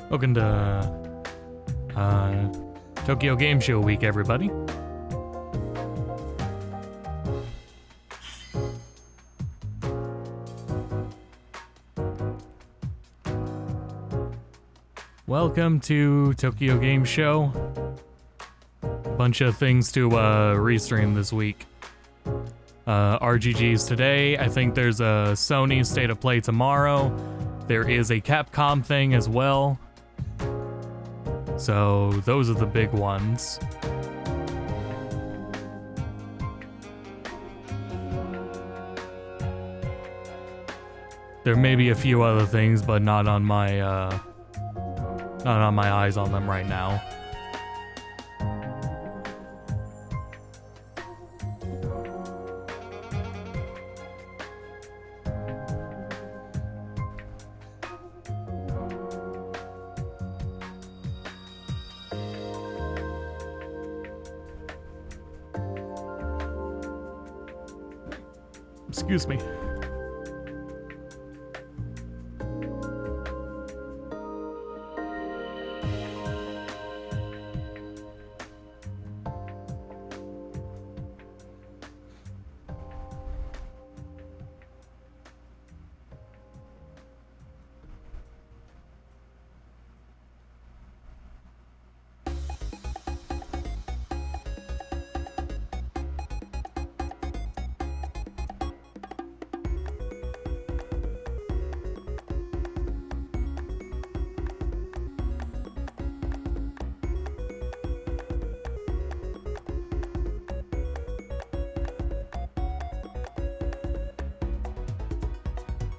Welcome to Tokyo Game Show Week, everybody. Welcome to Tokyo Game Show. Bunch of things to restream this week. RGGs today. I think there's a Sony State of Play tomorrow. There is a Capcom thing as well. So those are the big ones. There may be a few other things, but not on my eyes on them right now. Excuse me.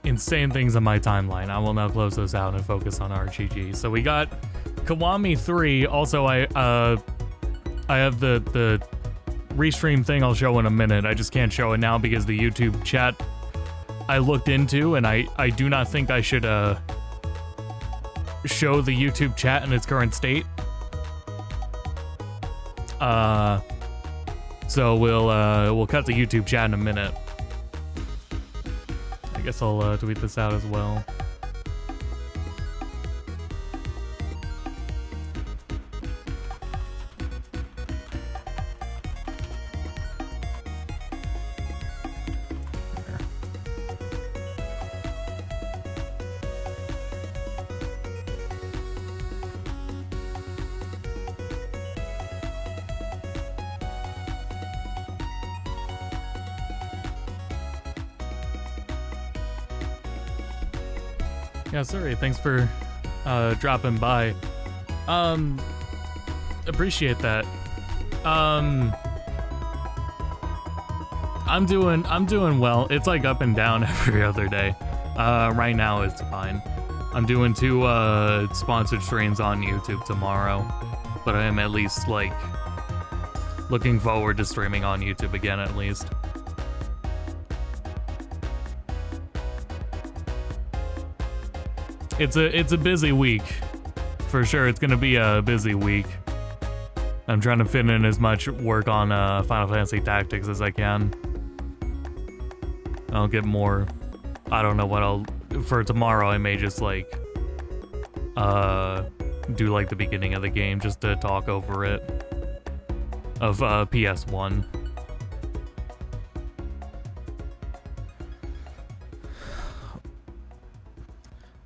Insane things on my timeline. I will now close those out and focus on RGG. So we got Kiwami 3. Also, I have the restream thing I'll show in a minute. I just can't show it now because the YouTube chat I looked into, and I do not think I should show the YouTube chat in its current state. So we'll cut the YouTube chat in a minute. I guess I'll tweet this out as well. Yeah, sorry. Thanks for dropping by. Appreciate that. I'm doing well. It's like up and down every other day. Right now it's fine. I'm doing 2 sponsored streams on YouTube tomorrow, but I am at least like looking forward to streaming on YouTube again at least. It's a busy week, for sure. It's gonna be a busy week. I'm trying to fit in as much work on Final Fantasy Tactics as I can. I'll get more. I don't know what for tomorrow. I may just like do like the beginning of the game just to talk over it of PS1.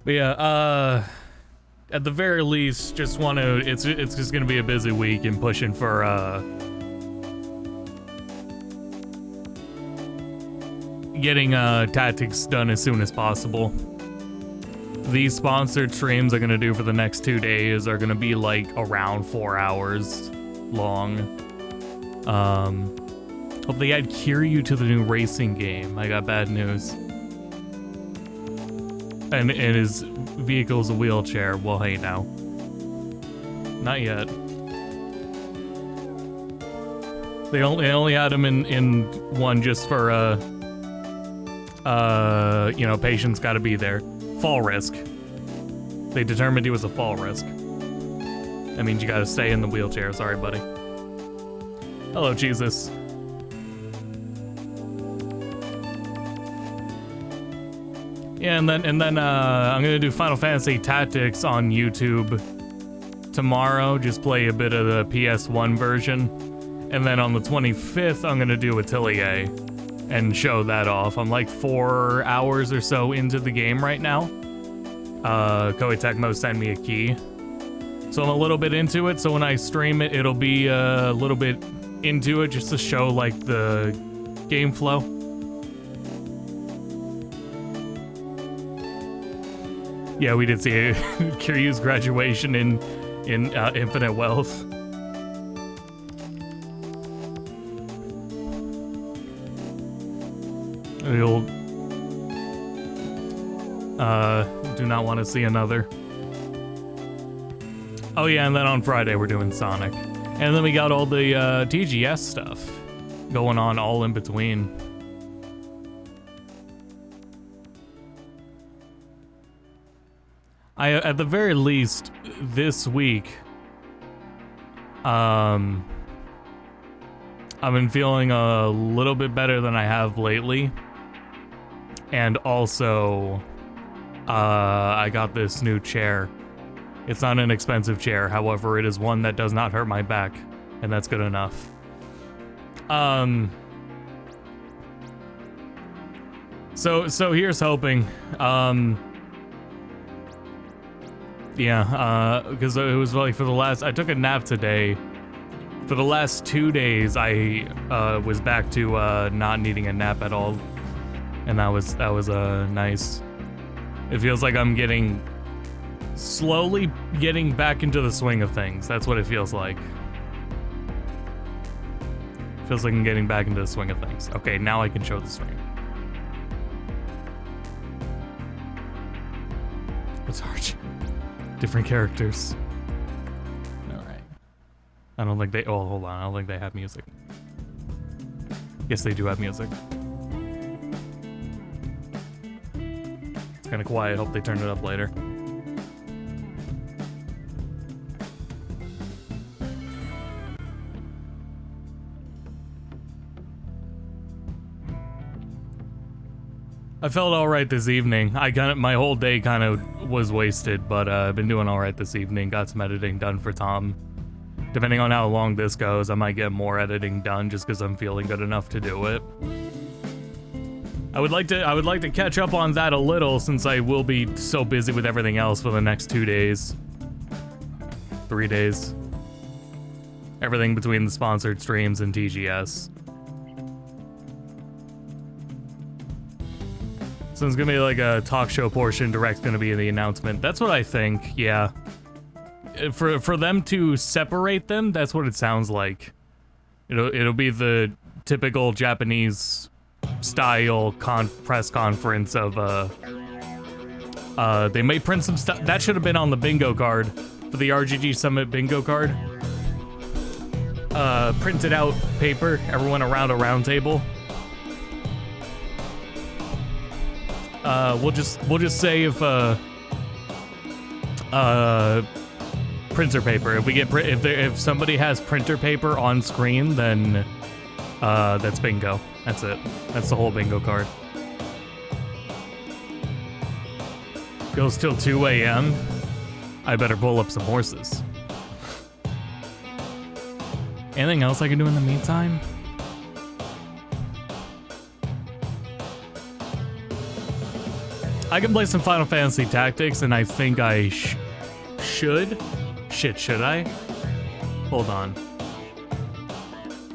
But yeah, at the very least, just want to, it's just gonna be a busy week and pushing for, getting, tactics done as soon as possible. These sponsored streams I'm gonna do for the next 2 days are gonna be like around 4 hours long. Hope they add Kiryu to the new racing game. I got bad news. And his vehicle's a wheelchair. Well, hey now. Not yet. They only had him in one just for you know, patients gotta be there. Fall risk. They determined he was a fall risk. That means you gotta stay in the wheelchair. Sorry, buddy. Hello, Jesus. Yeah, and then I'm gonna do Final Fantasy Tactics on YouTube tomorrow. Just play a bit of the PS1 version, and then on the 25th I'm gonna do Atelier and show that off. I'm like 4 hours or so into the game right now. Koei Tecmo sent me a key, so I'm a little bit into it. So when I stream it, it'll be a little bit into it just to show like the game flow. Yeah, we did see Kiryu's graduation in Infinite Wealth. You'll do not want to see another. Oh yeah, and then on Friday we're doing Sonic. And then we got all the TGS stuff going on all in between. At the very least, this week, I've been feeling a little bit better than I have lately. And also, I got this new chair. It's not an expensive chair, however, it is one that does not hurt my back, and that's good enough. So here's hoping. Yeah, because it was like I took a nap today. For the last 2 days, I was back to not needing a nap at all, and that was nice. It feels like I'm slowly getting back into the swing of things. That's what it feels like. Feels like I'm getting back into the swing of things. Okay, now I can show the swing. It's hard. Different characters. Alright. I don't think they... Oh, hold on. I don't think they have music. Yes, they do have music. It's kind of quiet. Hope they turn it up later. I felt alright this evening. My whole day kind of was wasted, but I've been doing alright this evening. Got some editing done for Tom. Depending on how long this goes, I might get more editing done just because I'm feeling good enough to do it. I would like to catch up on that a little since I will be so busy with everything else for the next 2 days. 3 days. Everything between the sponsored streams and TGS. So it's gonna be like a talk show portion, Direct's gonna be in the announcement. That's what I think, yeah. For them to separate them, that's what it sounds like. It'll be the typical Japanese style press conference of they may print some stuff. That should have been on the bingo card for the RGG Summit bingo card. Printed out paper, everyone around a round table. We'll just say if printer paper. If we get if somebody has printer paper on screen, then that's bingo. That's it. That's the whole bingo card. Goes till 2 a.m. I better pull up some horses. Anything else I can do in the meantime? I can play some Final Fantasy Tactics, and I think I should. Shit, should I? Hold on.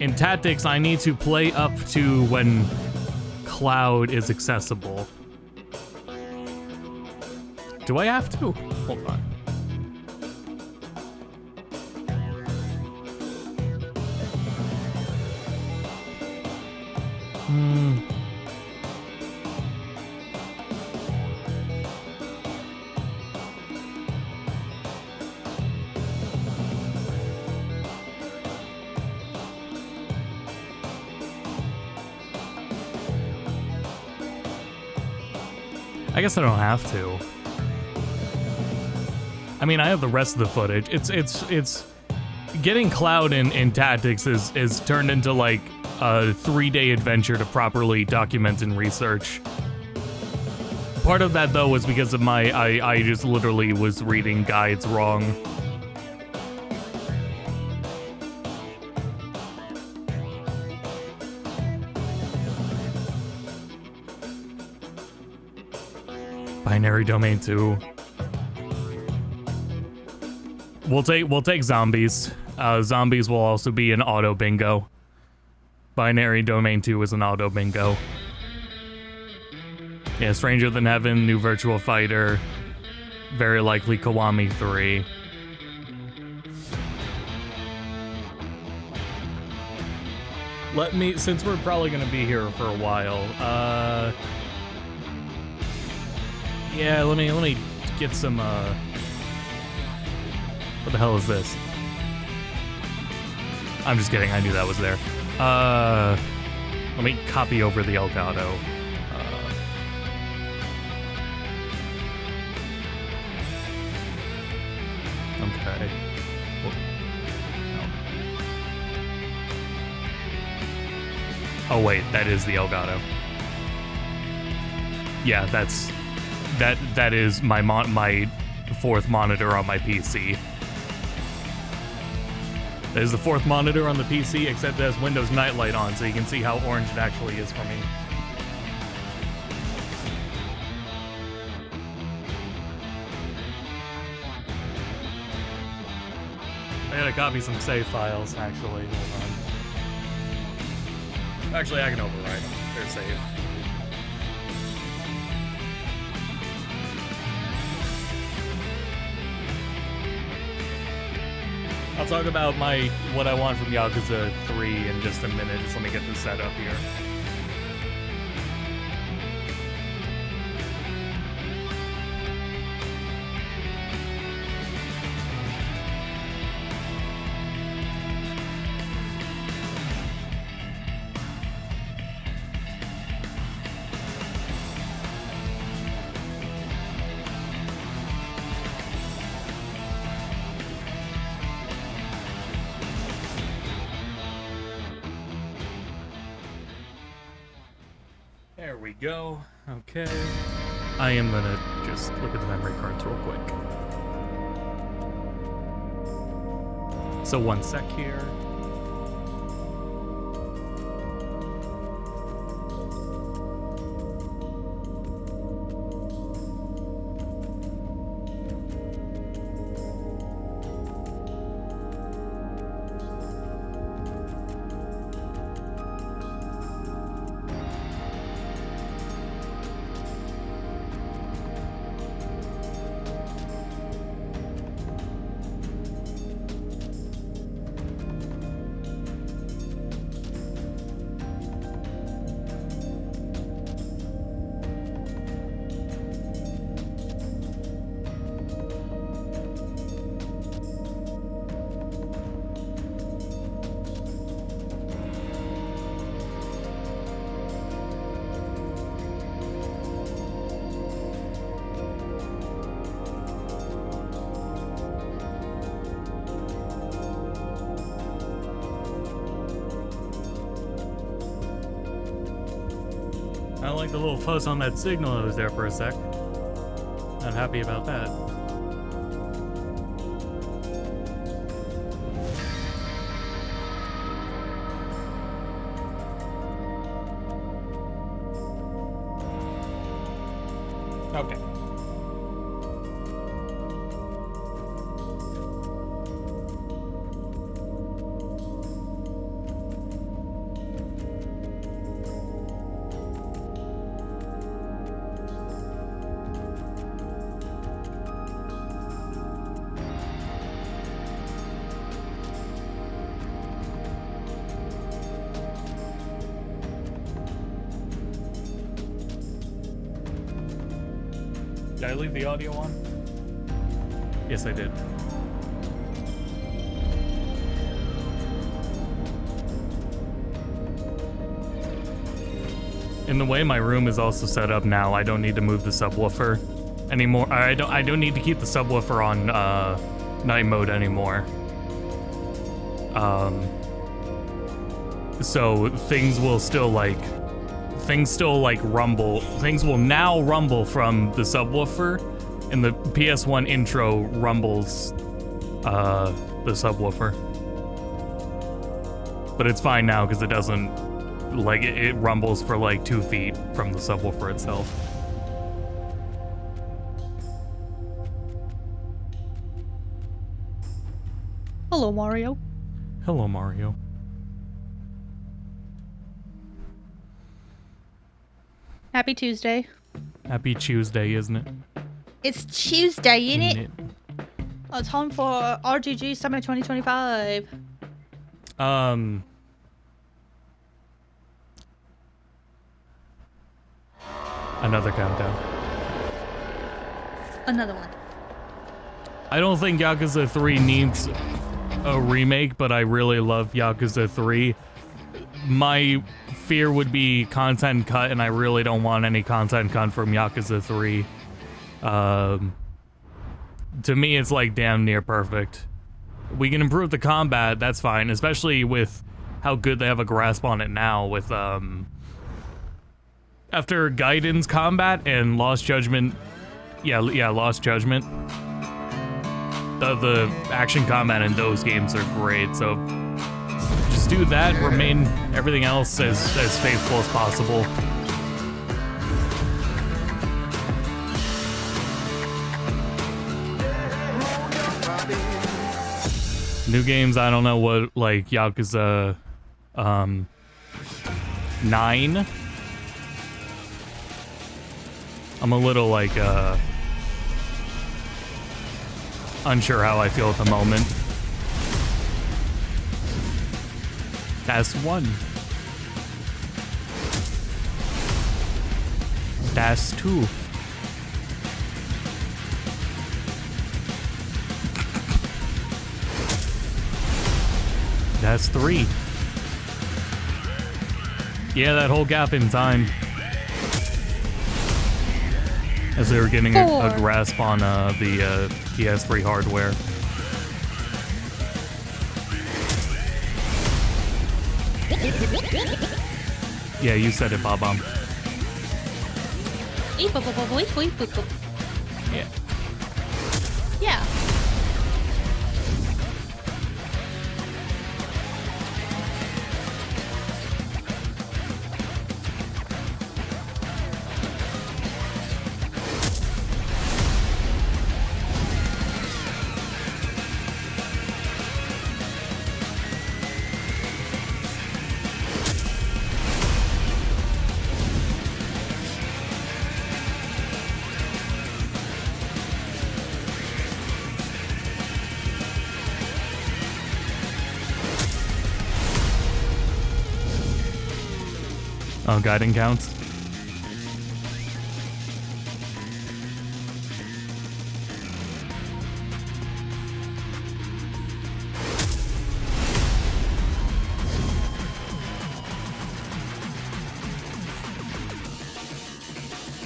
In Tactics, I need to play up to when Cloud is accessible. Do I have to? Hold on. I guess I don't have to. I mean, I have the rest of the footage. It's getting Cloud in Tactics is turned into like a 3-day adventure to properly document and research Part of that though was because of I just literally was reading guides wrong. Binary Domain 2. We'll take zombies. Zombies will also be an auto bingo. Binary Domain 2 is an auto bingo. Yeah, Stranger Than Heaven, New Virtual Fighter, very likely Kiwami 3. Since we're probably gonna be here for a while, yeah, let me get some, what the hell is this? I'm just kidding, I knew that was there. Let me copy over the Elgato. Okay. Oh wait, that is the Elgato. Yeah, that is my fourth monitor on my PC. That is the fourth monitor on the PC, except it has Windows Nightlight on, so you can see how orange it actually is for me. I gotta copy some save files, actually. Hold on. Actually, I can override them. They're saved. I'll talk about what I want from Yakuza 3 in just a minute. Just let me get this set up here. There we go. Okay. I am gonna just look at the memory cards real quick. So 1 sec here. I don't like the little fuzz on that signal that was there for a sec. Not happy about that. Okay. Did I leave the audio on? Yes, I did. In the way my room is also set up now, I don't need to move the subwoofer anymore. I don't need to keep the subwoofer on night mode anymore. So things will still things still like rumble. Things will now rumble from the subwoofer, and the PS1 intro rumbles the subwoofer. But it's fine now because it doesn't, like, it rumbles for like 2 feet from the subwoofer itself. Hello, Mario. Hello, Mario. Happy Tuesday. Happy Tuesday, isn't it? It's Tuesday, isn't it? Oh, time for RGG Summit 2025. Another countdown. Another one. I don't think Yakuza 3 needs a remake, but I really love Yakuza 3. My fear would be content cut, and I really don't want any content cut from Yakuza 3. To me, it's like damn near perfect. We can improve the combat, that's fine, especially with how good they have a grasp on it now with, after Gaiden's combat and Lost Judgment, Lost Judgment, the action combat in those games are great, so just do that, remain everything else as faithful as possible. New games, I don't know what, like, Yakuza, 9? I'm a little, like, unsure how I feel at the moment. That's 1. That's 2. That's 3. Yeah, that whole gap in time. As they were getting a grasp on the PS3 hardware. Yeah, you said it, Bob-Omb. Yeah. Yeah. Oh, guiding counts.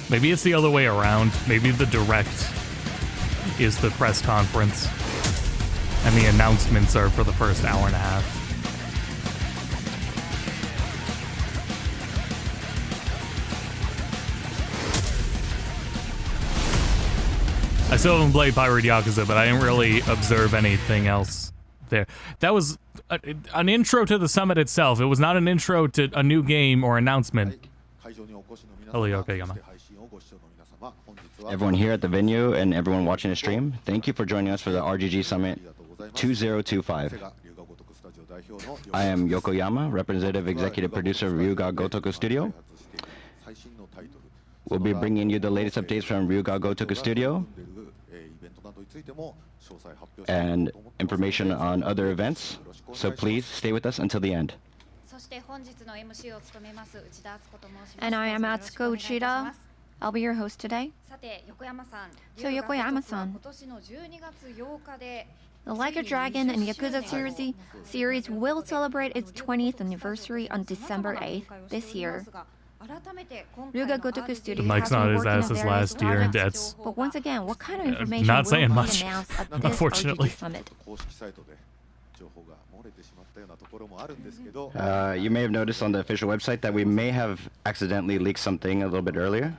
Maybe it's the other way around. Maybe the direct is the press conference and the announcements are for the first hour and a half. I still haven't played Pirate Yakuza, but I didn't really observe anything else there. That was an intro to the summit itself. It was not an intro to a new game or announcement. Hello, Yokoyama. Everyone here at the venue and everyone watching the stream, thank you for joining us for the RGG Summit 2025. I am Yokoyama, representative executive producer of Ryuga Gotoku Studio. We'll be bringing you the latest updates from Ryuga Gotoku Studio and information on other events, so please stay with us until the end. And I am Atsuko Uchida. I'll be your host today. So Yokoyama-san, the Like a Dragon and Yakuza series will celebrate its 20th anniversary on December 8th this year. Ryuga Gotoku Studio The mic's has not been as working ass on as various last year, and projects. that's But once again, what kind of information not will saying be much, announced at this unfortunately. RGG Summit? You may have noticed on the official website that we may have accidentally leaked something a little bit earlier.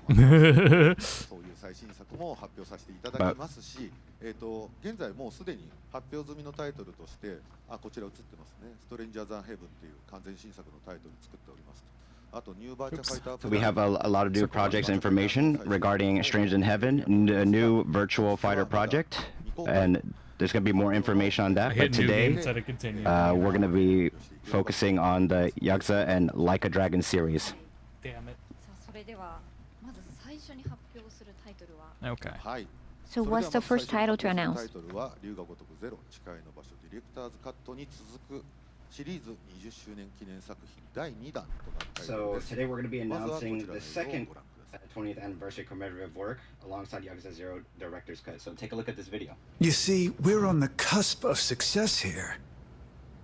最新作も発表させていただきますし、現在もうすでに発表済みのタイトルとして、こちら映ってますね。ストレンジャーザンヘブンっていう完全新作のタイトル作っております。あとニューバーチャファイター。We have a lot of new projects and information regarding Strange in Heaven, a new virtual fighter project, and there's going to be more information on that. But today, we're going to be focusing on the Yakuza and Like a Dragon series. Damn it. それではまず最初に発表するタイトルは Okay. So what's the first title to announce? タイトルは龍が如くゼロ誓いの場所ディレクターズカットに続くシリーズ20周年記念作品第2弾となったよう So です。 today we're going to be まずはこ announcing ちらの the 映像を second ご覧ください。 20th anniversary commemorative work alongside Yakuza 0 director's cut. So take a look at this video. You see, we're on the cusp of success here.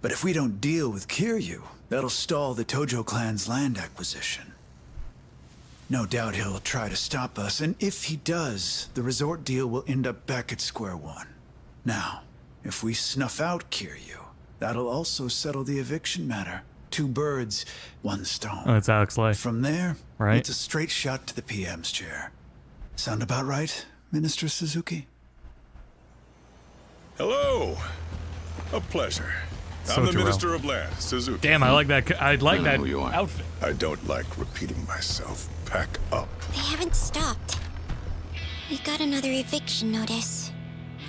But if we don't deal with Kiryu, that'll stall the Tojo clan's land acquisition. No doubt he'll try to stop us, and if he does, the resort deal will end up back at square one. Now, if we snuff out Kiryu, that'll also settle the eviction matter. Two birds, one stone. Oh, it's Alex Lay. From there, Right. it's a straight shot to the PM's chair. Sound about right, Minister Suzuki? Hello. A pleasure. I'm the Sojiro. Minister of Land, Suzuki. Damn, I like that. I like that who you are. outfit. I don't like repeating myself. Pack up. They haven't stopped. We got another eviction notice.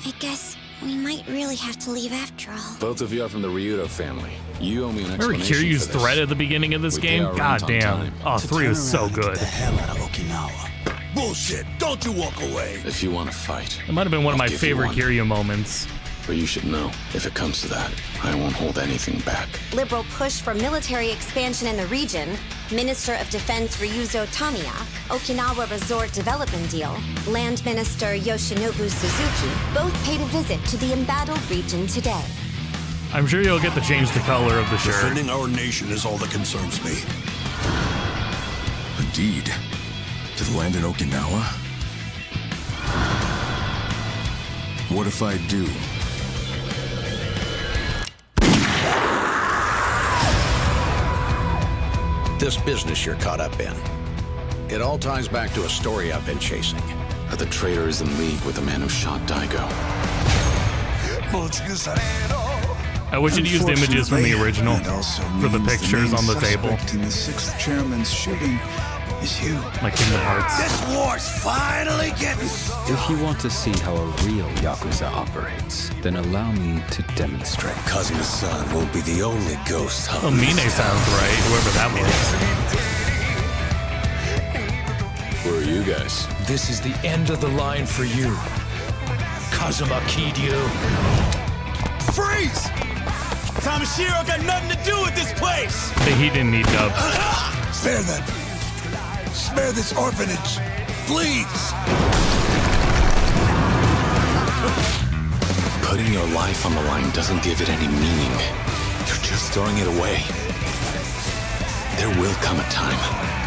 I guess we might really have to leave after all. Both of you are from the Ryudo family. You owe me an Remember explanation Kiryu's for this. threat at the beginning of this We pay game? our God rent on damn. time. Oh, 3 was so good. Get the hell out of Okinawa. Bullshit! Don't you walk away! If you want to fight, It might have been one of I'll my give you favorite one. Kiryu moments. but you should know, if it comes to that, I won't hold anything back. Liberal push for military expansion in the region, Minister of Defense Ryuzo Tamiya, Okinawa Resort Development Deal, Land Minister Yoshinobu Suzuki both paid a visit to the embattled region today. I'm sure you'll get to change the color of the shirt. Defending our nation is all that concerns me. Indeed. To the land in Okinawa? What if I do? This business you're caught up in, it all ties back to a story I've been chasing. That the traitor is in league with the man who shot Daigo. I wish you'd used images from the original It also for the means pictures main on the table. suspect in the 6th chairman's shooting is you. Like Kingdom Hearts. This war's finally getting... If you want to see how a real Yakuza operates, then allow me to demonstrate. Kazuma-san won't be the only ghost Oh, Mine sounds right, whoever that was. Who are you guys? This is the end of the line for you. Kazuma Kiryu. Freeze! Tamashiro got nothing to do with this place! He didn't need dub. Spare them. Spare this orphanage. Please! Putting your life on the line doesn't give it any meaning. You're just throwing it away. There will come a time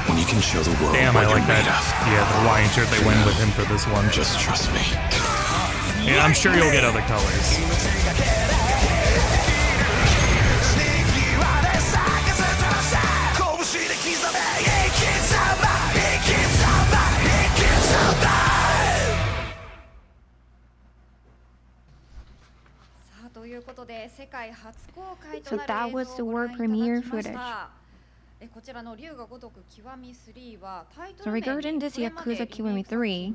when you can show the world Damn, what I you're like made that. of. Yeah, the Hawaiian shirt they went with him for this one. Just trust me. And I'm sure you'll get other colors. So that was the world premiere footage. So regarding this Yakuza Kiwami 3,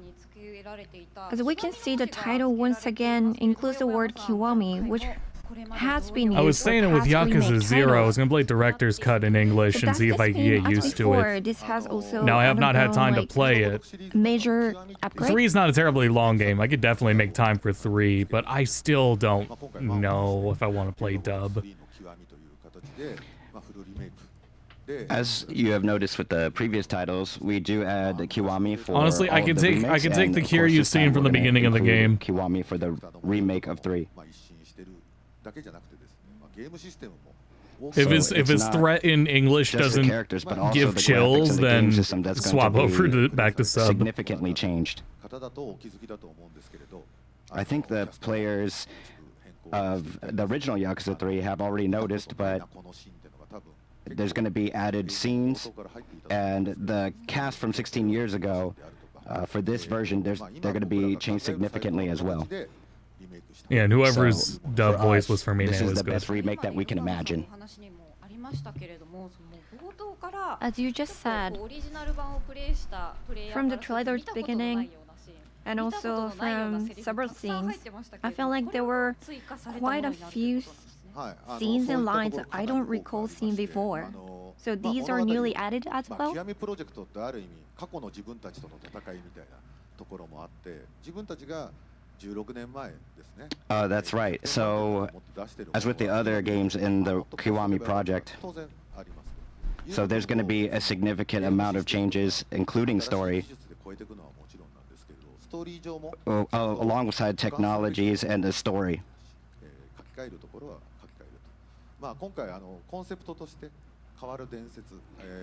as we can see, the title once again includes the word Kiwami, which has been used I was saying it with for past Yakuza remake 0. I titles. was going to play director's cut in English But and does see if this I can mean, get as used to before, it. This has also Now, I have not had undergone, time to like, play it. major upgrade. 3 is not a terribly long game. I could definitely make time for 3, but I still don't know if I want to play dub. As you have noticed with the previous titles, we do add the Kiwami for Honestly, I all can of the take remakes, the and of course Kiryu this time scene from the we're gonna beginning of the include game. Kiwami for the remake of 3. If his not threat in English just the doesn't characters, but also give the graphics chills, of the game then system that's going swap to over be to back to sub. significantly changed. I think the players of the original Yakuza 3 have already noticed, but there's going to be added scenes, and the cast from 16 years ago, for this version, they're going to be changed significantly as well. Yeah, and whoever's dub voice was for me, this is was the good. best remake that we can imagine. As you just said, from the trailer's beginning, and also from several scenes, I feel like there were quite a few scenes and lines that I don't recall seeing before. So these are newly added as well? That's right. So, as with the other games in the Kiwami project, so there's going to be a significant amount of changes, including story, alongside technologies and the story.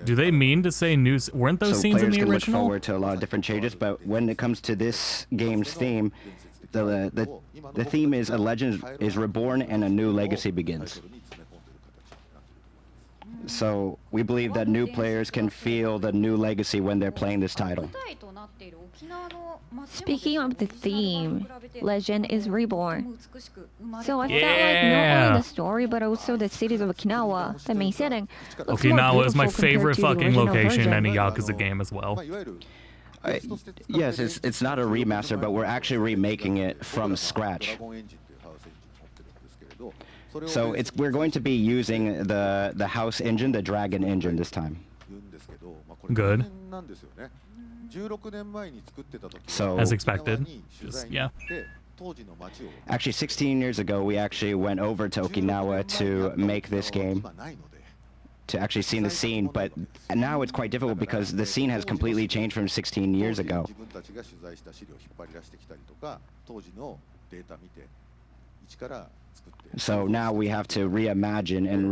Do they mean to say new? Weren't those scenes in the original? Players can look forward to a lot of different changes, but when it comes to this game's theme, the theme is a legend is reborn and a new legacy begins. So we believe that new players can feel the new legacy when they're playing this title. Speaking of the theme, Legend is Reborn. So I felt like not only the story, but also the cities of Okinawa, the main setting. Okinawa is my favorite fucking location in any Yakuza game as well. Yes, it's not a remaster, but we're actually remaking it from scratch. So we're going to be using the house engine, the Dragon engine this time. Good. So as expected. Just, yeah. Actually, 16 years ago, we actually went over to Okinawa to make this game, to actually see the scene, but now it's quite difficult because the scene has completely changed from 16 years ago. So now we have to reimagine and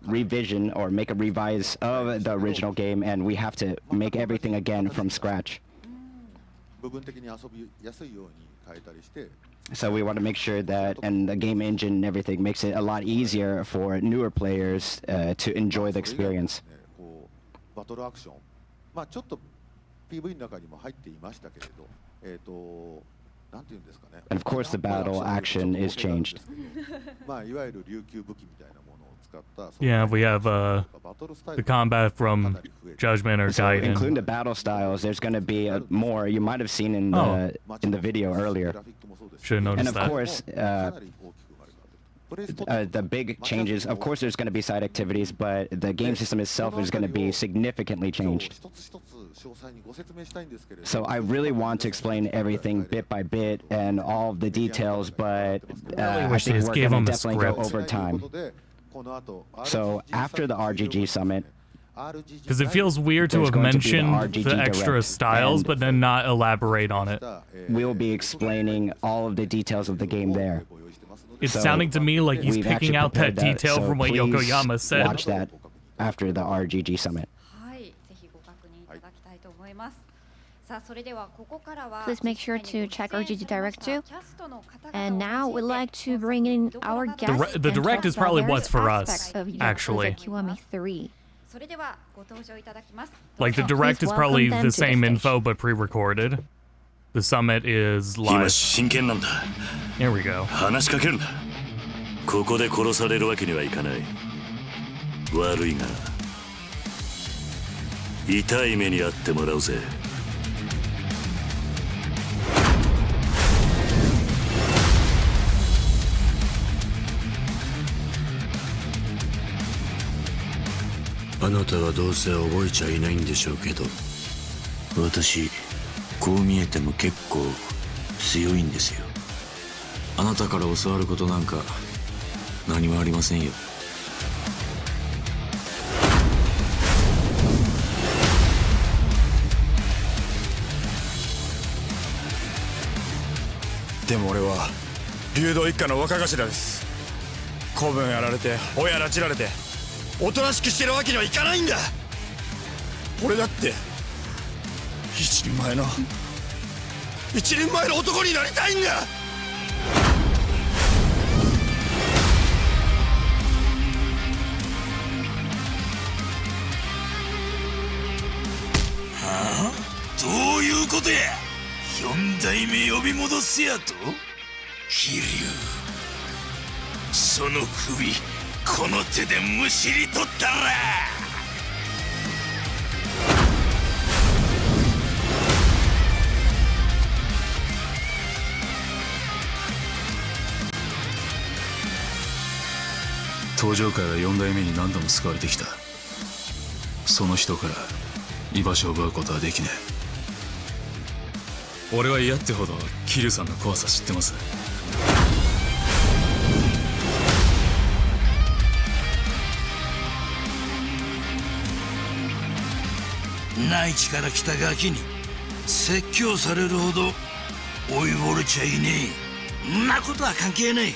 revision or make a revise of the original game, and we have to make everything again from scratch. So we want to make sure that, and the game engine and everything makes it a lot easier for newer players to enjoy the experience. And of course the battle action is changed. Yeah, we have the combat from Judgment or Gaiden. Including the battle styles, there's going to be more you might have seen in the video earlier. Should have noticed that. And of course, the big changes, of course there's going to be side activities, but the game system itself is going to be significantly changed. So I really want to explain everything bit by bit and all of the details, but I think we're going to definitely go over time. So after the RGG summit, because it feels weird to have mentioned the extra styles, but then not elaborate on it. We'll be explaining all of the details of the game there. It's sounding to me like he's picking out that detail from what Yokoyama said. Watch that after the RGG summit. Please make sure to check RGG Direct too. And now we'd like to bring in our guest. The Direct is probably what's for us, actually. Kiwami 3. Like the Direct is probably the same info but pre-recorded. The summit is live. Here we go. ここで殺されるわけにはいかない。悪いが、痛い目に遭ってもらうぜ。あなたはどうせ覚えちゃいないんでしょうけど、私、こう見えても結構強いんですよ。あなたから教わることなんか何もありませんよ。でも俺は竜道一家の若頭です。子分やられて親拉致られておとなしくしてるわけにはいかないんだ。俺だって一人前の男になりたいんだ。ことや。四代目呼び戻せやと。桐生、その首この手でむしり取ったら。登場界は4代目に何度も救われてきた。その人から居場所を奪うことはできねえ。俺は嫌ってほど桐生さんの怖さ知ってます。内地から来たガキに説教されるほど老いぼれちゃいねえ。んなことは関係ねえ。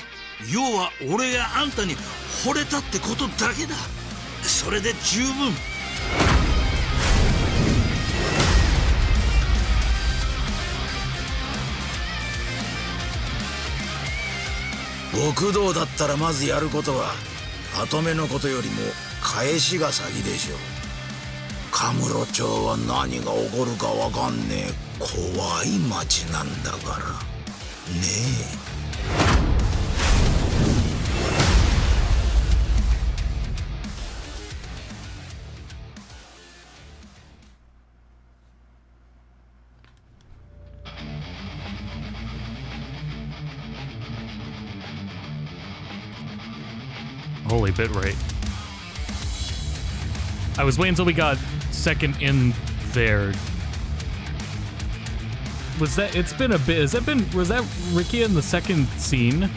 要は俺があんたに惚れたってことだけだ。それで十分。極道だったらまずやることは跡目のことよりも返しが先でしょう。カムロ町は何が起こるかわかんねえ怖い町なんだからねえ。Holy bitrate. I was waiting until we got second in there. Was that, it's been a bit, was that Ricky in the second scene?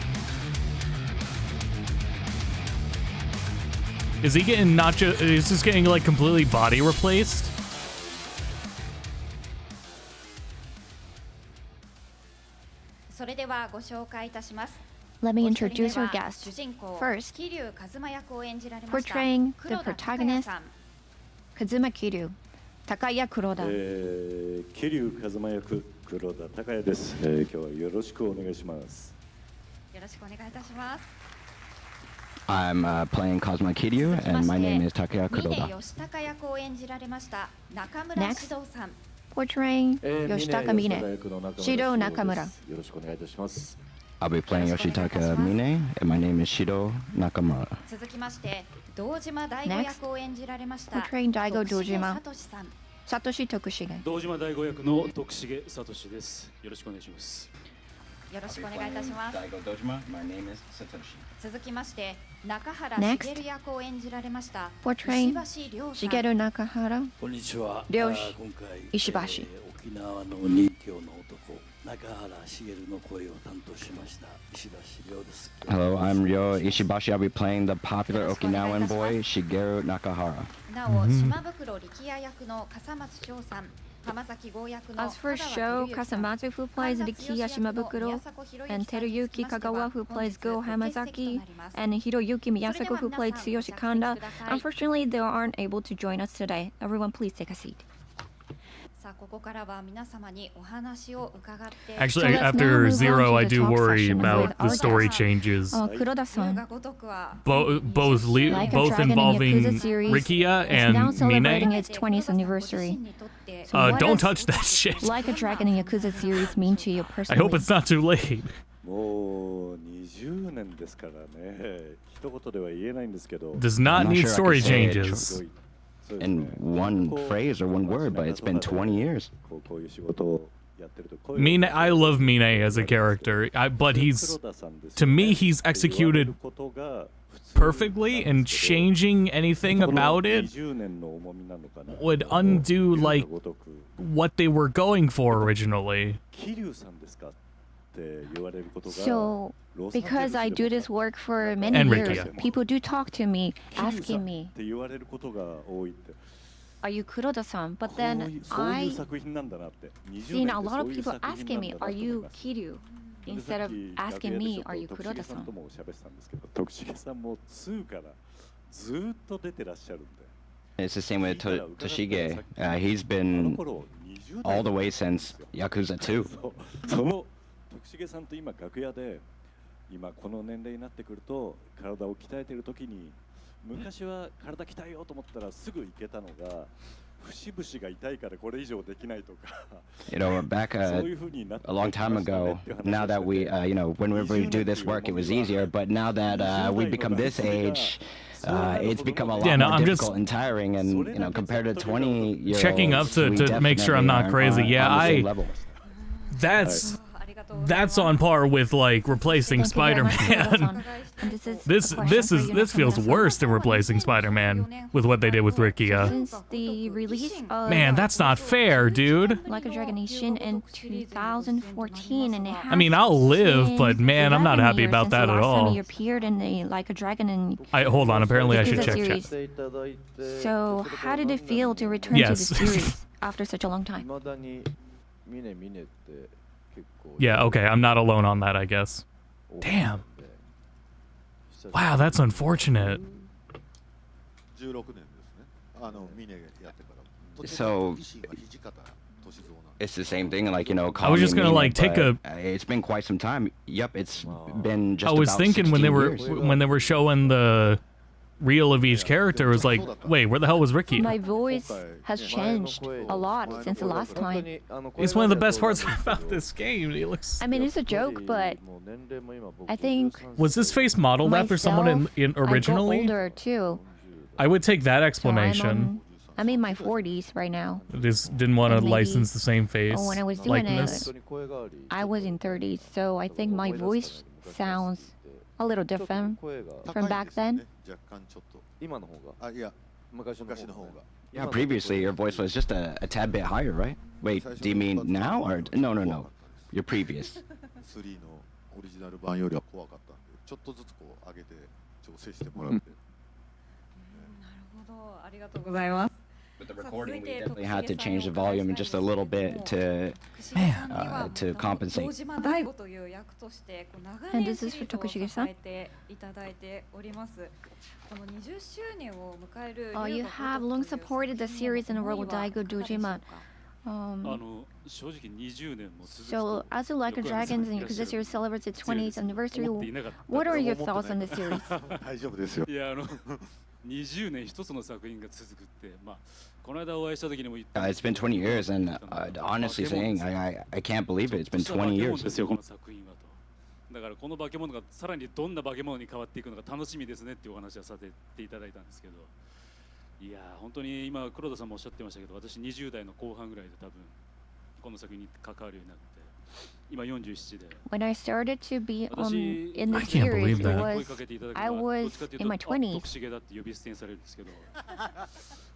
Is he getting not just, is this getting like completely body replaced? Let me introduce our guest. First, portraying the protagonist, Kazuma Kiryu, Takaya Kuroda. Kiryu Kazuma役黒田孝也です。今日はよろしくお願いします。よろしくお願いいたします。I'm playing Kazuma Kiryu, and my name is Takaya Kuroda. Next, portraying Yoshitaka Mine, Shiro Nakamura. I'll be playing Yoshitaka Mine, and my name is Shiro Nakamura. Next, portraying Daigo Dojima, Satoshi Tokushige. 堂島大吾役の徳重聡です。よろしくお願いします。よろしくお願いいたします。 Daigo Dojima, my name is Satoshi. 続きまして中原茂役を演じられました Portraying 石橋亮さん。 Shigeru Nakahara, こんにちは。 Ryoshi 今回 Ishibashi. 沖縄の人気の男中原茂の声を担当しました石橋亮です。 Hello, I'm Ryo Ishibashi. I'll be playing the popular Okinawan boy Shigeru Nakahara. なお島袋力也役の笠松翔さん。 As for Sho Kasamatsu, who plays Rikiya Shimabukuro, and Teruyuki Kagawa, who plays Go Hamazaki, and Hiroyuki Miyasako, who played Tsuyoshi Kanda, unfortunately they aren't able to join us today. Everyone, please take a seat. Actually, after Zero, I do worry about the story changes. Both involving Rikiya and now celebrating Mine. its 20th anniversary. Don't touch that shit. Like a Dragon and Yakuza series mean to you I personally? hope it's not too late. もう20年ですからね。一言では言えないんですけど。 Does not I'm not need sure I story can say it changes. in one phrase or one word, but it's been 20 years. Mine, I love Mine as a character, but to me, he's executed perfectly, and changing anything about it would undo, like, what they were going for originally. So, because I do this work for many And years, Rikiya. people do talk to me, asking me, are you Kuroda-san? But then I seen a lot of people asking me, are you Kiryu? Instead of asking me, are you Kuroda-san? It's the same with Toshige. He's been all the way since Yakuza 2. 徳重さんと今楽屋で今この年齢になってくると体を鍛えてる時に昔は体鍛えようと思ったらすぐ行けたのが You know, back a long time ago, now that we, you know, whenever we do this work, it was easier. But now that we've become this age, it's become a lot more difficult and tiring. And, you know, compared to 20-year-olds, checking up to make sure I'm not crazy. Yeah, that's on par with like replacing Spider-Man. This feels worse than replacing Spider-Man with what they did with Rikia. Since the release of Man, that's not fair, dude. Like a Dragon Nation in 2014, and it has I mean, I'll live, but man, I'm not happy about that at last time all. he appeared in the Like a Dragon and Hold on, apparently I should check series. chat. So, how did it feel to return to the series after such a long time? Yeah, okay, I'm not alone on that, I guess. Damn. Wow, that's unfortunate. So it's the same thing, like, you know. I was just gonna like take a. It's been quite some time. Yep, it's been just. I was about thinking when 16 they were showing the reel of each character, it was like, wait, where the hell was Ricky? My voice has changed a lot since the last time. It's one of the best parts about this game. He looks. I mean, it's a joke, but I think. Was this face modeled after someone in originally? I got older too. I would take that explanation. I'm in my 40s right now. Just didn't want to license the same face. When I was doing likeness. it, I was in 30s, so I think my voice sounds a little different from back then. Yeah, previously your voice was just a tad bit higher, right? Wait, do you mean now or no? Your previous. With the recording, we definitely had to change the volume just a little bit to compensate. And this is for Tokushige-san. You have long supported the series in the world of Daigo Dojima. So, as you like a Dragons and because this year celebrates its 20th anniversary, what are your thoughts on the series? 20年一つの作品が続くって、まあこの間お会いした時にも言った。It's been 20 years, and honestly saying, I can't believe it. It's been 20 years. ですよこの作品はと。だからこの化け物がさらにどんな化け物に変わっていくのか楽しみですねっていうお話をさせていただいたんですけど、いや本当に今黒田さんもおっしゃってましたけど、私20代の後半ぐらいで多分この作品に関わるようになって。 When I started to be in the series, I was in my 20s.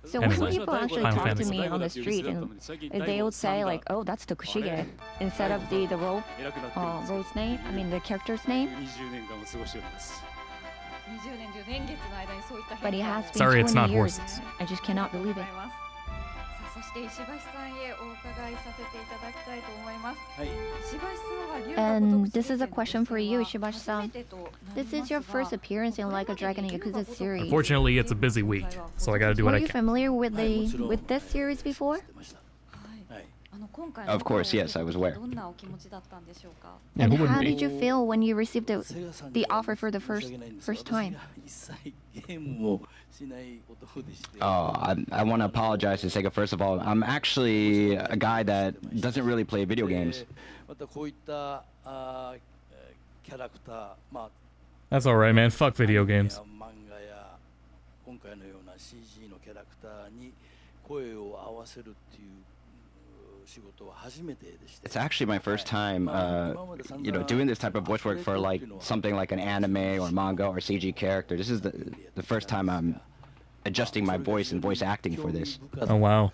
So when people actually talk to me on the street, and they would say like, "Oh, that's Tokushige," instead of the role's name. I mean the character's name. But it has been 20 it's not years. horses. I just cannot believe it. And this is a question for you, Ishibashi-san. This is your first appearance in Like a Dragon Yakuza series. Unfortunately, it's a busy week, so I gotta do what I can. Were you familiar with this series before? Of course, yes, I was aware. And how did you feel when you received the offer for the first time? I want to apologize to Sega. First of all, I'm actually a guy that doesn't really play video games. That's all right, man. Fuck video games. It's actually my first time, you know, doing this type of voice work for like something like an anime or manga or CG character. This is the first time I'm adjusting my voice and voice acting for this. Oh wow.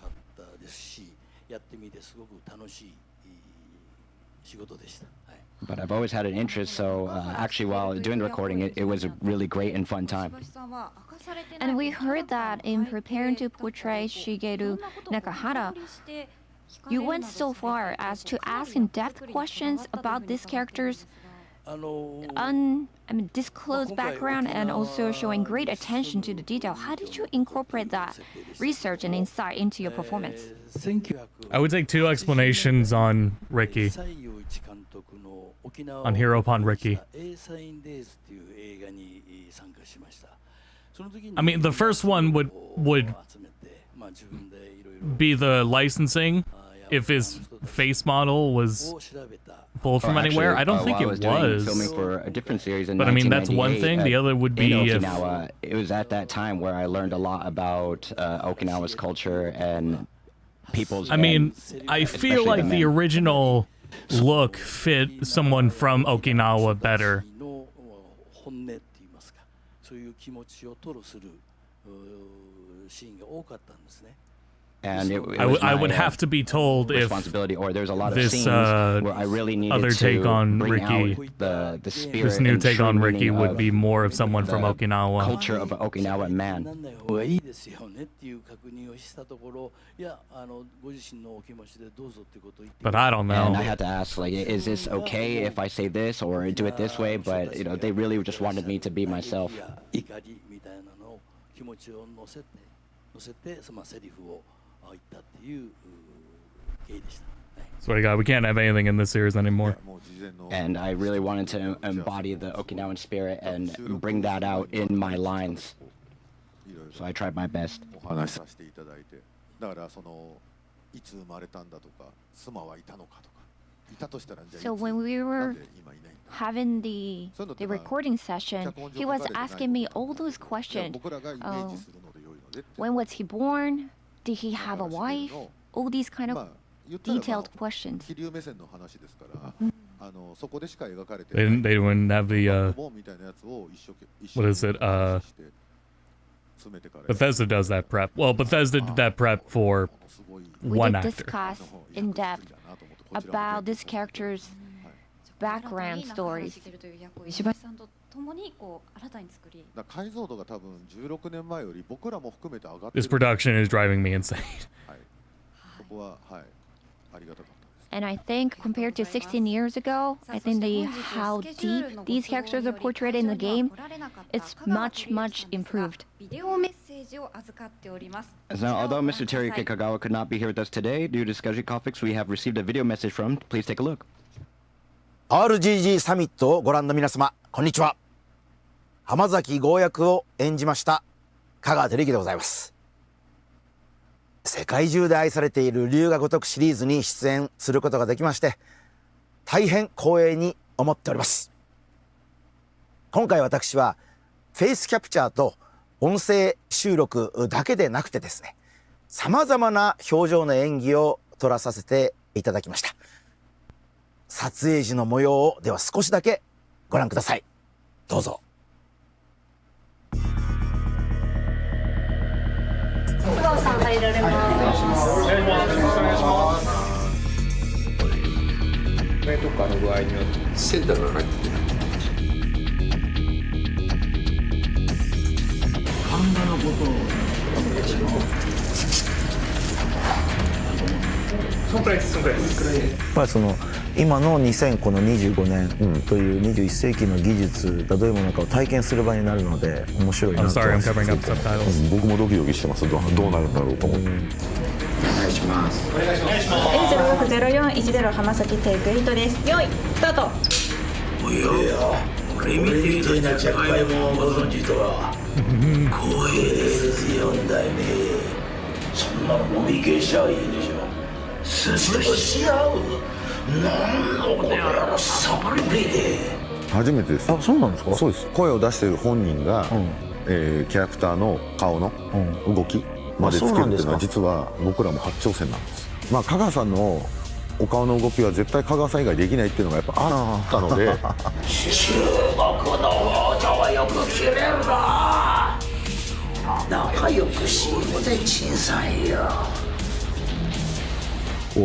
But I've always had an interest, so actually while doing the recording, it was a really great and fun time. And we heard that in preparing to portray Shigeru Nakahara, you went so far as to ask in-depth questions about this character's disclosed background and also showing great attention to the detail. How did you incorporate that research and insight into your performance? I would take 2 explanations on Ricky. On Hero upon Ricky. I mean, the first one would be the licensing if his face model was pulled from anywhere? I don't think it was. Filming for a different series in but I mean, that's one thing. The other would be in Okinawa. It was at that time where I learned a lot about Okinawa's culture and people's. I mean, I feel like the original look fit someone from Okinawa better. And I would have to be told if responsibility, or there's a lot of this scenes where I really needed other take to on bring Ricky, out the spirit this new and take true on Ricky meaning would of be more of someone from the Okinawa. culture of Okinawan man. But I don't know. And I had to ask, like, is this okay if I say this or do it this way? But you know, they really just wanted me to be myself. Swear to God, we can't have anything in this series anymore. And I really wanted to embody the Okinawan spirit and bring that out in my lines. So I tried my best. So when we were having the recording session, he was asking me all those questions. When was he born? Did he have a wife? All these kind of detailed questions. They wouldn't have the what is it? Bethesda does that prep. Well, Bethesda did that prep for one actor. We did discuss in depth about this character's background stories. This production is driving me insane. And I think compared to 16 years ago, I think how deep these characters are portrayed in the game, it's much improved. Now, although Mr. Teruki Kagawa could not be here with us today due to schedule conflicts, we have received a video message from. Please take a look. RGG サミットをご覧の皆様、こんにちは。浜崎豪役を演じました香川照之でございます。世界中で愛されている龍が如くシリーズに出演することができまして、大変光栄に思っております。今回私はフェイスキャプチャーと音声収録だけでなくてですね、様々な表情の演技を撮らさせていただきました。撮影時の模様をでは少しだけご覧ください。どうぞ。須藤さん入られます。お願いします。とかの具合によってセンターが入ってる。神田のことをお願いします。そんくらいです。まあその今の2025年という21世紀の技術がどういうものかを体験する場になるので面白いなと。僕もドキドキしてます。どうなるんだろうと思って。お願いします。A060410浜崎テイク8です。用意スタート。おや、俺みたいな着海もご存知とは光栄です4代目。そんなのもみ消しちゃいいでしょ。潰し合う。なんのこの野郎サバリプレイで。初めてです。あ、そうなんですか。そうです。声を出している本人が、キャラクターの顔の動きまでつけるっていうのは実は僕らも初挑戦なんです。まあ香川さんのお顔の動きは絶対香川さん以外できないっていうのがやっぱあったので。中国の王女はよく切れるな。仲良くしようぜ陳さんよ。こ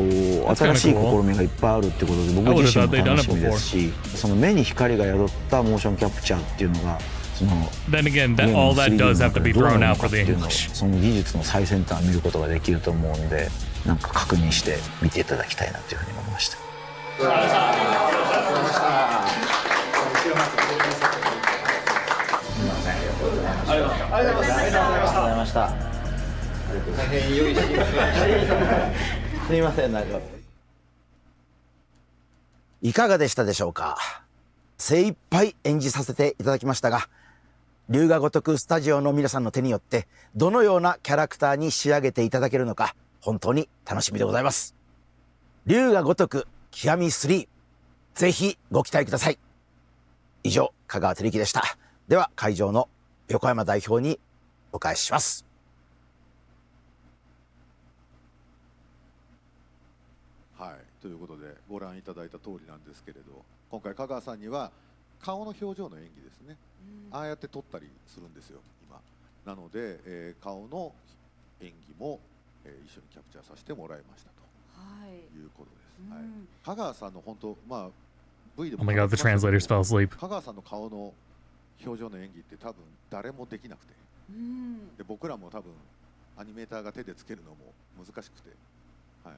う新しい試みがいっぱいあるってことで僕自身も楽しみですし、その目に光が宿ったモーションキャプチャーっていうのがそのThen again, all that does have to be thrown out for the English. その技術の最先端を見ることができると思うんで、なんか確認して見ていただきたいなというふうに思いました。ありがとうございました。大変良いシーンすみません、なんか。いかがでしたでしょうか。精一杯演じさせていただきましたが、龍が如くスタジオの皆さんの手によってどのようなキャラクターに仕上げていただけるのか本当に楽しみでございます。龍が如く極み3、ぜひご期待ください。以上、香川照之でした。では会場の横山代表にお返しします。はい、ということでご覧いただいた通りなんですけれど、今回香川さんには顔の表情の演技ですね、ああやって撮ったりするんですよ今なので、顔の演技も、一緒にキャプチャーさせてもらいましたということです、はい、香川さんの本当まあ V でも Oh my god, the translators fell asleep. 香川さんの顔の表情の演技って多分誰もできなくて、で僕らも多分アニメーターが手でつけるのも難しくて、はい。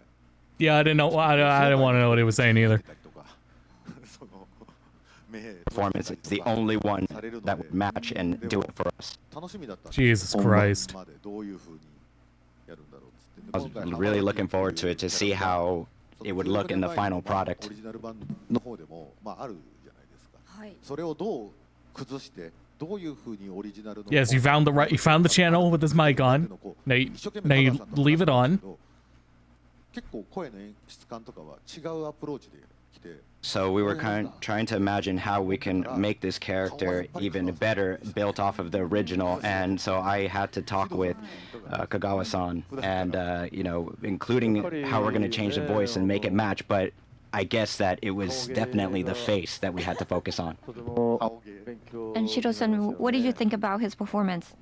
Yeah, I didn't know. I didn't want to know what he was saying either. Performance is the only one that would match and do it for us. Jesus Christ. I was really looking forward to it to see how it would look in the final product. Yes, you found the channel with this mic on. Now you leave it on. So we were trying to imagine how we can make this character even better, built off of the original, and so I had to talk with Kagawa-san, and you know, including how we're going to change the voice and make it match. But I guess that it was definitely the face that we had to focus on. And Shiro-san, what did you think about his performance?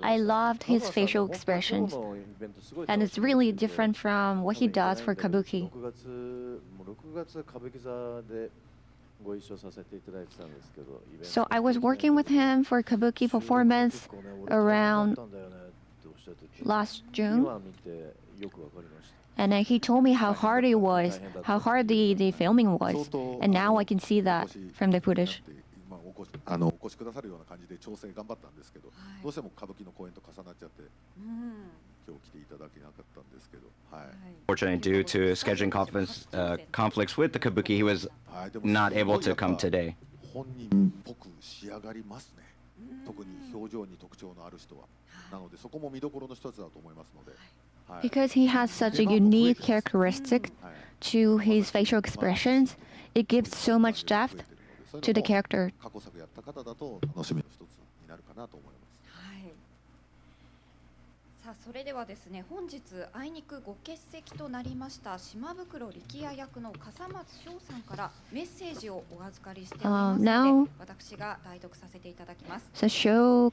I loved his facial expressions, and it's really different from what he does for Kabuki. So I was working with him for Kabuki performance around last June, and he told me how hard it was, how hard the filming was, and now I can see that from the footage. お越しくださるような感じで調整頑張ったんですけど、どうしても歌舞伎の公演と重なっちゃって、今日来ていただけなかったんですけど、はい。Fortunately, due to scheduling conflicts with the Kabuki, he was not able to come today. 本人っぽく仕上がりますね。特に表情に特徴のある人は、なのでそこも見どころの一つだと思いますので。Because he has such a unique characteristic to his facial expressions, it gives so much depth to the character. 過去作やった方だと楽しみの一つになるかなと思います。はい。さあそれではですね、本日あいにくご欠席となりました島袋力也役の笠松翔さんからメッセージをお預かりしておりますので、私が代読させていただきます。So Sho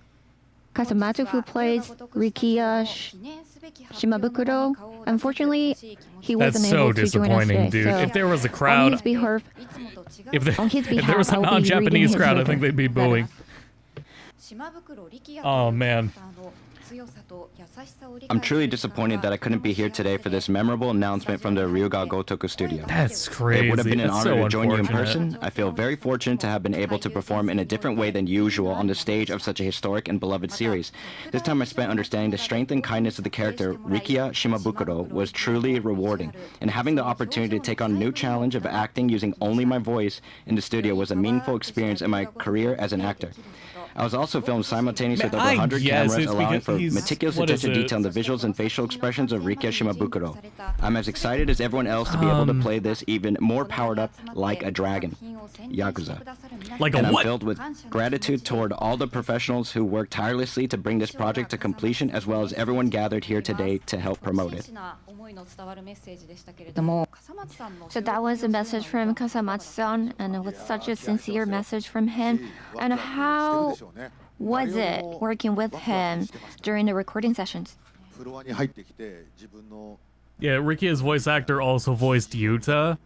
Kasamatsu, who plays Rikiya Shimabukuro, unfortunately, he wasn't able to join us today. Dude. So if there was a crowd, if there was a non-Japanese crowd, I think they'd be booing. Oh man. I'm truly disappointed that I couldn't be here today for this memorable announcement from the Ryuga Gotoku studio. That's crazy. It would have been an That's honor so to join you in unfortunate. person. I feel very fortunate to have been able to perform in a different way than usual on the stage of such a historic and beloved series. This time I spent understanding the strength and kindness of the character Rikiya Shimabukuro was truly rewarding, and having the opportunity to take on a new challenge of acting using only my voice in the studio was a meaningful experience in my career as an actor. I was also filmed simultaneously with over 100 cameras, allowing for meticulous attention to detail in the visuals and facial expressions of Rikiya Shimabukuro. I'm as excited as everyone else to be able to play this even more powered up like a dragon. Yakuza. Like a and I'm what? filled with gratitude toward all the professionals who worked tirelessly to bring this project to completion, as well as everyone gathered here today to help promote it. So that was a message from Kasamatsu-san, and it was such a sincere message from him. And how was it working with him during the recording sessions? Yeah, Rikiya's voice actor also voiced Yuta.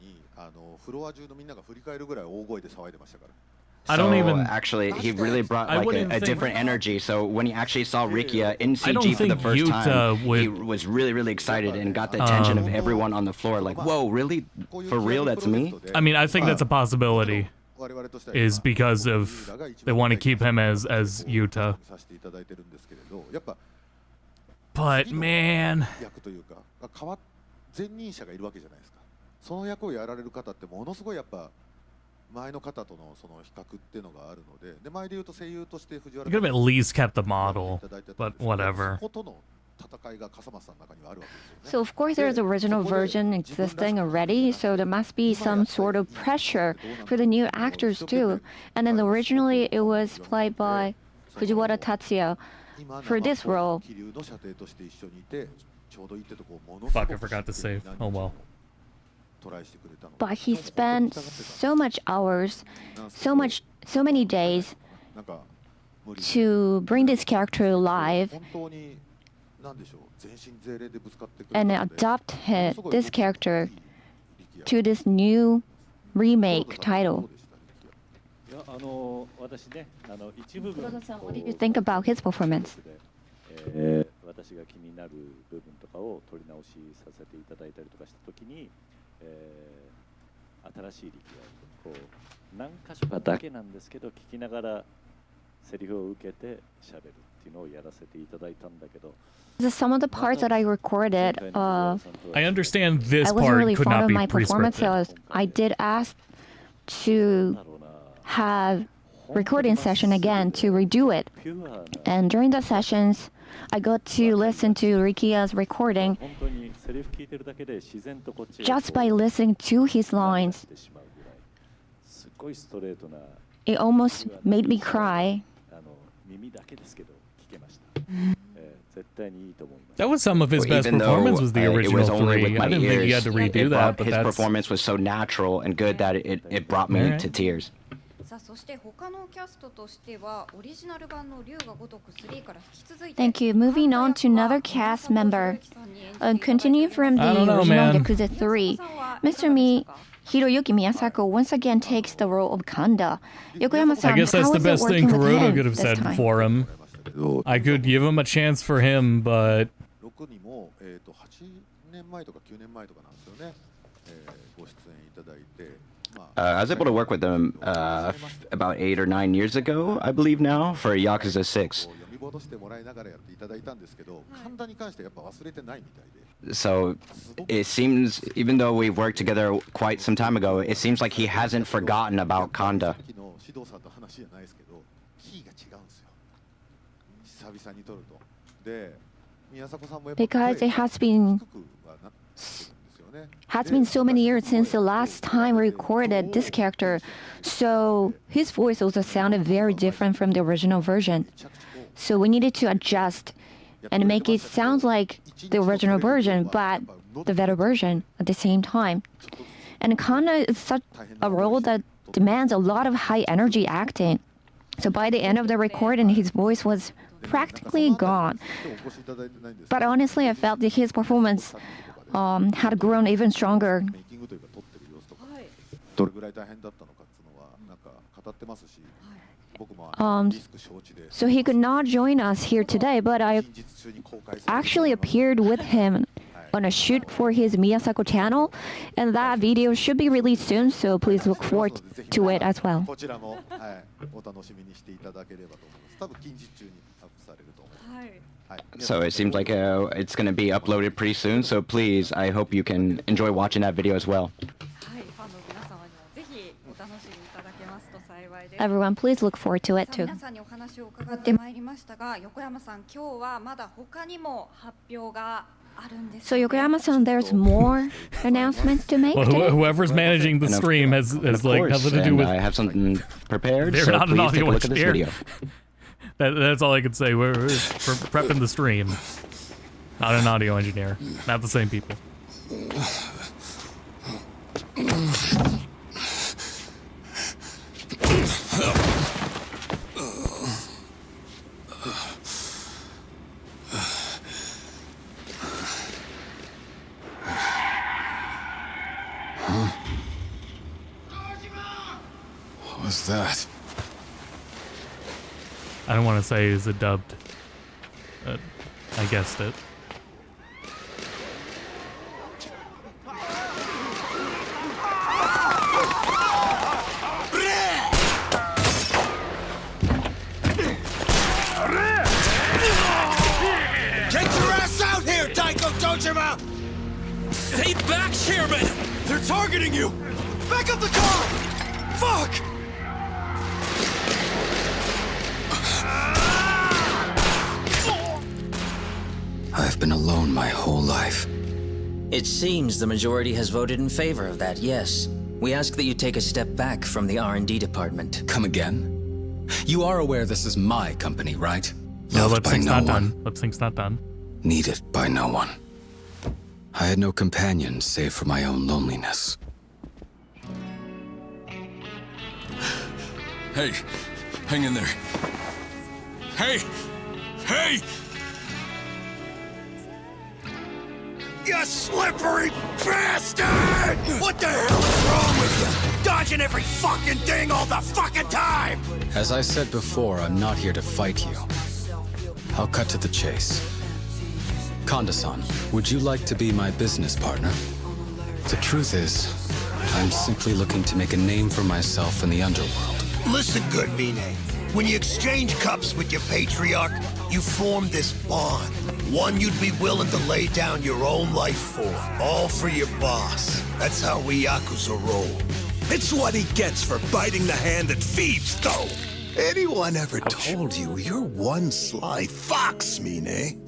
I don't even actually he really brought like a different energy. So when he actually saw Rikiya in I don't CG for the think first Yuta time, would- he was really excited and got the attention of everyone on the floor. Like, whoa, really? For real? That's me? I mean, I think that's a possibility. Is because of they want to keep him as Yuta. But man, 前任者がいるわけじゃないですか。その役をやられる方ってものすごいやっぱ前の方とのその比較っていうのがあるので、で前で言うと声優として藤原 You could have at least kept the model, but whatever. So of course there's original version existing already, so there must be some sort of pressure for the new actors too. And then originally it was played by Fujiwara Tatsuya for this role. Fuck, I forgot to save. Oh well. But he spent so much hours, so many days to bring this character alive and adapt this character to this new remake title. What did you think about his performance? 私が気になる部分とかを取り直しさせていただいたりとかしたときに、新しい力をこう何箇所かだけなんですけど聞きながらセリフを受けて喋るっていうのをやらせていただいたんだけど。Some of the parts that I recorded, I understand this I wasn't part really could fond not of be my performance, so I did ask to have recording session again to redo it. And during the sessions, I got to listen to Rikiya's recording. Just by listening to his lines, it almost made me cry. That was some of his best performance. Was the original it was only with 3. my I didn't think he had to redo that, but his that's... performance was so natural and good that it brought me to tears. さあそして他のキャストとしてはオリジナル版の龍が如く3から引き続いて Thank you. Moving on to another cast member. Continue from the I don't know, original man. Yakuza 3. Mr. Hiroyuki Miyasako once again takes the role of Kanda. Yokoyama-san, I guess that's how the was it best thing working with Kuroda him could have this said time? for him. I could give him a chance for him, but... 6にも8年前とか9年前とかなんですよね。ご出演いただいて。I was able to work with them about 8 or 9 years ago, I believe now, for Yakuza 6. So it seems, even though we worked together quite some time ago, it seems like he hasn't forgotten about Kanda. Because it has been so many years since the last time we recorded this character, so his voice also sounded very different from the original version. So we needed to adjust and make it sound like the original version, but the better version at the same time. And Kanda is such a role that demands a lot of high energy acting. So by the end of the recording, his voice was practically gone. But honestly, I felt that his performance had grown even stronger. So he could not join us here today, but I actually appeared with him on a shoot for his Miyasako channel, and that video should be released soon, so please look forward to it as well. So it seems like it's going to be uploaded pretty soon, so please, I hope you can enjoy watching that video as well. Everyone, please look forward to it too. So Yokoyama-san, there's more announcements to make. Well, today? whoever's managing the stream has like nothing to do with. I have something prepared. They're So not an please take a audio look at this engineer. video. That's all I can say. We're prepping the stream. Not an audio engineer. Not the same people. What was that? I don't want to say is it dubbed. I guessed it. Get your ass out here, Taiko Dojima! Stay back, Chairman! They're targeting you! Back up the car! Fuck! whole life. It seems the majority has voted in favor of that, yes. We ask that you take a step back from the R&D department. Come again? You are aware this is my company, right? No, Loved lip by sync's no not one. done. Lip sync's not done. Needed by no one. I had no companion save for my own loneliness. Hey, hang in there. Hey! Hey! You slippery bastard! What the hell is wrong with you? Dodging every fucking thing all the fucking time! As I said before, I'm not here to fight you. I'll cut to the chase. Kanda-san, would you like to be my business partner? The truth is, I'm simply looking to make a name for myself in the underworld. Listen good, Mine. When you exchange cups with your patriarch, you form this bond. One you'd be willing to lay down your own life for, all for your boss. That's how we Yakuza roll. It's what he gets for biting the hand that feeds, though. Anyone ever told you you're one sly fox, Mine?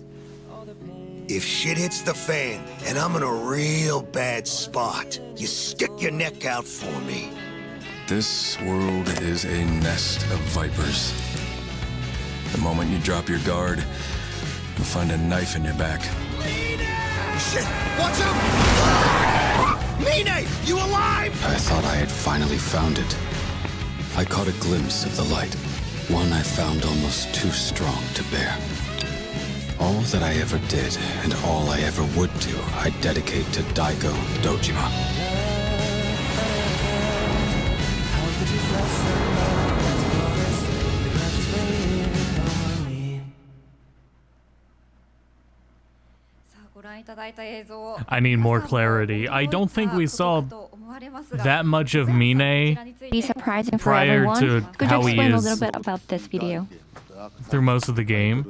If shit hits the fan and I'm in a real bad spot, you stick your neck out for me. This world is a nest of vipers. The moment you drop your guard, you'll find a knife in your back. Shit! Watch out! Mine! You alive? I thought I had finally found it. I caught a glimpse of the light, one I found almost too strong to bear. All that I ever did, and all I ever would do, I dedicate to Daigo Dojima. I need more clarity. I don't think we saw that much of Mine Be surprising for prior everyone. to Could how you he explain a is little bit about this video? through most of the game.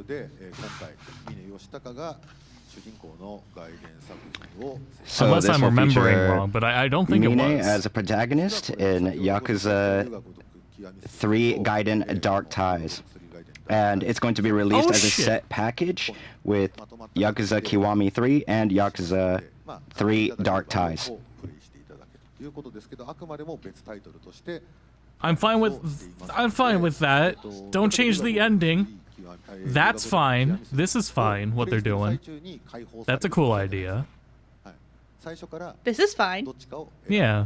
So Unless this I'm will remembering feature wrong, but I don't think it Mine was. as a protagonist in Yakuza 3 Gaiden Dark Ties. And it's going to be released as a set package with Yakuza Kiwami 3 and Yakuza 3 Dark Ties. I'm fine with that. Don't change the ending. That's fine. This is fine, what they're doing. That's a cool idea. This is fine. Yeah.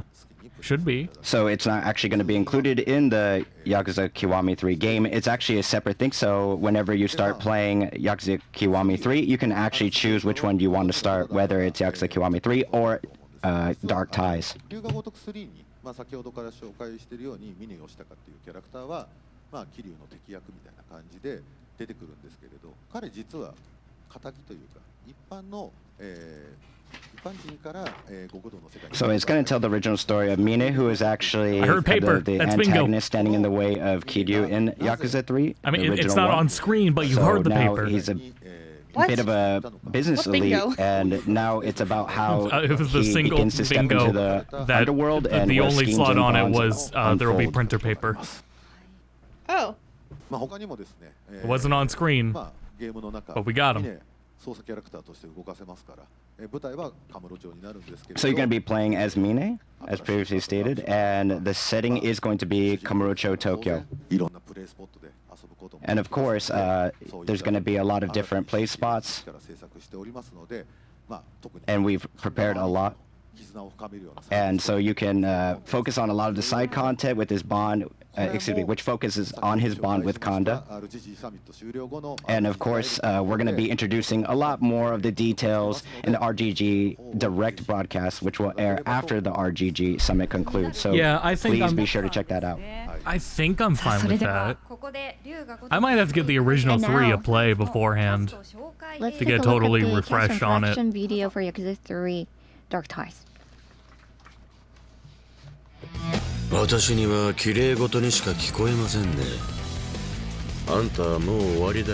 Should be. So it's not actually going to be included in the Yakuza Kiwami 3 game. It's actually a separate thing. So whenever you start playing Yakuza Kiwami 3, you can actually choose which one you want to start, whether it's Yakuza Kiwami 3 or Dark Ties. 先ほどから紹介しているようにミネヨシタカっていうキャラクターはキリュウの敵役みたいな感じで出てくるんですけれど、彼実は仇というか一般の一般人から極道の世界に So it's going to tell the original story of Mine, who is actually the antagonist standing in the way of Kiryu in Yakuza 3. I mean, it's not on screen, but you heard the paper. He's a bit of a business elite, and now it's about how it was the he single begins to step bingo into the that underworld, and the where only schemes slot and on it bonds was there will be unfold. printer paper. Oh. It wasn't on screen, but we got him. So you're going to be playing as Mine, as previously stated, and the setting is going to be Kamurocho, Tokyo. And of course, there's going to be a lot of different play spots, and we've prepared a lot. And so you can focus on a lot of the side content with his bond, which focuses on his bond with Kanda. And of course, we're going to be introducing a lot more of the details in the RGG direct broadcast, which will air after the RGG summit concludes. So yeah, I think please be sure to check that out. I think I'm fine with that. I might have to give the original 3 a play beforehand Let's to take get a look totally at the refreshed on it. caption video for Yakuza 3 Dark Ties. 私には綺麗事にしか聞こえませんね。あんたはもう終わりだ。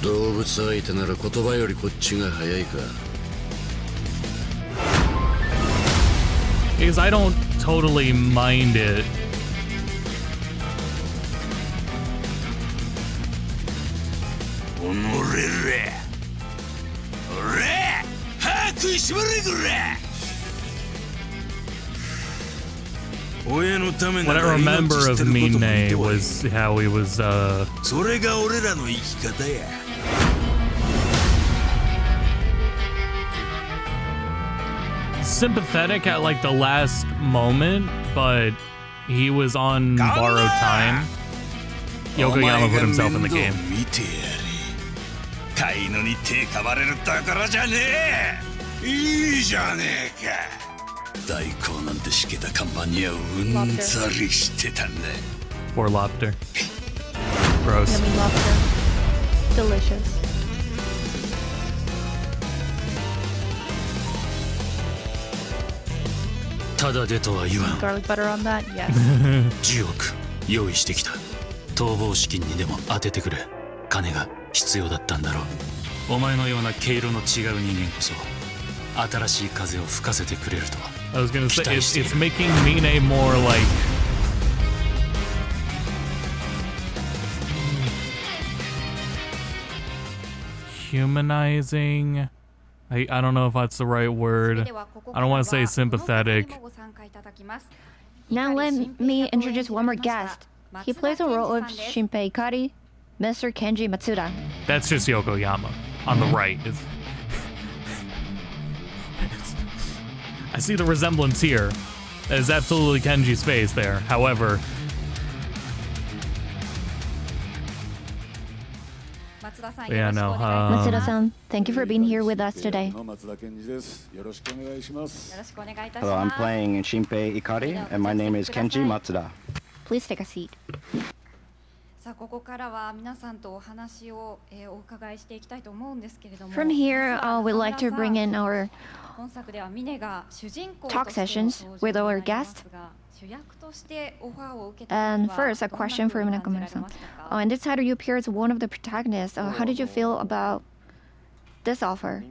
動物相手なら言葉よりこっちが早いか。 Because I don't totally mind it. What I remember of Mine was how he was, それが俺らの生き方や。 sympathetic at like the last moment, but he was on borrowed time. Yokoyama put himself in the game. 飼い犬に手かまれるところじゃねえ。いいじゃねえか。大根なんてしけた看板にはうんざりしてたんだ。 Poor lobster. Gross. Yummy lobster. Delicious. Garlic butter on that? Yes. 10億用意してきた。逃亡資金にでも当ててくれ。金が必要だったんだろう。お前のような毛色の違う人間こそ新しい風を吹かせてくれるとは。 I was gonna say it's making Mine more like humanizing. I don't know if that's the right word. I don't want to say sympathetic. Now let me introduce one more guest. He plays the role of Shinpei Ikari, Mr. Kenji Matsuda. That's just Yokoyama on the right. I see the resemblance here. That is absolutely Kenji's face there. However, yeah, no. Matsuda-san, thank you for being here with us today. Hello, I'm playing Shinpei Ikari, and my name is Kenji Matsuda. Please take a seat. さあここからは皆さんとお話をお伺いしていきたいと思うんですけれども。 From here, we'd like to bring in our 本作ではミネが主人公 talk として sessions with our guests. 主役としてオファーを受けた And first, a question for Nakamura-san. In this title, you appear as one of the protagonists. How did you feel about this offer?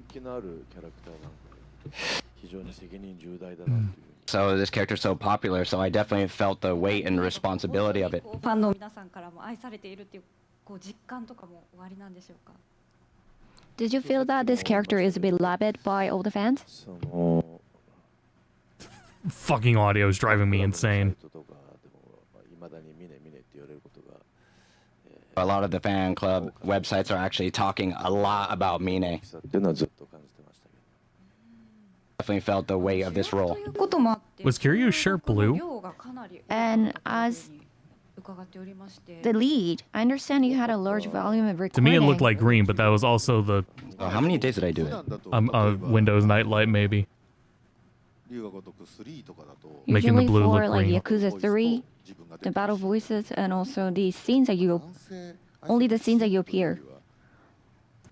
So this character is so popular, so I definitely felt the weight and responsibility of it. ファンの皆さんからも愛されているっていうこう実感とかもおありなんでしょうか。 Did you feel that this character is beloved by all the fans? Fucking audio is driving me insane. A lot of the fan club websites are actually talking a lot about Mine. Definitely felt the weight of this role. Was Kiryu's shirt blue? And as the lead, I understand you had a large volume of recording. To me, it looked like green, but that was also the. How many days did I do it? Windows Nightlight, maybe. Making the blue for look like green. Yakuza 3, the battle voices, and also the scenes that you, only the scenes that you appear.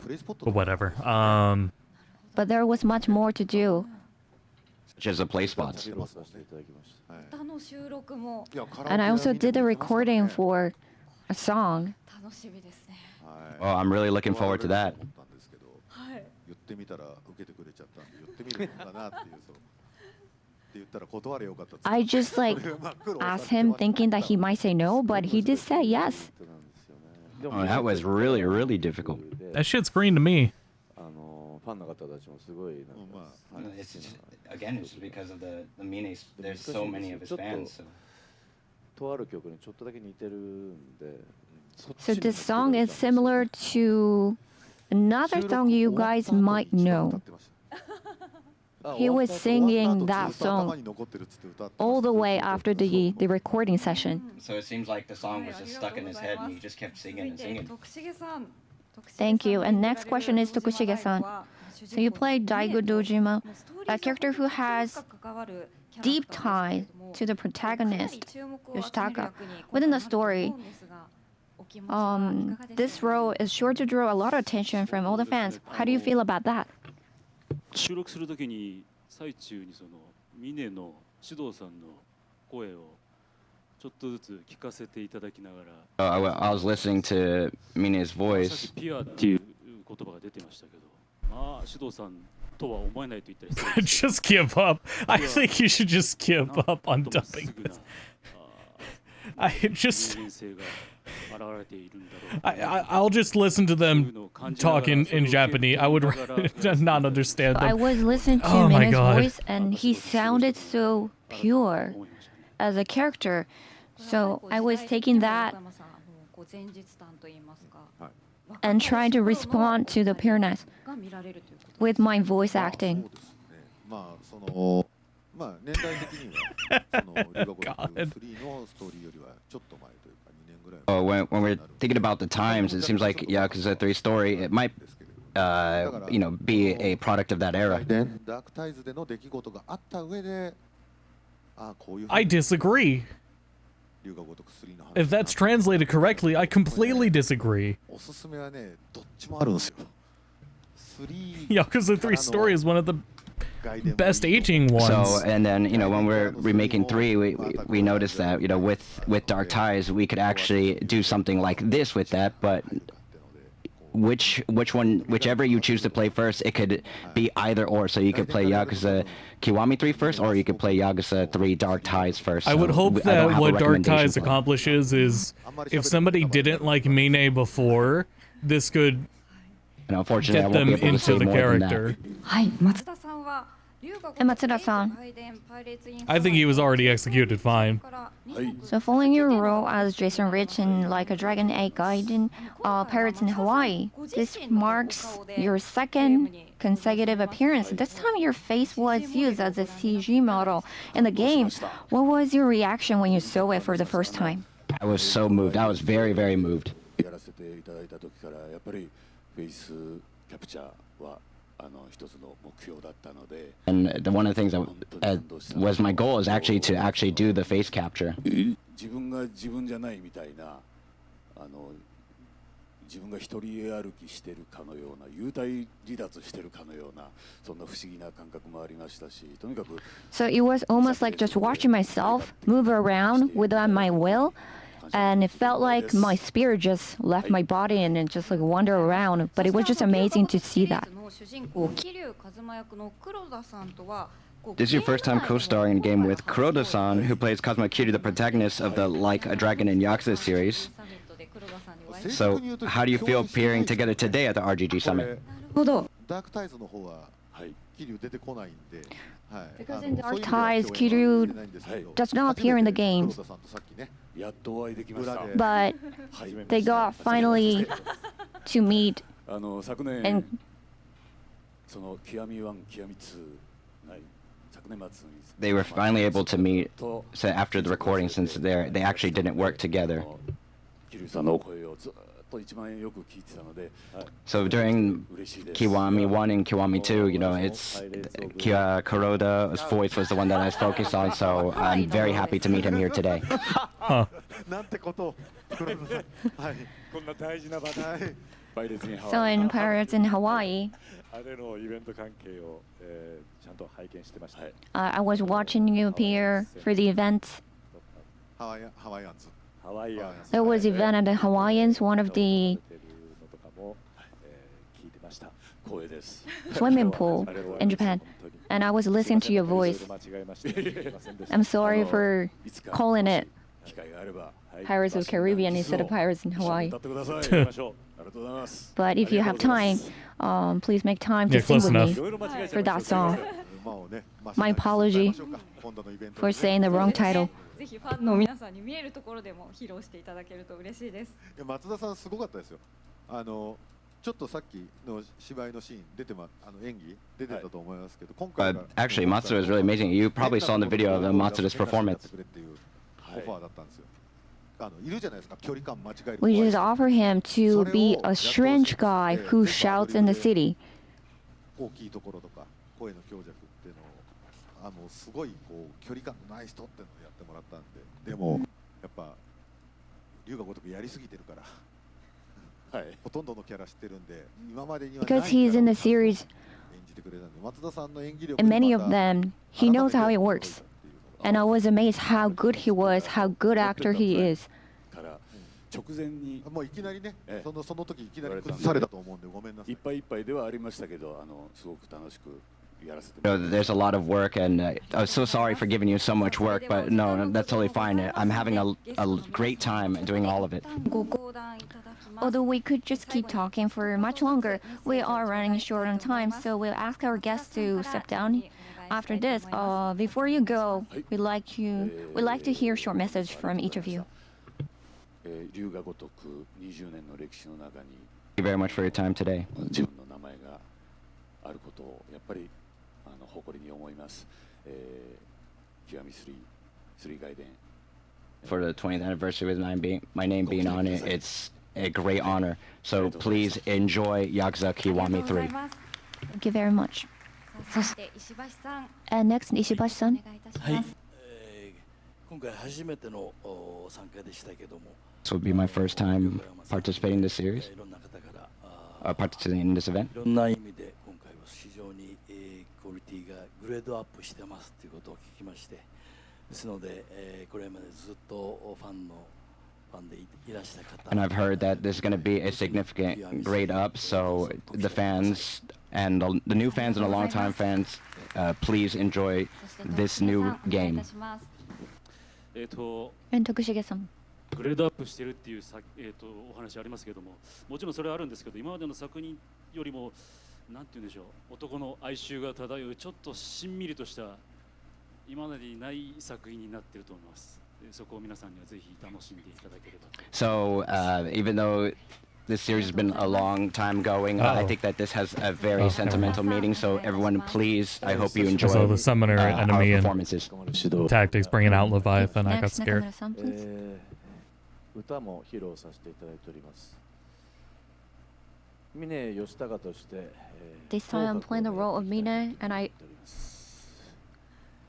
But whatever. But there was much more to do. Such as the play spots. And I also did the recording for a song. Oh, I'm really looking forward to that. I just like asked him thinking that he might say no, but he did say yes. Oh, that was really, really difficult. That shit's green to me. Again, it's because of the Mine. There's so many of his fans. So this song is similar to another song you guys might know. He was singing that song all the way after the recording session. So it seems like the song was just stuck in his head and he just kept singing and singing. Thank you. And next question is Tokushige-san. So you played Daigo Dojima, a character who has deep ties to the protagonist, Yoshitaka. Within the story, this role is sure to draw a lot of attention from all the fans. How do you feel about that? 収録するときに最中にそのミネの指導さんの声をちょっとずつ聞かせていただきながら。I was listening to Mine's さっ voice. きピュアっていう言葉が出てましたけど、まあ指導さんとは思えないと言ったりする。 Just give up. I think you should just give up on dubbing this. I just. I'll just listen to them talk in Japanese. I would not understand them. I was listening to Oh my Min's God. voice, and he sounded so pure as a character. So I was taking that and trying to respond to the pureness with my voice acting. まあ年代的にはその留学国3のストーリーよりはちょっと前というか2年ぐらい。When we're thinking about the times, it seems like Yakuza 3 story, it might, be a product of that era. ダークタイズでの出来事があった上で、こういう。I disagree. 留学国3の話。If that's translated correctly, I completely disagree. おすすめはね、どっちもあるんですよ。Yakuza 3 story is one of the best aging ones. So, and then, when we're remaking 3, we noticed that, with Dark Ties, we could actually do something like this with that, but whichever you choose to play first, it could be either or. So you could play Yakuza Kiwami 3 first, or you could play Yakuza 3 Dark Ties first. I would hope that what Dark Ties accomplishes is, if somebody didn't like Mine before, this could unfortunately, get them into the character. And Matsuda-san, I think he was already executed fine. so following your role as Jason Rich in Like a Dragon 8 Gaiden, Pirates in Hawaii, this marks your second consecutive appearance. This time your face was used as a CG model in the game. What was your reaction when you saw it for the first time? I was so moved. I was very, very moved. And one of the things that was my goal is actually to do the face capture. So it was almost like just watching myself move around without my will. And it felt like my spirit just left my body and it just like wander around. But it was just amazing to see that. This is your first time co-starring in a game with Kuroda-san, who plays Kazuma Kiryu, the protagonist of the Like a Dragon and Yakuza series. So, how do you feel appearing together today at the RGG Summit? Because in Dark Ties, Kiryu does not appear in the games. But they got finally to meet and they were finally able to meet after the recording, since they actually didn't work together. So during Kiwami 1 and Kiwami 2, it's Kuroda's voice was the one that I was focused on, so I'm very happy to meet him here today. So in Pirates in Hawaii, I was watching you appear for the events. There was an event at the Hawaiians, one of the swimming pool in Japan, and I was listening to your voice. I'm sorry for calling it Pirates of the Caribbean instead of Pirates in Hawaii. But if you have time, please make time to sing with me for that song. My apology for saying the wrong title. ぜひファンの皆さんに見えるところでも披露していただけると嬉しいです。松田さんすごかったですよ。ちょっとさっきの芝居のシーン演技出てたと思いますけど、今回 Actually, Matsuda is really amazing. You probably saw in the video of Matsuda's performance. We just offer him to be a strange guy who shouts in the city. 大きいところとか声の強弱っていうのをすごい距離感のない人っていうのをやってもらったんで、でもやっぱ龍が如くやりすぎてるから、ほとんどのキャラ知ってるんで、今までにはない Because he's in the series, 演じてくれたんで、松田さんの演技力 and many of them, he knows how it works. And I was amazed how good he was, how good actor he is. 直前にもういきなりね、その時いきなり崩されたと思うんでごめんなさい。いっぱいいっぱいではありましたけど、すごく楽しく there's a lot of work, and I'm so sorry for giving you so much work, but no, that's totally fine. I'm having a great time doing all of it. Although we could just keep talking for much longer, we are running short on time, so we'll ask our guests to step down. After this, before you go, we'd like to hear a short message from each of you. Thank you very much for your time today. For the 20th anniversary with my name being on it, it's a great honor. So please enjoy Yakuza Kiwami 3. Thank you very much. And next, Ishibashi-san. 今回初めての参加でしたけども This will be my first time participating in this series, participating in this event. いろんな意味で今回は非常にクオリティがグレードアップしてますということを聞きましてですのでこれまでずっとファンでいらした方 And I've heard that there's going to be a significant grade up, so the fans and the new fans and the long-time fans, please enjoy this new game. And Tokushige-san. グレードアップしてるっていうお話ありますけども、もちろんそれはあるんですけど、今までの作品よりもなんて言うんでしょう、男の哀愁が漂うちょっとしんみりとした今までにない作品になっていると思います。そこを皆さんにはぜひ楽しんでいただければ。So even though this series has been a long time going, I think that this has a very sentimental meaning. So everyone, please, I hope you enjoy So the summoner enemy our and performances. tactics bringing out Leviathan. I got scared. 歌も披露させていただいております。峰義高として、This time I'm playing the role of Mine, and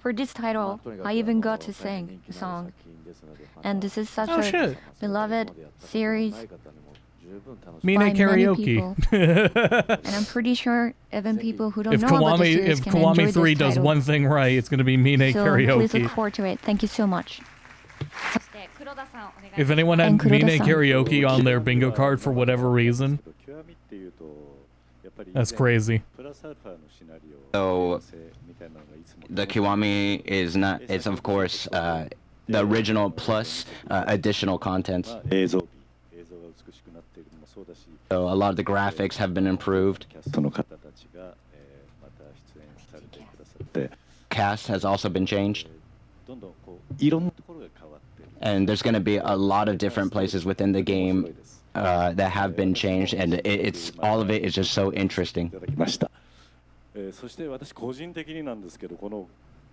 for this title, I even got to sing a song. And this is such a beloved series Mine by karaoke. many people. And I'm pretty sure even people who don't If know about the series if can enjoy Kiwami this 3 does title. one thing right, it's going to be Mine So please karaoke. look forward to it. Thank you so much. If anyone had And Mine Kuroda-san. karaoke on their bingo card for whatever reason, that's crazy. So the Kiwami is not, it's of course the original plus additional content. So a lot of the graphics have been improved. Cast has also been changed. And there's going to be a lot of different places within the game that have been changed, and it's all of it is just so interesting. そして私個人的になんですけど、この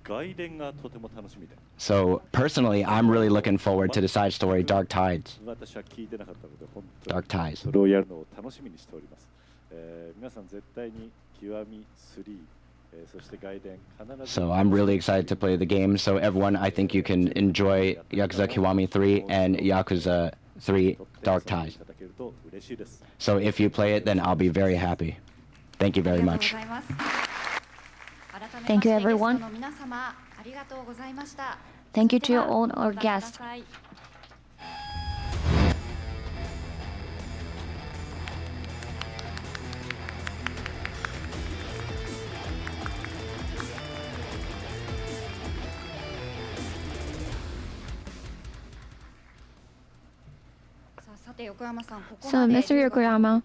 外伝がとても楽しみで。 So personally, I'm really looking forward to the side story, Dark Tides. 私は聞いてなかったので、本当に Dark Tides. それをやるのを楽しみにしております。皆さん絶対に極み3、そして外伝必ず。 So I'm really excited to play the game. So everyone, I think you can enjoy Yakuza Kiwami 3 and Yakuza 3 Dark Tides. So if you play it, then I'll be very happy. Thank you very much. Thank you, everyone. Thank you to all our guests. So, Mr. Yokoyama,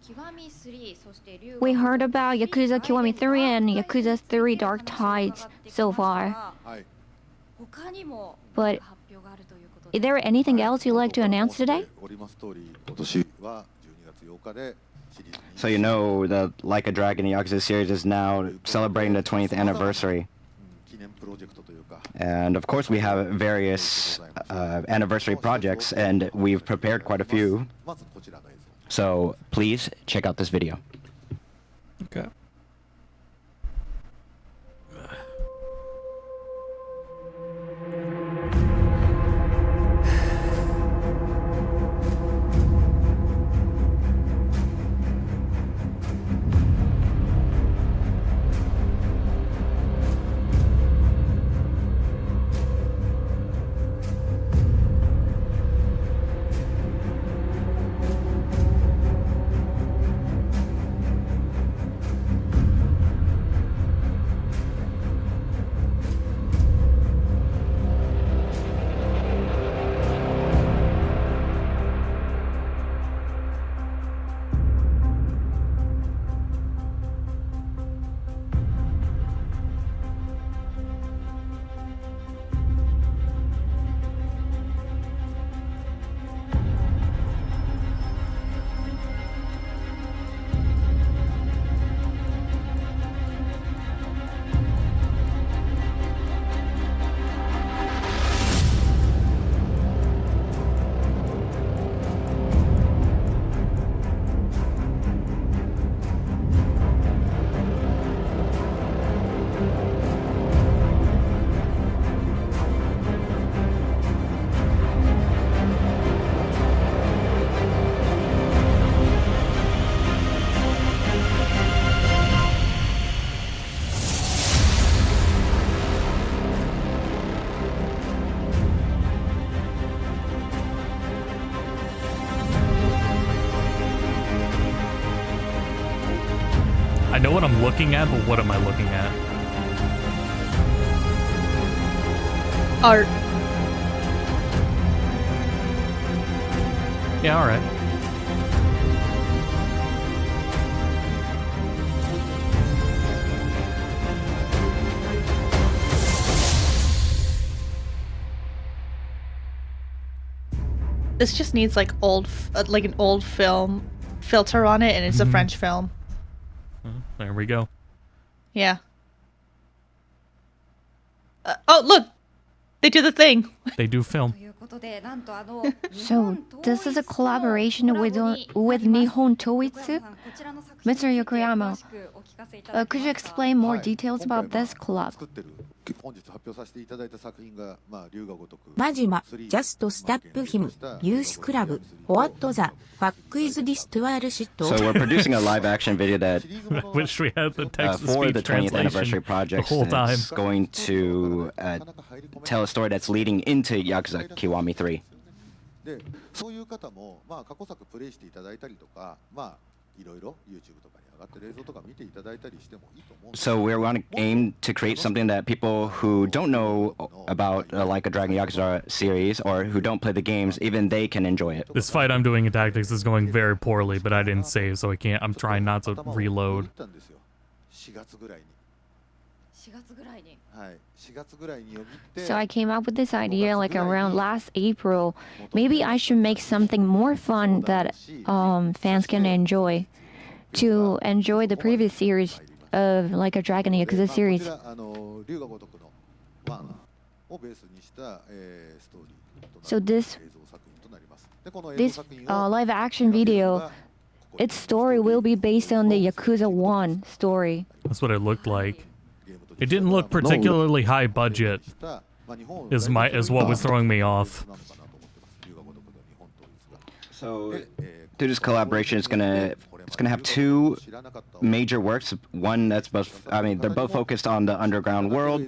we heard about Yakuza Kiwami 3 and Yakuza 3 Dark Tides so far. But is there anything else you'd like to announce today? So you know the Like a Dragon Yakuza series is now celebrating the 20th anniversary. And of course we have various anniversary projects, and we've prepared quite a few. So please check out this video. Okay. know what I'm looking at, but what am I looking at? Art. Yeah, all right. This just needs like like an old film filter on it, and it's a French film. There we go. Yeah. Oh, look! They do the thing. They do film. So this is a collaboration with Nihon Toitsu? Mr. Yokoyama, could you explain more details about this collab? マジマ、ジャストスタップヒム、ユースクラブ、What the fuck is this dual shit? So we're producing a live-action video that I wish we had the text for the 20th anniversary project. The whole time. It's going to tell a story that's leading into Yakuza Kiwami 3. で、そういう方もまあ過去作プレイしていただいたりとか、まあいろいろ YouTube とかに上がってる映像とか見ていただいたりしてもいいと思う。So we want to aim to create something that people who don't know about Like a Dragon Yakuza series or who don't play the games, even they can enjoy it. This fight I'm doing in Tactics is going very poorly, but I didn't save, so I can't. I'm trying not to reload. 4月ぐらいに。 So I came up with this idea like around last April. Maybe I should make something more fun that fans can enjoy. To enjoy the previous series of Like a Dragon Yakuza series. So this live action video, its story will be based on the Yakuza 1 story. That's what it looked like. It didn't look particularly high budget, is what was throwing me off. So through this collaboration, it's gonna have two major works. One that's they're both focused on the underground world,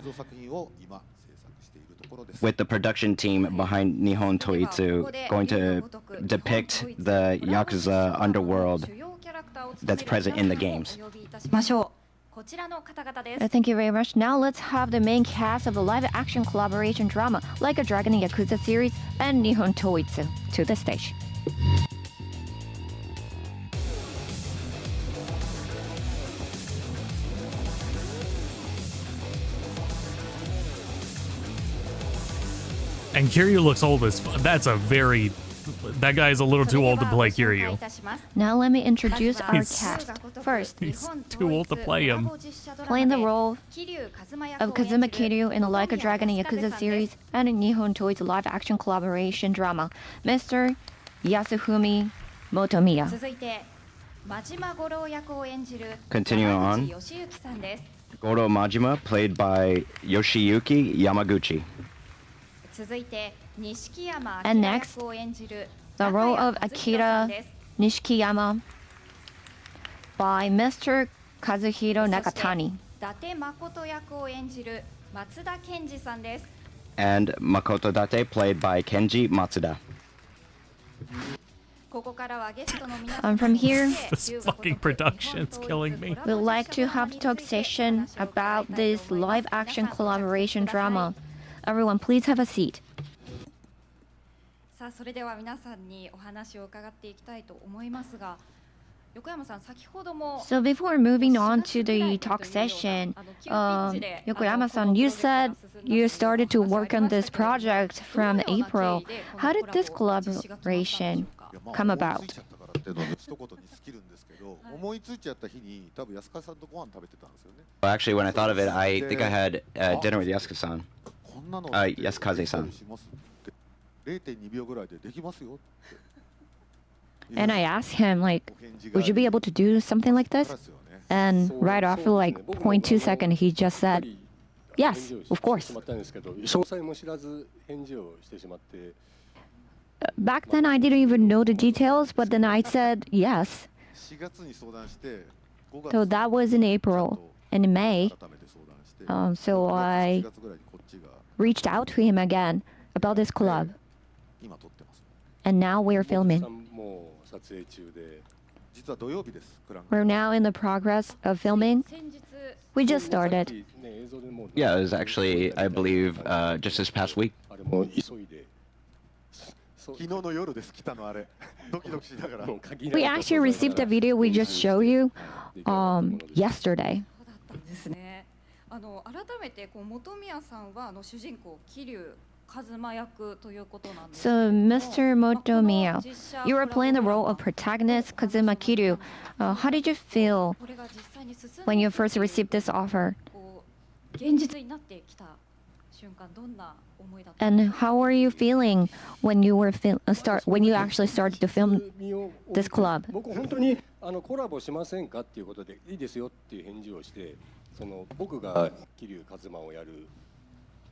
with the production team behind Nihon Toitsu going to depict the Yakuza underworld that's present in the games. Thank you very much. Now let's have the main cast of the live-action collaboration drama Like a Dragon Yakuza series and Nihon Toitsu to the stage. And Kiryu looks old as that's a very... That guy is a little too old to play Kiryu. Now let me introduce our cast. First, he's too old to play him. Playing the role of Kazuma Kiryu in the Like a Dragon Yakuza series and in Nihon Toitsu live-action collaboration drama, Mr. Yasufumi Motomiya. Continuing on, Goro Majima, played by Yoshiyuki Yamaguchi. And next, the role of Akira Nishikiyama by Mr. Kazuhiro Nakatani. And Makoto Date, played by Kenji Matsuda. And from here, this fucking production's killing me. We'd like to have a talk session about this live-action collaboration drama. Everyone, please have a seat. さあそれでは皆さんにお話を伺っていきたいと思いますが、横山さん先ほども So before moving on to the talk session, Yokoyama-san, you said you started to work on this project from April. How did this collaboration come about? Actually, when I thought of it, I think I had dinner with Yasuka-san. Yasukaze-san. And I asked him, like, would you be able to do something like this? And right after like 0.2 seconds, he just said, yes, of course. Back then, I didn't even know the details, but then I said yes. So that was in April. And in May, so I reached out to him again about this collab. And now we're filming. We're now in the progress of filming. We just started. Yeah, it was actually, I believe, just this past week. We actually received the video we just showed you yesterday. ですね。改めて本宮さんは主人公桐生一馬役ということなんですけれど So, も。 Mr. Motomiya, you were playing the role of protagonist Kazuma Kiryu. How did you feel when you first received this offer? 現実になってきた瞬間どんな思いだった And how were you feeling when you when you actually started to film this collab? 僕本当にコラボしませんかっていうことでいいですよっていう返事をして、僕が桐生一馬をやる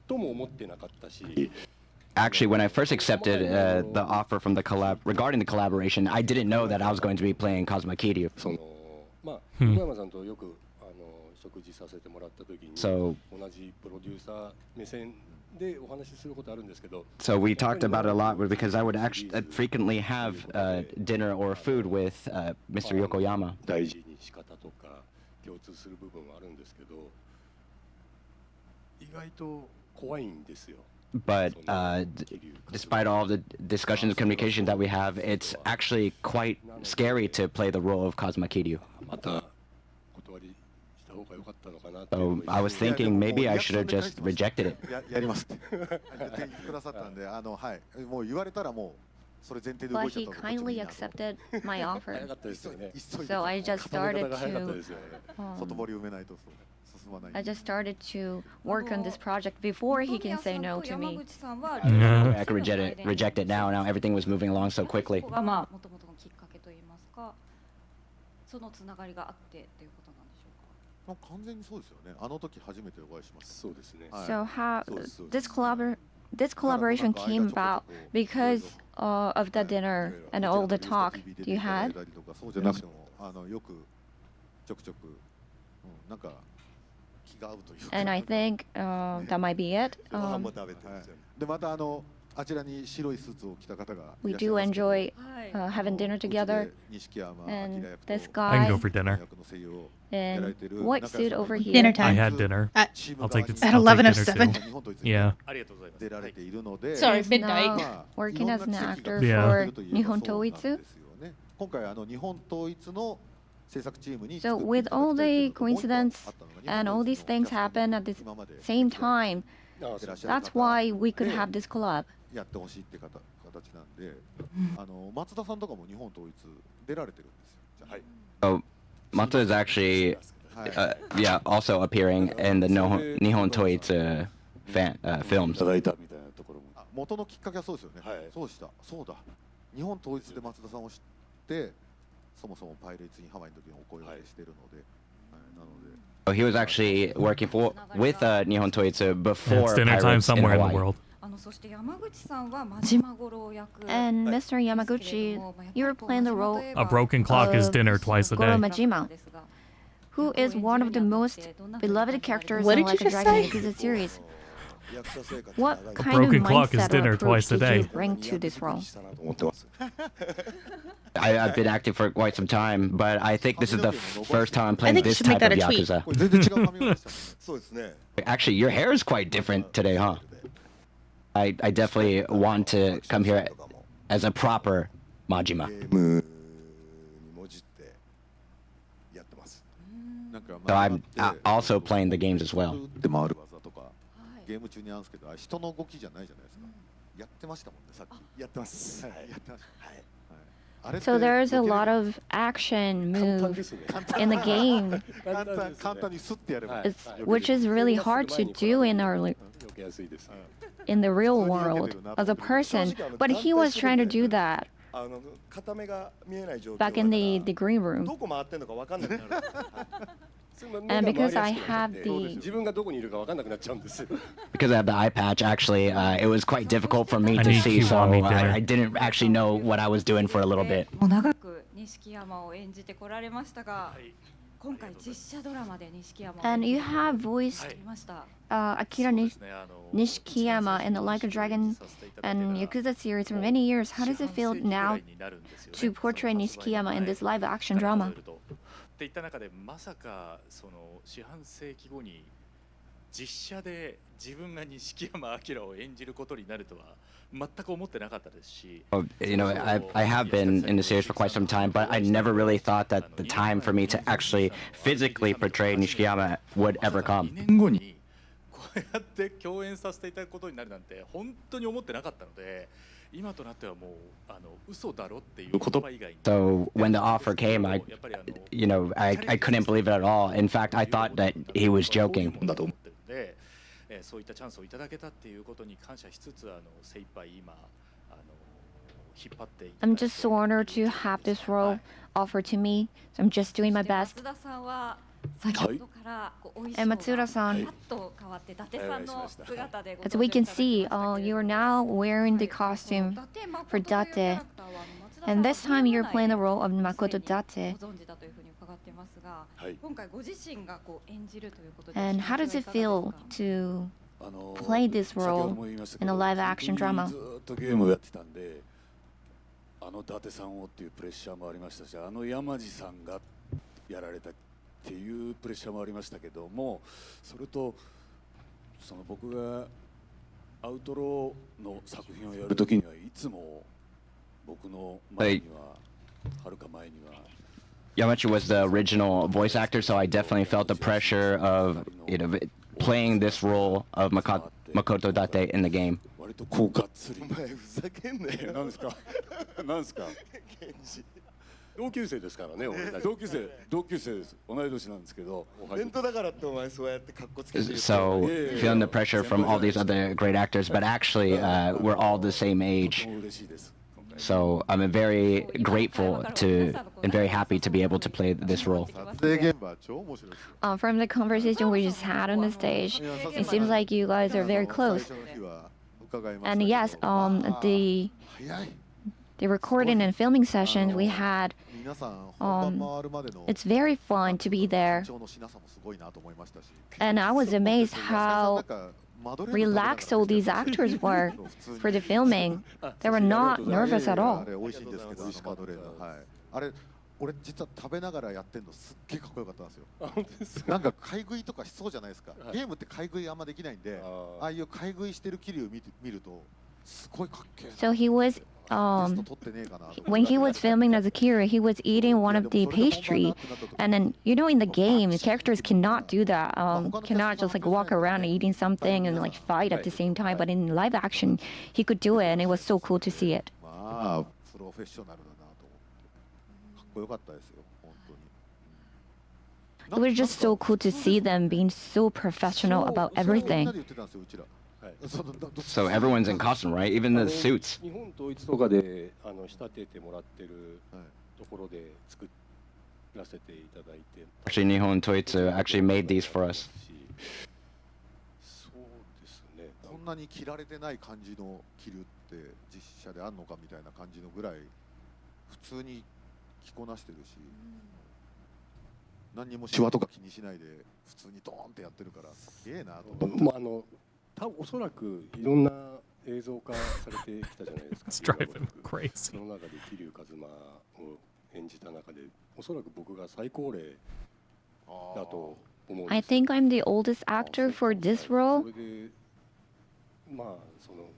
とも思ってなかったし。 Actually, when I first accepted the offer from the regarding the collaboration, I didn't know that I was going to be playing Kazuma Kiryu. まあ横山さんとよく食事させてもらった時に So 同じプロデューサー目線でお話しすることあるんですけど。 So we talked about it a lot because I would actually frequently have dinner or food with Mr. Yokoyama. 大事に仕方とか共通する部分はあるんですけど、意外と怖いんですよ。 But despite all the discussions and communication that we have, it's actually quite scary to play the role of Kazuma Kiryu. So I was thinking maybe I should have just rejected it. やりますって言ってくださったんで、もう言われたらもうそれ前提で動 But いちゃ he った方が kindly accepted my offer. 早かったですよね。 So I just started 早かったですよね。 外堀埋めないと進まない。 I just started to work on this project before he can say no to me. I could reject it now. Now everything was moving along so quickly. がまあ元々のきっかけといいますか、そのつながりがあってっていうことなんでしょうか。完全にそうですよね。あの時初めてお会いしました。そうですね。 So how this collaboration came about because of the dinner and all the talk you had. そうじゃなくてもよくちょくちょくなんか気が合うというか。 And I think that might be it. でまたあちらに白いスーツを着た方が We do enjoy having dinner together. And this guy I can go for dinner. in white suit over here. Dinner time. I had dinner. I'll take it. At I'll take 11:07. dinner too. Yeah. 出られているので、 Sorry, He's midnight. now working as an actor Yeah. for Nihon Toitsu. 今回日本統一の制作チームに So with all the coincidence and all these things happen at the same time, that's why we could have this collab. やってほしいって形なんで、松田さんとかも日本統一出られてるんですよ。はい。 So Mata is actually, also appearing in the Nihon Toitsu films. 元のきっかけはそうですよね。そうでした。そうだ。日本統一で松田さんを知って、そもそもパイレーツ・イン・ハワイの時にお声掛けしてるので、なので。So he was actually working with Nihon Toitsu before It's dinner time Pirates in somewhere in the Hawaii. world. そして山口さんは真島五郎役 And Mr. Yamaguchi, you were playing the role A broken clock is dinner twice a Goro day. Majima, who is one of the most beloved characters What in did Like you a just Dragon say? Yakuza series. What kind broken of clock is mindset dinner or twice approach a did you day. bring to this role? I've been acting for quite some time, but I think this is the first time I'm playing think you this should make type of that a tweet. Yakuza. Actually, your hair is quite different today, huh? I definitely want to come here as a proper Majima. So I'm also playing the games as well. ゲーム中にあるんですけど、人の動きじゃないじゃないですか。やってましたもんね、さっき。やってます。やってました。 So there's a lot of action move in the game, which is really hard to do in the real world as a person. But he was trying to do that back in the green room. And because I have the Because I have the eye patch, actually, it was quite difficult for me I to need see, so Kiwami dinner. I didn't actually know what I was doing for a little bit. もう長く錦山を演じてこられましたが、And you have voiced Akira Nishikiyama in the Like a Dragon and Yakuza series for many years. How does it feel now to portray Nishikiyama in this live-action drama? っていった中でまさかその四半世紀後に実写で自分が錦山明を演じることになるとは全く思ってなかったですし。You know, I have been in the series for quite some time, but I never really thought that the time for me to actually physically portray Nishikiyama would ever come. 2年後にこうやって共演させていただくことになるなんて本当に思ってなかったので。今となってはもう嘘だろっていう言葉以外に。So when the offer came, I couldn't believe it at all. In fact, I thought that he was joking. そういったチャンスをいただけたっていうことに感謝しつつ精一杯今引っ張って。I'm just so honored to have this role offered to me. So I'm just doing my best. And Matsuda-san, as we can see, you are now wearing the costume for Date. And this time you're playing the role of Makoto Date. And how does it feel to play this role in a live-action drama? 伊達さんをっていうプレッシャーもありましたし、山地さんがやられたっていうプレッシャーもありましたけども、それとその僕がアウトローの作品をやるときにはいつも僕の前にははるか前には。Yamachi was the original voice actor, so I definitely felt the pressure of playing this role of Makoto Date in the game. 割とこうがっつり。お前ふざけんなよ。なんですか。なんですか。同級生ですからね。同級生です。同い年なんですけど。弁当だからってお前そうやって格好つけてる。So feeling the pressure from all these other great actors, but actually we're all the same age. So I'm very grateful to and very happy to be able to play this role. From the conversation we just had on the stage, it seems like you guys are very close. And yes, the recording and filming sessions we had, it's very fun to be there. And I was amazed how relaxed all these actors were for the filming. They were not nervous at all. 俺実は食べながらやってんのすっげえかっこよかったんですよ。なんか買い食いとかしそうじゃないですか。ゲームって買い食いあんまできないんで、ああいう買い食いしてる桐生見るとすごいかっけえな。So he was when he was filming as Akira, he was eating one of the pastry, and then in the game, the characters cannot do that. Cannot just like walk around eating something and like fight at the same time. But in live action, he could do it, and it was so cool to see it. It was just so cool to see them being so professional about everything. So everyone's in costume, right? Even the suits. 日本統一とかで仕立ててもらってるところで作らせていただいて。Actually, Nihon Toitsu actually made these for us. そうですね。こんなに着られてない感じの着るって実写であんのかみたいな感じのぐらい普通に着こなしてるし、何にもシワとか気にしないで普通にドーンってやってるからすげえなと思って。おそらくいろんな映像化されてきたじゃないですか。その中で桐生一馬を演じた中で、おそらく僕が最高齢だと思うんです。I think I'm the oldest actor for this role. それでまあその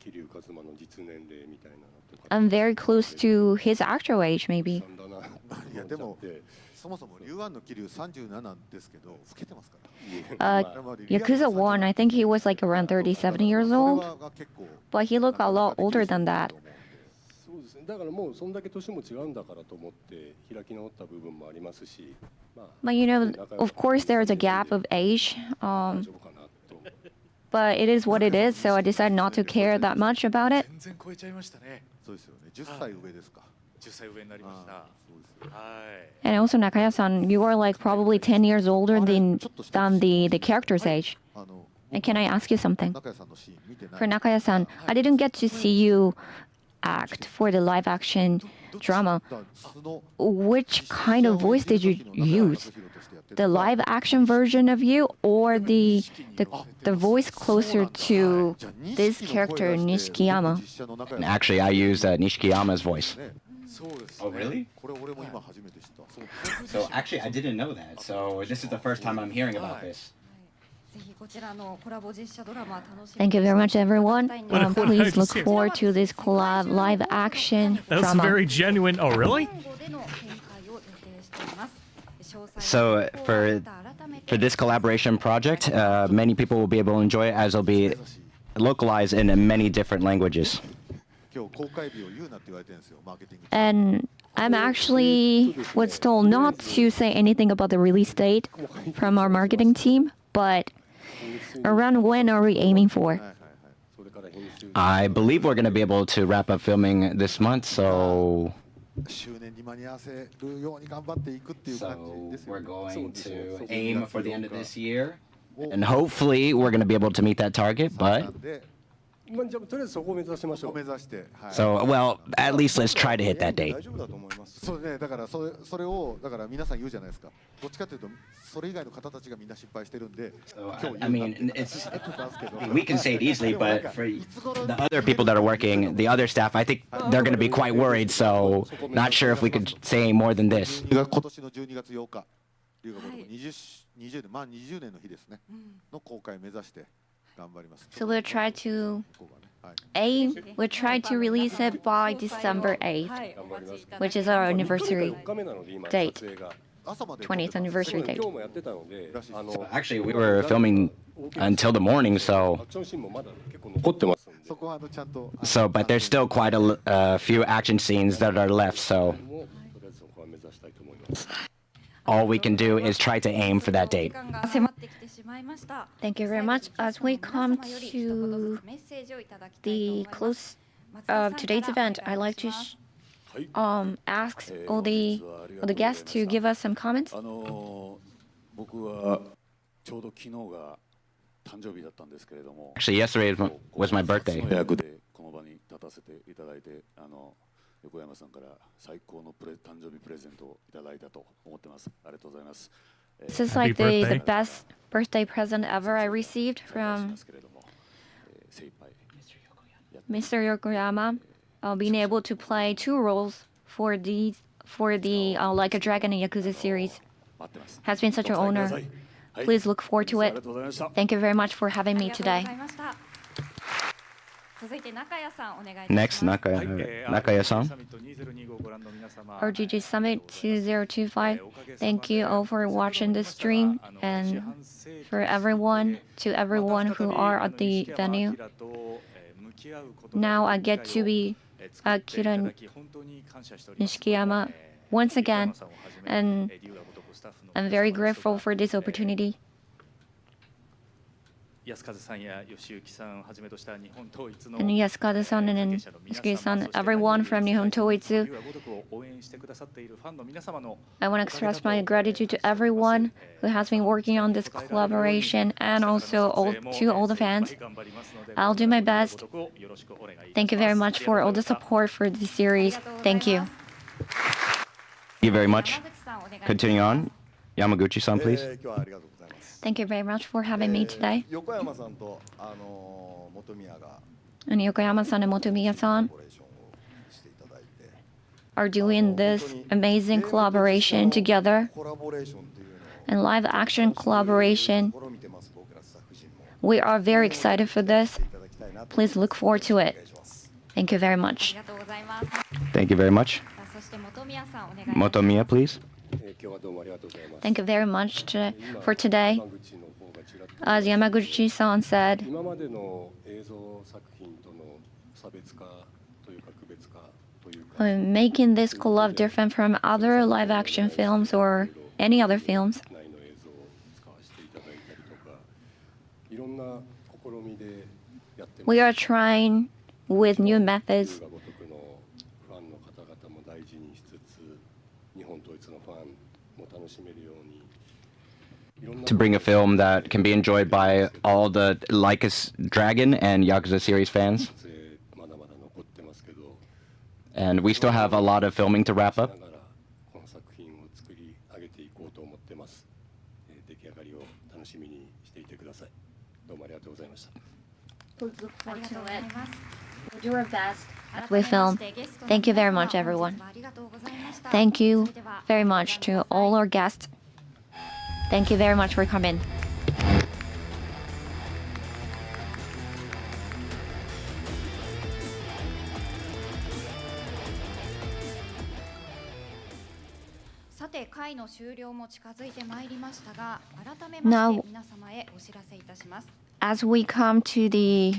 桐生一馬の実年齢みたいなとか。I'm very close to his actual age, maybe. いやでもそもそも龍安の桐生37ですけど老けてますから。Yakuza 1, I think he was like around 37 years old, but he looked a lot older than that. そうですね。だからもうそんだけ年も違うんだからと思って開き直った部分もありますし。But of course there's a gap of age, but it is what it is, so I decided not to care that much about it. 全然超えちゃいましたね。そうですよね。10歳上ですか。10歳上になりました。And also Nakaya-san, you are like probably 10 years older than the character's age. And can I ask you something? For Nakaya-san, I didn't get to see you act for the live action drama, which kind of voice did you use? The live action version of you, or the voice closer to this character Nishikiyama? And actually, I used Nishikiyama's voice. Oh, really? So actually, I didn't know that. So this is the first time I'm hearing about this. Thank you very much, everyone. Please look forward to this collab live action That's drama. very genuine. Oh, really? So for this collaboration project, many people will be able to enjoy it as it'll be localized in many different languages. And I'm actually was told not to say anything about the release date from our marketing team, but around when are we aiming for? I believe we're going to be able to wrap up filming this month, so... So we're going to aim for the end of this year. And hopefully we're going to be able to meet that target, but... So, well, at least let's try to hit that date. I mean, we can say it easily, but for The other people that are working, the other staff, I think they're going to be quite worried, so not sure if we could say any more than this. So we'll try to release it by December 8th, which is our anniversary date. 20th anniversary date. Actually, we were filming until the morning, so... but there's still quite a few action scenes that are left, so... All we can do is try to aim for that date. Thank you very much. As we come to the close of today's event, I'd like to ask all the guests to give us some comments. Actually, yesterday was my birthday. This is like the best birthday present ever I received from Mr. Yokoyama. Being able to play 2 roles for the Like a Dragon and Yakuza series has been such an honor. Please look forward to it. Thank you very much for having me today. Next, Nakaya-san. RGG Summit 2025. Thank you all for watching this stream, and for everyone who are at the venue. Now I get to be Akira Nishikiyama once again, and I'm very grateful for this opportunity. And Yasukaze-san and Yoshiki-san, everyone from Nihon Toitsu. I want to express my gratitude to everyone who has been working on this collaboration, and also to all the fans. I'll do my best. Thank you very much for all the support for the series. Thank you. Thank you very much. Continuing on, Yamaguchi-san, please. Thank you very much for having me today. And Yokoyama-san and Motomiya-san are doing this amazing collaboration together, and live action collaboration. We are very excited for this. Please look forward to it. Thank you very much. Thank you very much. Motomiya, please. Thank you very much for today. As Yamaguchi-san said, making this collab different from other live-action films or any other films. We are trying with new methods. To bring a film that can be enjoyed by all the Like a Dragon and Yakuza series fans. And we still have a lot of filming to wrap up. この作品を作り上げていこうと思ってます。出来上がりを楽しみにしていてください。どうもありがとうございました。 We'll look forward to it. We'll do our best. We film. Thank you very much, everyone. Thank you very much to all our guests. Thank you very much for coming. さて会の終了も近づいてまいりましたが、改めまして皆様へお知らせいたします。 As we come to the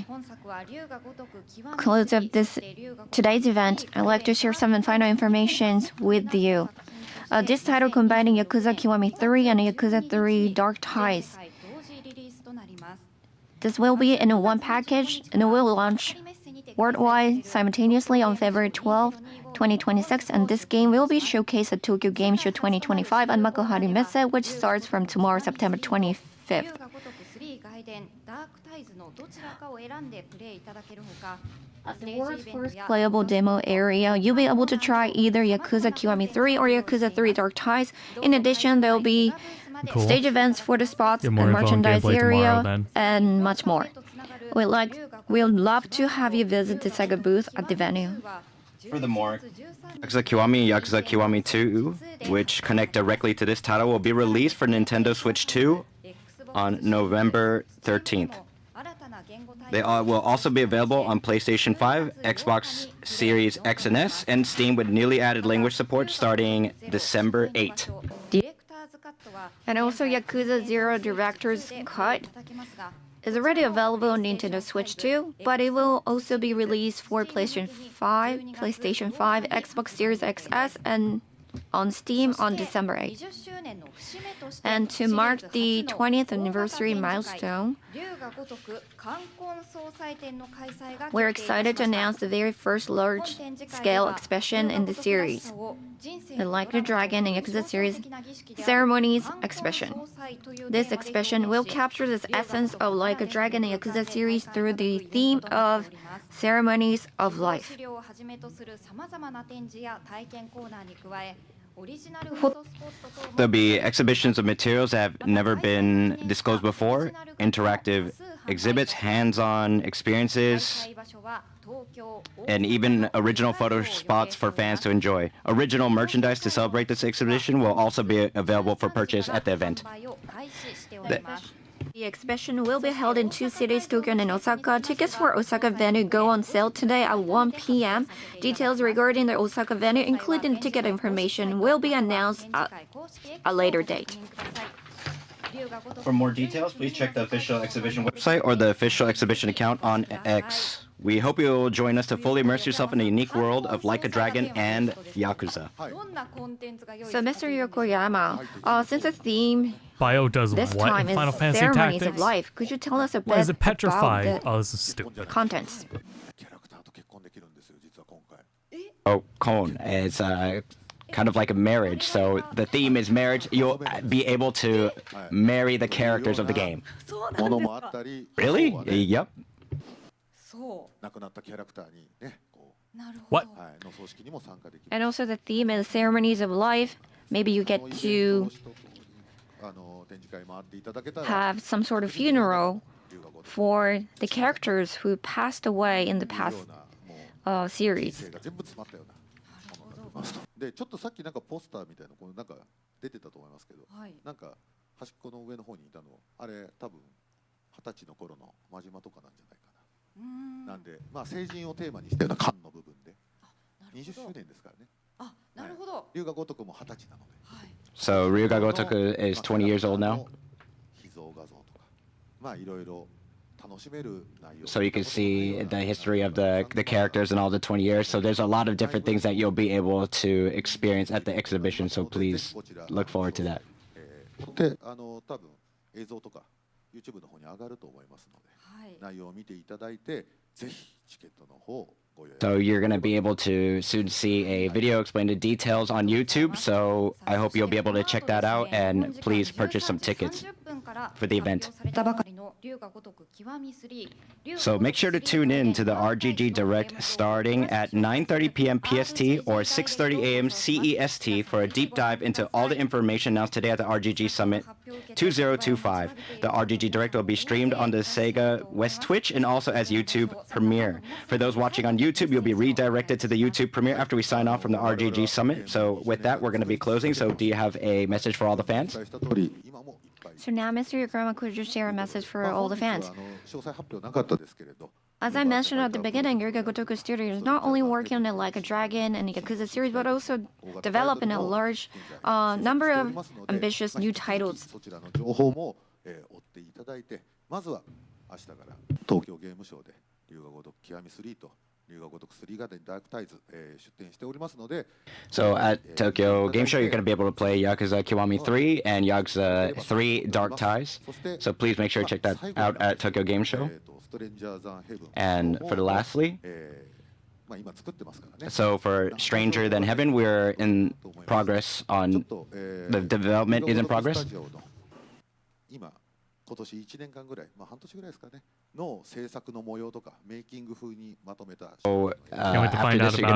close of today's event, I'd like to share some final information with you. This title combining Yakuza Kiwami 3 and Yakuza 3 Dark Ties. This will be in one package and it will launch worldwide simultaneously on February 12, 2026, and this game will be showcased at Tokyo Game Show 2025 on Makuhari Messe, which starts from tomorrow, September 25th. At the world's first playable demo area, you'll be able to try either Yakuza Kiwami 3 or Yakuza 3 Dark Ties. In addition, there will be stage events for the spots and merchandise area and much more. We'd love to have you visit the Sega booth at the venue. Furthermore, Yakuza Kiwami and Yakuza Kiwami 2, which connect directly to this title, will be released for Nintendo Switch 2 on November 13th. They will also be available on PlayStation 5, Xbox Series X and S, and Steam with newly added language support starting December 8th. And also Yakuza 0 Director's Cut is already available on Nintendo Switch 2, but it will also be released for PlayStation 5, Xbox Series XS, and on Steam on December 8th. And to mark the 20th anniversary milestone, we're excited to announce the very first large-scale exhibition in the series, the Like the Dragon and Yakuza series Ceremonies exhibition. This exhibition will capture the essence of Like a Dragon and Yakuza series through the theme of Ceremonies of Life. There'll be exhibitions of materials that have never been disclosed before, interactive exhibits, hands-on experiences, and even original photo spots for fans to enjoy. Original merchandise to celebrate this exhibition will also be available for purchase at the event. The exhibition will be held in two cities, Tokyo and Osaka. Tickets for Osaka venue go on sale today at 1 p.m. Details regarding the Osaka venue, including ticket information, will be announced at a later date. For more details, please check the official exhibition website or the official exhibition account on X. We hope you'll join us to fully immerse yourself in the unique world of Like a Dragon and Yakuza. So, Mr. Yokoyama, since the theme Bio does this what time in Final is Fantasy Ceremonies Tactics? of Life, could you tell us a Why bit is it petrified? about the Oh, this is stupid. contents? Oh, Kon, it's kind of like a marriage. So the theme is marriage. You'll be able to marry the characters of the game. Really? Yep. What? And also the theme is Ceremonies of Life. Maybe you get to have some sort of funeral for the characters who passed away in the past series. でちょっとさっきなんかポスターみたいなこのなんか出てたと思いますけど、なんか端っこの上の方にいたのあれ多分20歳の頃の真島とかなんじゃないかな。なんでまあ成人をテーマにしたような缶の部分で20周年ですからね。あ、なるほど。龍が如くも20歳なので。So Ryuga Gotoku is 20 years old now. 秘蔵画像とかまあいろいろ。So you can see the history of the characters in all the 20 years. So there's a lot of different things that you'll be able to experience at the exhibition. So please look forward to that. で、多分映像とか YouTube の方に上がると思いますので、内容を見ていただいて、ぜひチケットの方ご予約。So you're going to be able to soon see a video explaining the details on YouTube. So I hope you'll be able to check that out and please purchase some tickets for the event. So make sure to tune in to the RGG Direct starting at 9:30 p.m. PST or 6:30 a.m. CEST for a deep dive into all the information announced today at the RGG Summit 2025. The RGG Direct will be streamed on the Sega West Twitch and also as YouTube Premiere. For those watching on YouTube, you'll be redirected to the YouTube Premiere after we sign off from the RGG Summit. So with that, we're going to be closing. So do you have a message for all the fans? So now, Mr. Yokoyama, could you share a message for all the fans? As I mentioned at the beginning, Yuga Gotoku Studio is not only working on like a Dragon and Yakuza series, but also developing a large number of ambitious new titles. まずは明日から東京ゲームショウで龍が如く極み3と龍が如く3がダークタイズ出展しておりますので So at Tokyo Game Show, you're going to be able to play Yakuza Kiwami 3 and Yakuza 3 Dark Ties. So please make sure to check that out at Tokyo Game Show. And for the lastly, so for Stranger Than Heaven, we're in progress on the development is in progress. 今年1年間ぐらい、まあ半年ぐらいですかね、の制作の模様とかメイキング風にまとめた。So after this, you're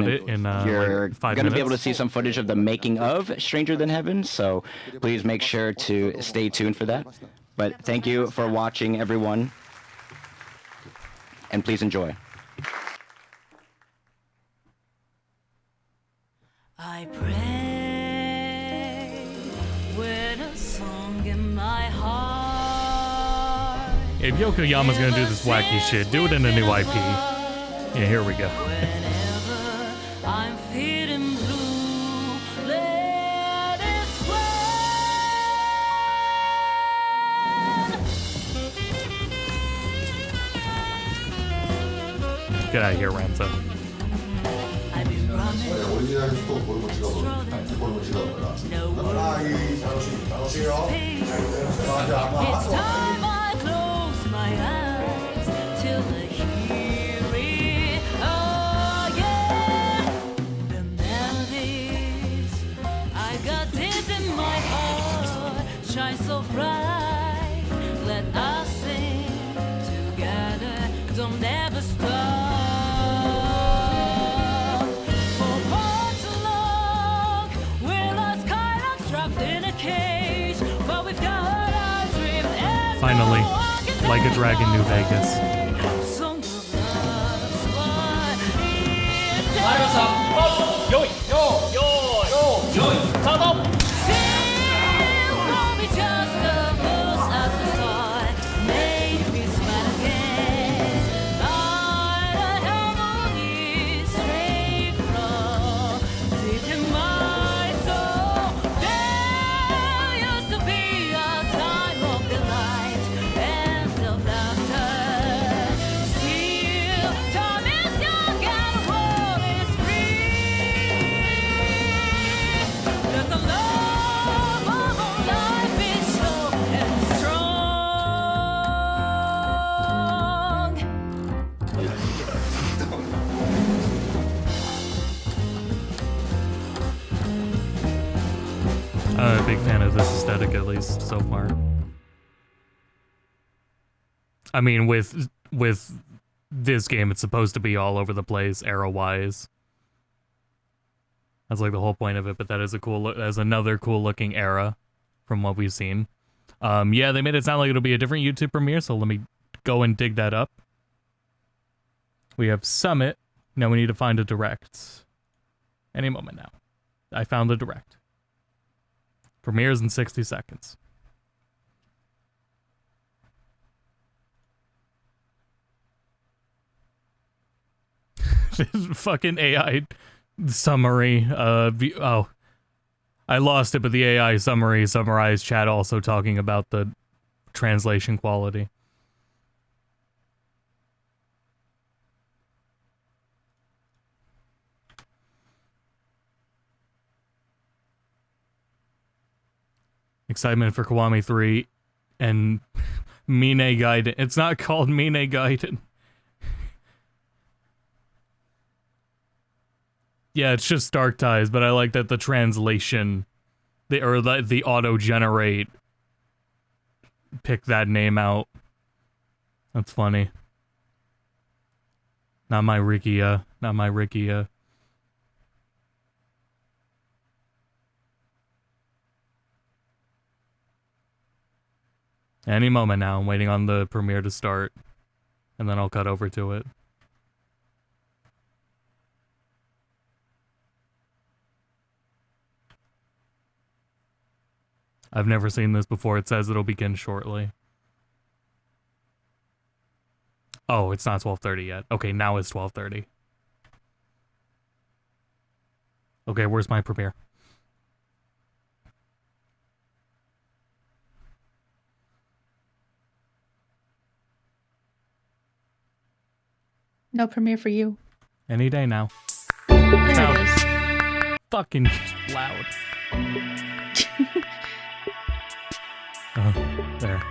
going to be able to see some footage of the making of Stranger Than Heaven. So please make sure to stay tuned for that. But thank you for watching, everyone, and please enjoy. I pray with a song in my heart. If Yokoyama's gonna do this wacky shit, do it in a new IP. Yeah, here we go. I'm feeling blue, let it swell. Get out of here, Ramza. It's time I close my eyes till I hear it. Oh yeah, the melodies I got it in my heart shine so bright. Let us sing together. Don't ever stop. Finally, Like a Dragon, New Vegas. I'm a big fan of this aesthetic, at least so far. I mean, with this game, it's supposed to be all over the place, era-wise. That's like the whole point of it, but that is a cool look. That's another cool-looking era from what we've seen. Yeah, they made it sound like it'll be a different YouTube premiere, so let me go and dig that up. We have Summit. Now we need to find a Direct. Any moment now. I found the Direct. Premieres in 60 seconds. Fucking AI summary. Oh, I lost it, but the AI summary summarized chat also talking about the translation quality. Excitement for Kiwami 3 and Mine Gaiden. It's not called Mine Gaiden. Yeah, it's just Dark Ties, but I like that the translation, the auto-generate pick that name out. That's funny. Not my Rikia. Not my Rikia. Any moment now. I'm waiting on the premiere to start. And then I'll cut over to it. I've never seen this before. It says it'll begin shortly. Oh, it's not 12:30 yet. Okay, now it's 12:30. Okay, where's my premiere? No premiere for you. Any day now. There it is. Fucking loud. Oh, there.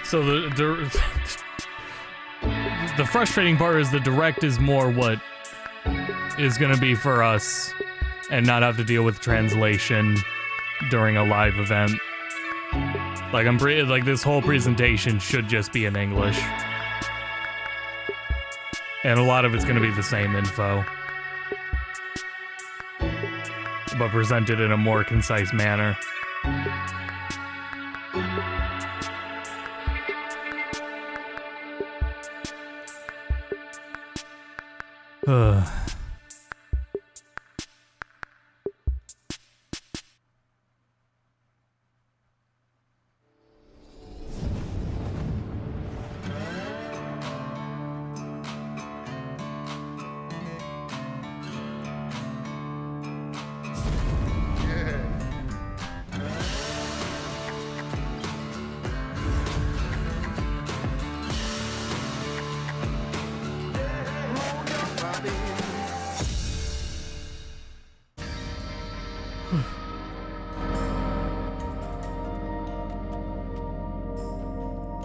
So the frustrating part is the direct is more what is gonna be for us and not have to deal with translation during a live event. Like like this whole presentation should just be in English. And a lot of it's gonna be the same info, but presented in a more concise manner.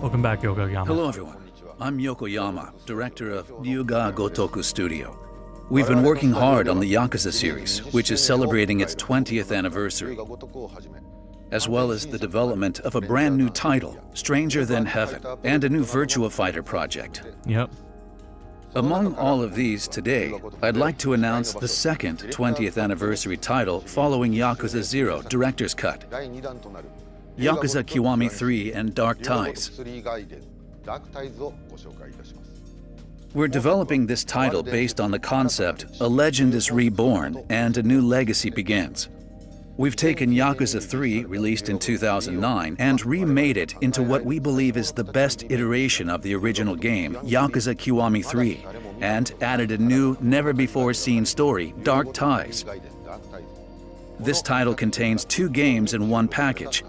Welcome back, Yokoyama. Hello, everyone. I'm Yokoyama, director of Ryuga Gotoku Studio. We've been working hard on the Yakuza series, which is celebrating its 20th anniversary, as well as the development of a brand new title, Stranger Than Heaven, and a new Virtua Fighter project. Yep. Among all of these today, I'd like to announce the second 20th anniversary title following Yakuza 0 Director's Cut, Yakuza Kiwami 3 and Dark Ties. We're developing this title based on the concept, a legend is reborn and a new legacy begins. We've taken Yakuza 3, released in 2009, and remade it into what we believe is the best iteration of the original game, Yakuza Kiwami 3, and added a new, never-before-seen story, Dark Ties. This title contains 2 games in one package.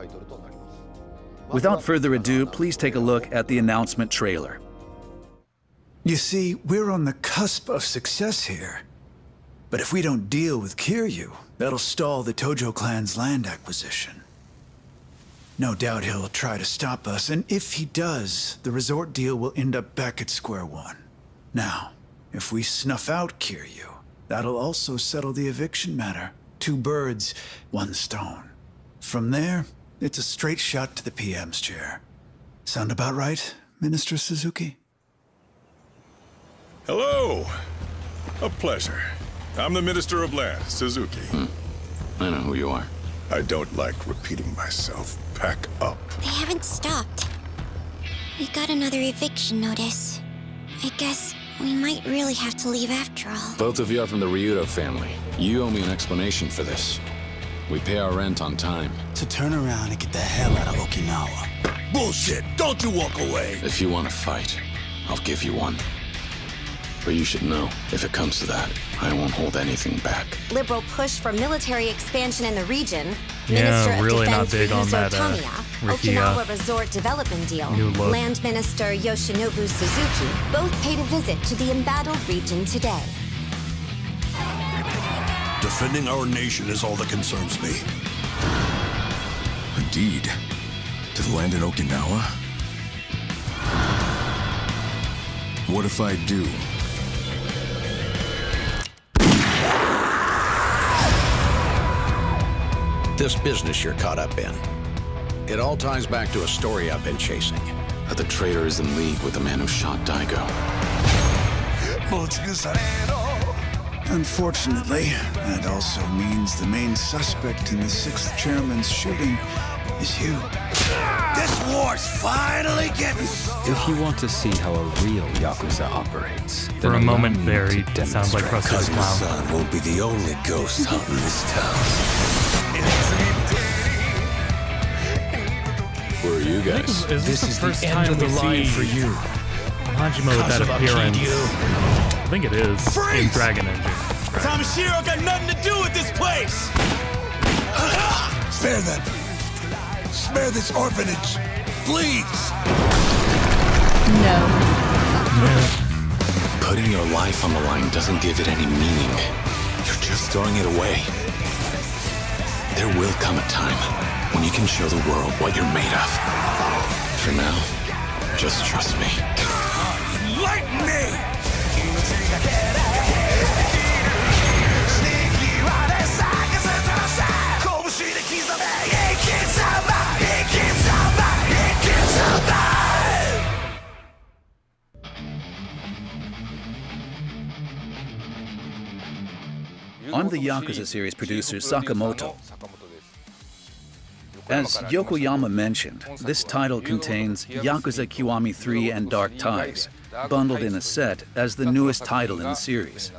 Without further ado, please take a look at the announcement trailer. You see, we're on the cusp of success here. But if we don't deal with Kiryu, that'll stall the Tojo clan's land acquisition. No doubt he'll try to stop us, and if he does, the resort deal will end up back at square one. Now, if we snuff out Kiryu, that'll also settle the eviction matter. 2 birds, 1 stone. From there, it's a straight shot to the PM's chair. Sound about right, Minister Suzuki? Hello. A pleasure. I'm the Minister of Land, Suzuki. I know who you are. I don't like repeating myself. Pack up. They haven't stopped. We got another eviction notice. I guess we might really have to leave after all. Both of you are from the Ryudo family. You owe me an explanation for this. We pay our rent on time. To turn around and get the hell out of Okinawa. Bullshit! Don't you walk away! If you want to fight, I'll give you one. But you should know, if it comes to that, I won't hold anything back. Liberal push for military expansion in the region. Yeah, Minister really of not Defense big on that, Tamiya, Ricky, Okinawa Resort Development Deal, new look. Land Minister Yoshinobu Suzuki both paid a visit to the embattled region today. Defending our nation is all that concerns me. A deed to the land in Okinawa? What if I do? this business you're caught up in. It all ties back to a story I've been chasing. That the traitor is in league with the man who shot Daigo. Unfortunately, that also means the main suspect in the 6th chairman's shooting is you. This war's finally getting... If you want to see how a real Yakuza operates, For a moment there, he sounds like Krusty the Clown. Son won't be the only ghost hunting this town. Who are you guys? Is this the first time we see for you. Majima with that appearance? I think it is in Dragon Engine. Tamashiro got nothing to do with this place! Spare them. Spare this orphanage. Please! No. Putting your life on the line doesn't give it any meaning. You're just throwing it away. There will come a time when you can show the world what you're made of. For now, just trust me. Enlighten me! I'm the Yakuza series producer Sakamoto. As Yokoyama mentioned, this title contains Yakuza Kiwami 3 and Dark Ties, bundled in a set as the newest title in the series.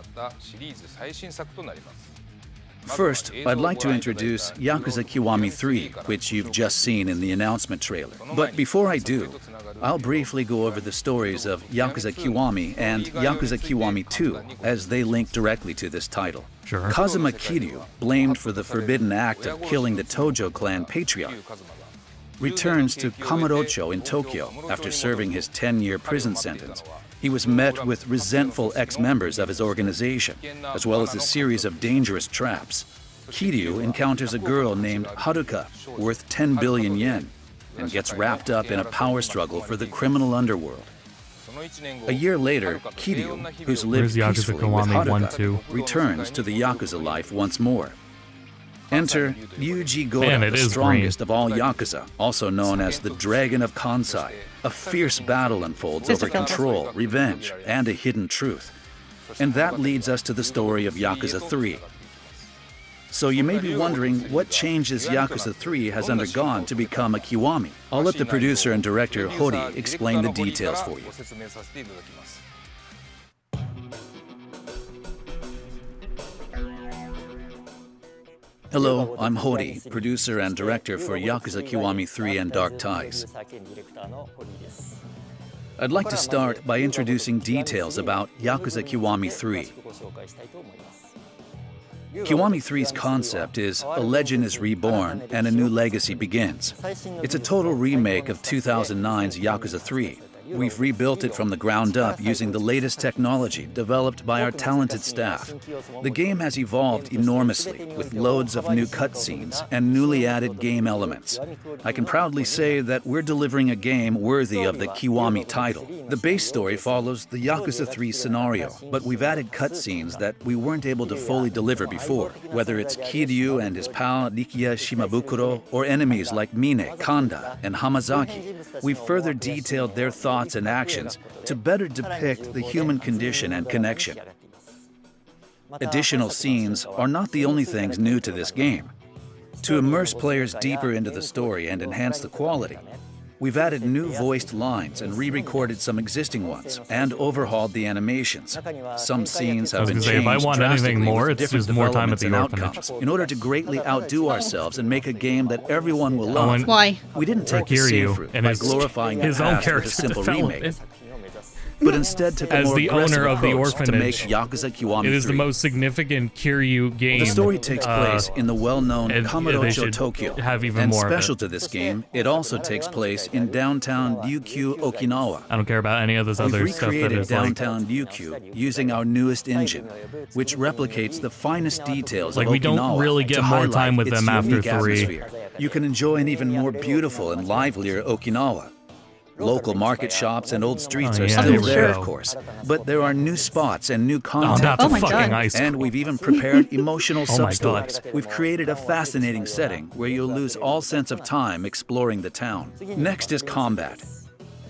First, I'd like to introduce Yakuza Kiwami 3, which you've just seen in the announcement trailer. But before I do, I'll briefly go over the stories of Yakuza Kiwami and Yakuza Kiwami 2, as they link directly to this title. Sure. Kazuma Kiryu, blamed for the forbidden act of killing the Tojo clan patriarch, returns to Kamurocho in Tokyo after serving his 10-year prison sentence. He was met with resentful ex-members of his organization, as well as a series of dangerous traps. Kiryu encounters a girl named Haruka, worth 10 billion yen, and gets wrapped up in a power struggle for the criminal underworld. A year later, Kiryu, who's lived peacefully with Haruka, returns to the Yakuza life once more. Enter Ryuji Gora, the strongest of all Yakuza, also known as the Dragon of Kansai. A fierce battle unfolds over control, revenge, and a hidden truth. And that leads us to the story of Yakuza 3. So you may be wondering what changes Yakuza 3 has undergone to become a Kiwami. I'll let the producer and director Hori explain the details for you. Hello, I'm Hori, producer and director for Yakuza Kiwami 3 and Dark Ties. I'd like to start by introducing details about Yakuza Kiwami 3. Kiwami 3's concept is a legend is reborn and a new legacy begins. It's a total remake of 2009's Yakuza 3. We've rebuilt it from the ground up using the latest technology developed by our talented staff. The game has evolved enormously with loads of new cutscenes and newly added game elements. I can proudly say that we're delivering a game worthy of the Kiwami title. The base story follows the Yakuza 3 scenario, but we've added cutscenes that we weren't able to fully deliver before, whether it's Kiryu and his pal Rikiya Shimabukuro or enemies like Mine, Kanda, and Hamazaki. We've further detailed their thoughts and actions to better depict the human condition and connection. Additional scenes are not the only things new to this game. To immerse players deeper into the story and enhance the quality, we've added new voiced lines and re-recorded some existing ones and overhauled the animations. Some scenes have been changed if I want anything more, it's different just more time at developments the and orphanage. outcomes in order to greatly outdo ourselves and make a game that everyone will love. Why? We didn't take the Kiryu safe route and by his- glorifying his the own past with a character simple development. remake, but instead took a As more the aggressive owner of the approach to make orphanage, Yakuza Kiwami it is 3. the most significant Kiryu game. The story takes place in the well-known and they Kamurocho, should Tokyo. have even And more of special it. to this game, it also takes place in downtown Ryukyu, Okinawa. I don't care about any of this We've other stuff that recreated is like. downtown Ryukyu using our newest engine, which replicates the finest details Like, of we don't Okinawa really to get more highlight time with its them after unique 3. atmosphere. You can enjoy an even more beautiful and livelier Okinawa. Local market shops and old streets Oh, are yeah, still there we there, go. of course. But there are new spots and new content. that's a fucking ice And cream. we've even prepared emotional Oh my God. sub-stories. We've created a fascinating setting where you'll lose all sense of time exploring the town. Next is combat.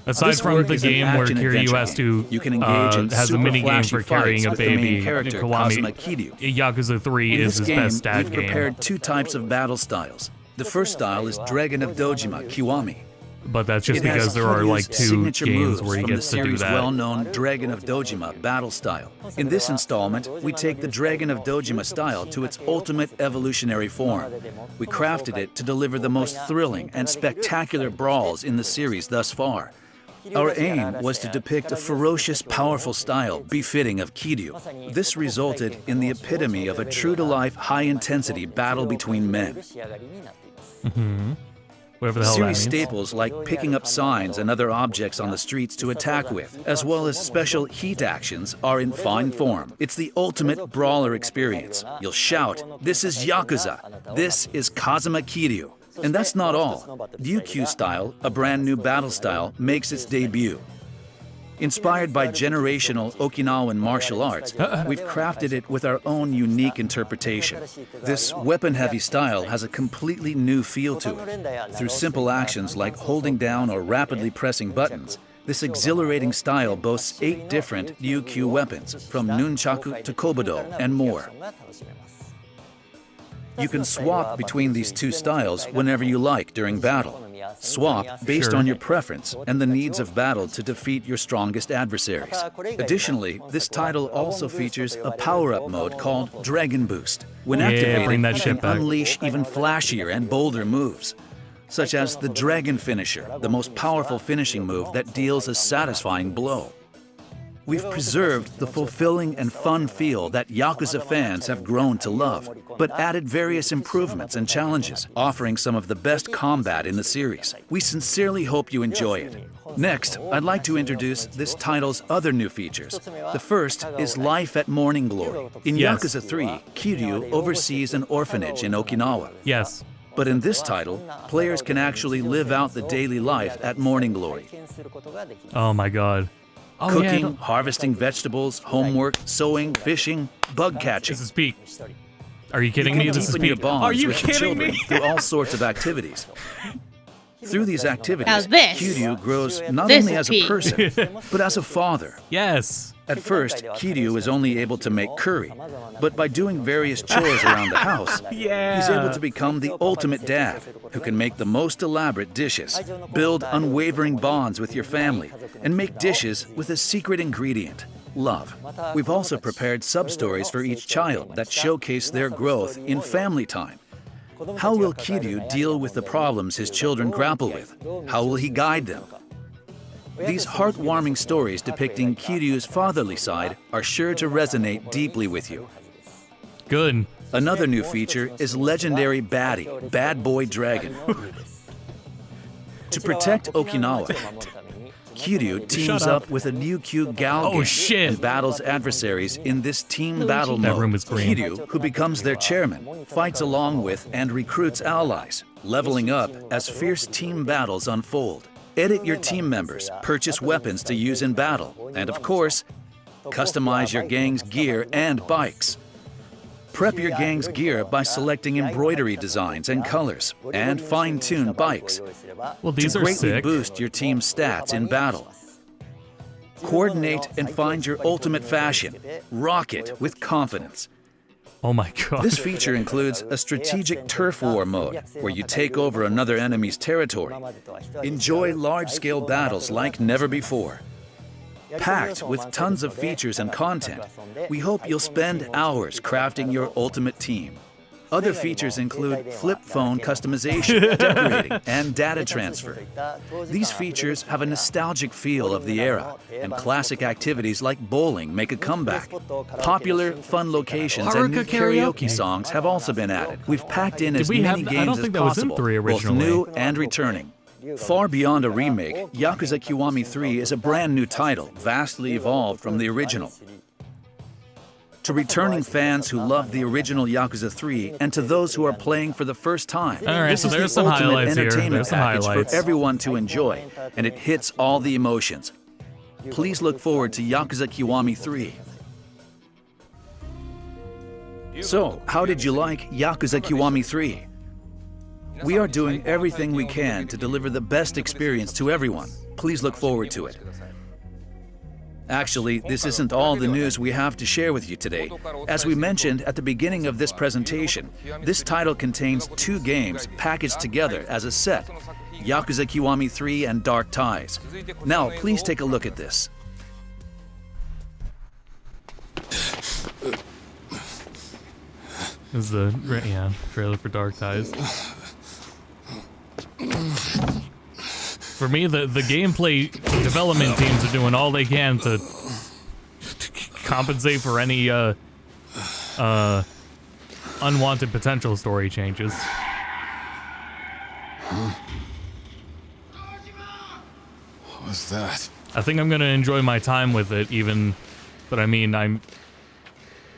Aside This from work the is an game where action-adventure Kiryu has game. to You can engage in has a super mini game flashy for carrying fights a with the main baby, character, Kawami, Kazuma Kiryu. Yakuza 3 In is this his game, best stat we've game. prepared two types of battle styles. The first style is Dragon of Dojima, Kiwami. But that's just It has because there are like Kiryu's 2 signature games moves where he from the gets to do series' that. well-known Dragon of Dojima battle style. In this installment, we take the Dragon of Dojima style to its ultimate evolutionary form. We crafted it to deliver the most thrilling and spectacular brawls in the series thus far. Our aim was to depict a ferocious, powerful style befitting of Kiryu. This resulted in the epitome of a true-to-life, high-intensity battle between men. Whatever the hell that Series means. staples like picking up signs and other objects on the streets to attack with, as well as special heat actions, are in fine form. It's the ultimate brawler experience. You'll shout, "This is Yakuza! This is Kazuma Kiryu!" And that's not all. Ryukyu style, a brand new battle style, makes its debut. Inspired by generational Okinawan martial arts, we've crafted it with our own unique interpretation. This weapon-heavy style has a completely new feel to it. Through simple actions like holding down or rapidly pressing buttons, this exhilarating style boasts 8 different Ryukyu weapons, from nunchaku to kobudo and more. You can swap between these two styles whenever you like during battle. Swap based on your preference and the needs of battle to defeat your strongest adversaries. Additionally, this title also features a power-up mode called Dragon Boost. When activated, bring that you shit can back. unleash even flashier and bolder moves, such as the Dragon Finisher, the most powerful finishing move that deals a satisfying blow. We've preserved the fulfilling and fun feel that Yakuza fans have grown to love, but added various improvements and challenges, offering some of the best combat in the series. We sincerely hope you enjoy it. Next, I'd like to introduce this title's other new features. The first is Life at Morning Glory. In Yes. Yakuza 3, Kiryu oversees an orphanage in Okinawa. Yes. But in this title, players can actually live out the daily life at Morning Glory. Oh my God. Oh, Cooking, yeah, harvesting vegetables, homework, sewing, fishing, bug catching. This is peak. Are you kidding You me? can This is deepen your peak. bonds Are you with the kidding children me? through all sorts of activities. Through these Now activities, this- Kiryu grows not this only is as a peak. person, but as a father. Yes. At first, Kiryu is only able to make curry, but by doing various chores around the house, he's able to become the ultimate dad, who can make the most elaborate dishes, build unwavering bonds with your family, and make dishes with a secret ingredient, love. We've also prepared sub-stories for each child that showcase their growth in family time. How will Kiryu deal with the problems his children grapple with? How will he guide them? These heartwarming stories depicting Kiryu's fatherly side are sure to resonate deeply with you. Good. Another new feature is legendary baddie, Bad Boy Dragon. To protect Okinawa, Kiryu teams up with a Ryukyu Gal Oh, shit. and battles adversaries in this team battle That mode. room is green. Kiryu, who becomes their chairman, fights along with and recruits allies, leveling up as fierce team battles unfold. Edit your team members, purchase weapons to use in battle, and of course, customize your gang's gear and bikes. Prep your gang's gear by selecting embroidery designs and colors, and fine-tune bikes Well, these to are greatly sick. boost your team's stats in battle. Coordinate and find your ultimate fashion. Rock it with confidence. Oh my God. This feature includes a strategic turf war mode, where you take over another enemy's territory. Enjoy large-scale battles like never before. Packed with tons of features and content, we hope you'll spend hours crafting your ultimate team. Other features include flip phone customization, decorating, and data transfer. These features have a nostalgic feel of the era, and classic activities like bowling make a comeback. Popular, fun locations and new Haruka karaoke karaoke. songs have also been added. We've packed in as we many have- I games don't as think that was in possible, 3 both originally. new and returning. Far beyond a remake, Yakuza Kiwami 3 is a brand new title, vastly evolved from the original. to returning fans who love the original Yakuza 3 and to those who are playing for the first time. All right, this so is there's the some ultimate highlights here. entertainment There's some package highlights. for everyone to enjoy, and it hits all the emotions. Please look forward to Yakuza Kiwami 3. So, how did you like Yakuza Kiwami 3? We are doing everything we can to deliver the best experience to everyone. Please look forward to it. Actually, this isn't all the news we have to share with you today. As we mentioned at the beginning of this presentation, this title contains 2 games packaged together as a set, Yakuza Kiwami 3 and Dark Ties. Now, please take a look at this. This is the trailer for Dark Ties. For me, the gameplay development teams are doing all they can to compensate for any unwanted potential story changes. What was that? I think I'm gonna enjoy my time with it, but I mean, I'm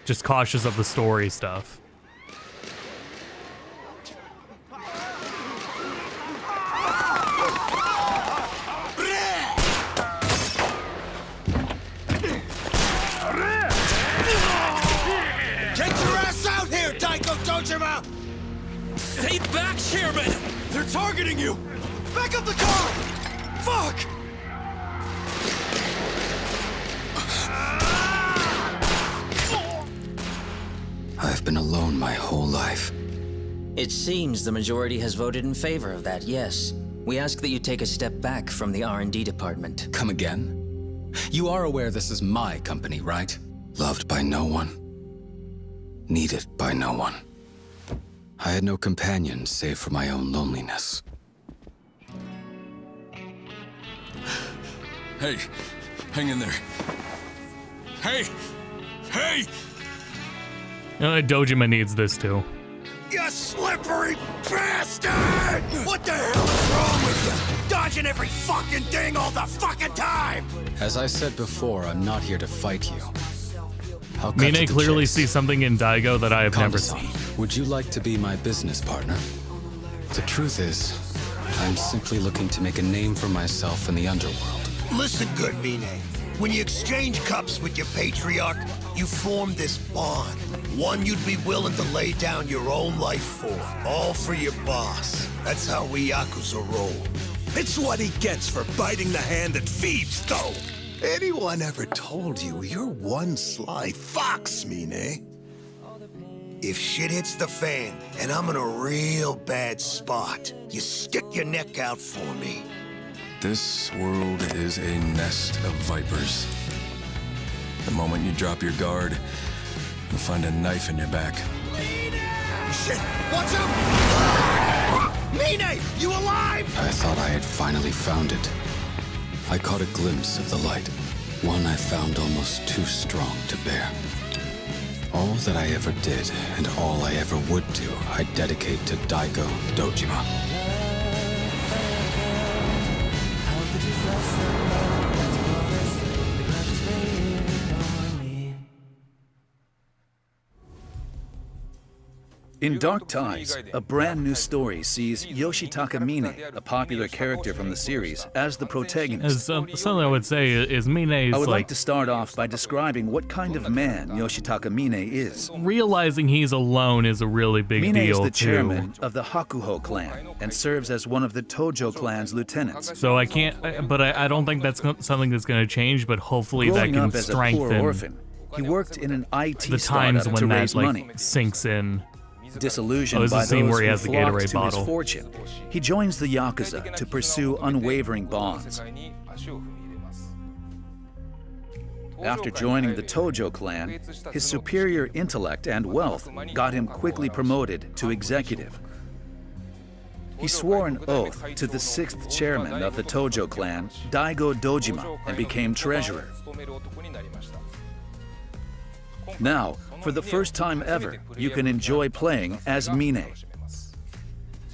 just cautious of the story stuff. Stay back, Chairman! They're targeting you! Back up the car! Fuck! I've been alone my whole life. It seems the majority has voted in favor of that, yes. We ask that you take a step back from the R&D department. Come again? You are aware this is my company, right? Loved by no one. Needed by no one. I had no companion save for my own loneliness. Hey, hang in there. Hey! Hey! Dojima needs this too. You slippery bastard! What the hell is wrong with you? Dodging every fucking thing all the fucking time! As I said before, I'm not here to fight you. Mine clearly sees something in Daigo that I have never Kanda-san, seen. would you like to be my business partner? The truth is, I'm simply looking to make a name for myself in the underworld. Listen good, Mine. When you exchange cups with your patriarch, you form this bond. One you'd be willing to lay down your own life for. All for your boss. That's how we Yakuza roll. It's what he gets for biting the hand that feeds, though. Anyone ever told you you're one sly fox, Mine? If shit hits the fan and I'm in a real bad spot, you stick your neck out for me. This world is a nest of vipers. The moment you drop your guard, you'll find a knife in your back. Shit! Watch out! Mine! You alive? I thought I had finally found it. I caught a glimpse of the light, one I found almost too strong to bear. All that I ever did, and all I ever would do, I dedicate to Daigo Dojima. In Dark Ties, a brand new story sees Yoshitaka Mine, a popular character from the series, as the protagonist. Something I would say is Mine's I would like to start off by describing what kind of man Yoshitaka Mine is. Realizing he's alone is a really big Mine deal, is the too. chairman of the Hakuho clan and serves as one of the Tojo clan's lieutenants. So I don't think that's something that's going to change, but hopefully Growing that can up as a poor strengthen orphan, he worked in an IT the times startup to when raise that money. sinks in. Disillusioned there's by a scene those where he who has the flock Gatorade to bottle. his fortune, he joins the Yakuza to pursue unwavering bonds. After joining the Tojo clan, his superior intellect and wealth got him quickly promoted to executive. He swore an oath to the 6th chairman of the Tojo clan, Daigo Dojima, and became treasurer. Now, for the first time ever, you can enjoy playing as Mine.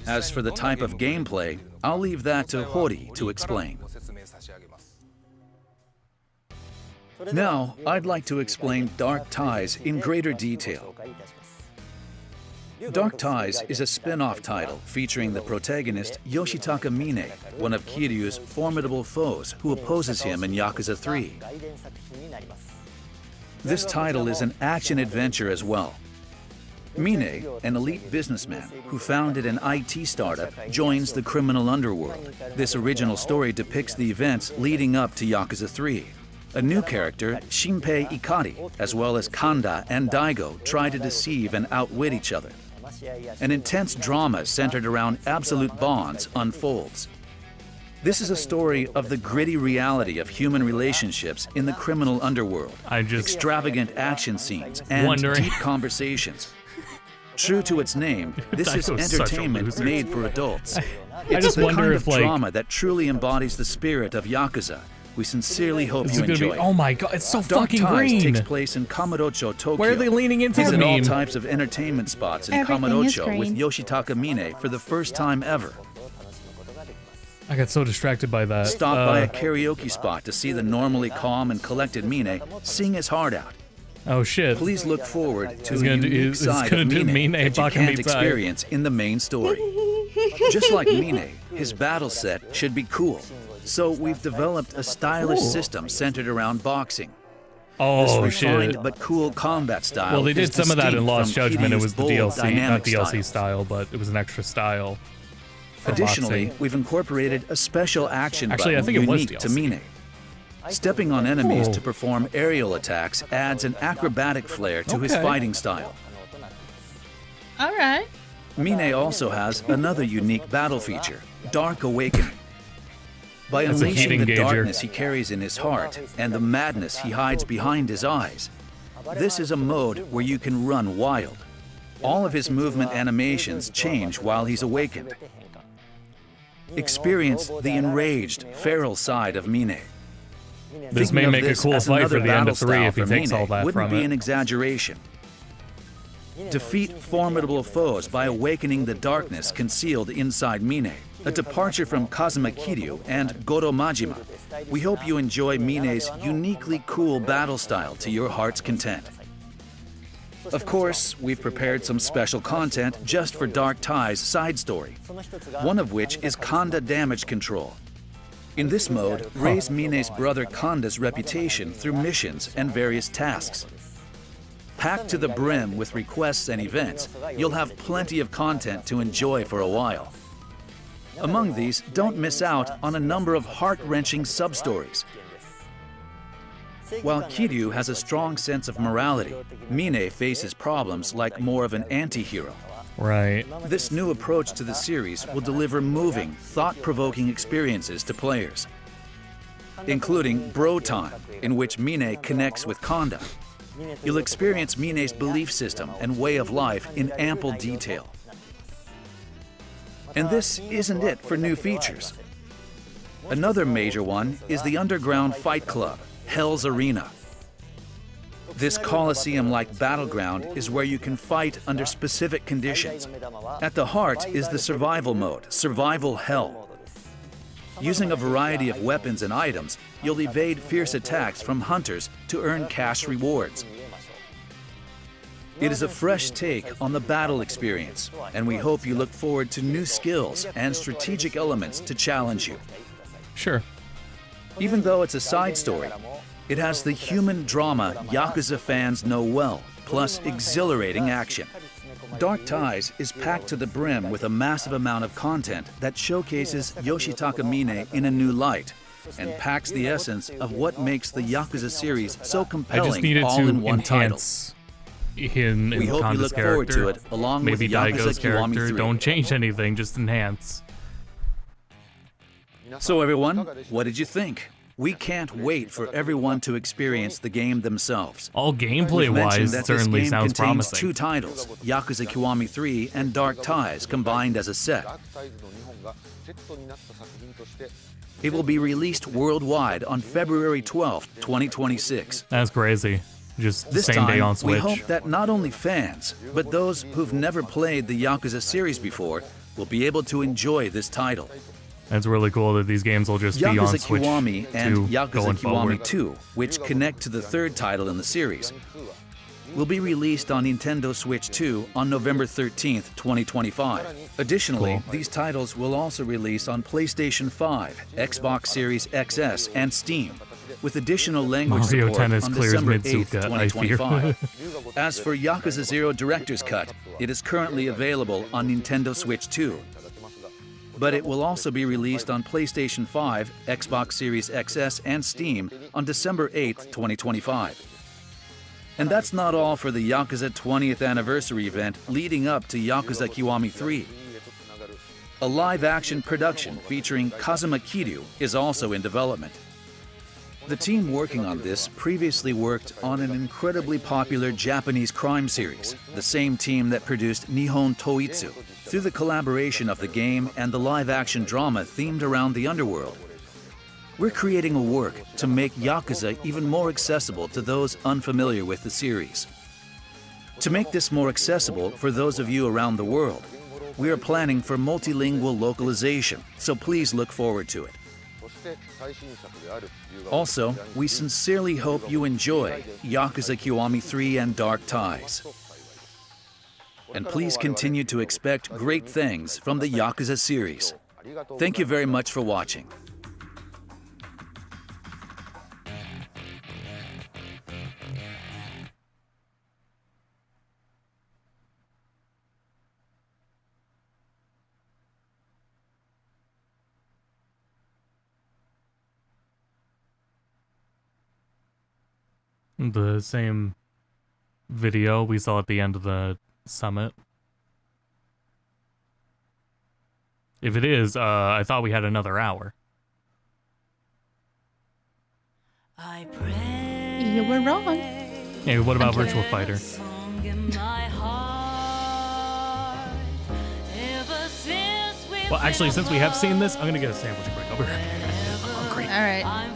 As for the type of gameplay, I'll leave that to Hori to explain. Now, I'd like to explain Dark Ties in greater detail. Dark Ties is a spin-off title featuring the protagonist Yoshitaka Mine, one of Kiryu's formidable foes who opposes him in Yakuza 3. This title is an action-adventure as well. Mine, an elite businessman who founded an IT startup, joins the criminal underworld. This original story depicts the events leading up to Yakuza 3. A new character, Shinpei Ikari, as well as Kanda and Daigo, try to deceive and outwit each other. An intense drama centered around absolute bonds unfolds. This is a story of the gritty reality of human relationships in the criminal underworld. Extravagant action scenes and deep conversations. True to its name, this is entertainment made for adults. It's the kind of drama that truly embodies the spirit of Yakuza. We sincerely hope you enjoy it. Oh my god, it's so Dark fucking Ties green! takes place in Kamurocho, Tokyo. Where are they leaning into the Visit all meme? types of entertainment spots in Everything is Kamurocho with green. Yoshitaka Mine for the first time ever. I got so distracted by that. Stop by a karaoke spot to see the normally calm and collected Mine sing his heart out. Oh shit. Please look forward to He's a gonna do- unique he's side gonna of do Mine Mine that you fucking can't me time. experience in the main story. Just like Mine, his battle set should be cool. So we've developed a stylish system centered around boxing. Oh this refined shit. but cool combat style. Well, they is did some of that in distinct Lost from Judgment. It Kiryu's was the bold, DLC, not dynamic DLC style. style, but it was an extra style. for Additionally, boxing. we've incorporated a special action Actually, I button think it was unique to DLC. Mine. Stepping on enemies Oh. to perform aerial attacks adds an acrobatic flair to his Okay. fighting style. All right. Mine also has another unique battle feature, Dark Awakening. By That's a unleashing heat the engager. darkness he carries in his heart and the madness he hides behind his eyes, this is a mode where you can run wild. All of his movement animations change while he's awakened. Experience the enraged, feral side of Mine. This Thinking may of make a this cool as fight another for the end battle of 3 style if he for takes Mine all that wouldn't from be it. an exaggeration. Defeat formidable foes by awakening the darkness concealed inside Mine, a departure from Kazuma Kiryu and Goro Majima. We hope you enjoy Mine's uniquely cool battle style to your heart's content. Of course, we've prepared some special content just for Dark Tie's side story, one of which is Kanda damage control. In this mode, raise Mine's brother Kanda's reputation through missions and various tasks. Packed to the brim with requests and events, you'll have plenty of content to enjoy for a while. Among these, don't miss out on a number of heart-wrenching sub-stories. While Kiryu has a strong sense of morality, Mine faces problems like more of an anti-hero. Right. This new approach to the series will deliver moving, thought-provoking experiences to players, including Bro Time, in which Mine connects with Kanda. You'll experience Mine's belief system and way of life in ample detail. And this isn't it for new features. Another major one is the underground fight club, Hell's Arena. This Colosseum-like battleground is where you can fight under specific conditions. At the heart is the survival mode, Survival Hell. Using a variety of weapons and items, you'll evade fierce attacks from hunters to earn cash rewards. It is a fresh take on the battle experience, and we hope you look forward to new skills and strategic elements to challenge you. Sure. Even though it's a side story, it has the human drama Yakuza fans know well, plus exhilarating action. Dark Ties is packed to the brim with a massive amount of content that showcases Yoshitaka Mine in a new light and packs the essence of what makes the Yakuza series so I just compelling needed all to in one title. enhance in We hope you Kanda's look forward character. to it, along Maybe with Yakuza Daigo's Kiwami character. 3. Don't change anything, just enhance. So everyone, what did you think? We can't wait for everyone to experience the game themselves. All We've gameplay-wise, mentioned that it certainly this game sounds contains promising. 2 titles, Yakuza Kiwami 3 and Dark Ties combined as a set. It will be released worldwide on February 12th, 2026. That's crazy. Just This same day time, on we Switch. hope that not only fans, but those who've never played the Yakuza series before will be able to enjoy this title. It's really cool that these games will just be on Yakuza Switch Kiwami and 2 Yakuza going Kiwami forward. 2, which connect to the third title in the series, will be released on Nintendo Switch 2 on November 13th, 2025. Additionally, these titles will also release on PlayStation 5, Xbox Series XS, and Steam, with additional language Mario support Tennis on clears December 8th, Mitsuka, I fear. 2025. As for Yakuza 0 Director's Cut, it is currently available on Nintendo Switch 2. But it will also be released on PlayStation 5, Xbox Series XS, and Steam on December 8th, 2025. And that's not all for the Yakuza 20th anniversary event leading up to Yakuza Kiwami 3. A live-action production featuring Kazuma Kiryu is also in development. The team working on this previously worked on an incredibly popular Japanese crime series, the same team that produced Nihon Toitsu. Through the collaboration of the game and the live-action drama themed around the underworld, we're creating a work to make Yakuza even more accessible to those unfamiliar with the series. To make this more accessible for those of you around the world, we are planning for multilingual localization, so please look forward to it. Also, we sincerely hope you enjoy Yakuza Kiwami 3 and Dark Ties. And please continue to expect great things from the Yakuza series. Thank you very much for watching. The same video we saw at the end of the summit. If it is, I thought we had another hour. You were wrong. Hey, what about I'm Virtual Fighter? Well, actually, since we have seen this, I'm gonna get a sandwich break. I'll be right back. I'm hungry. All right.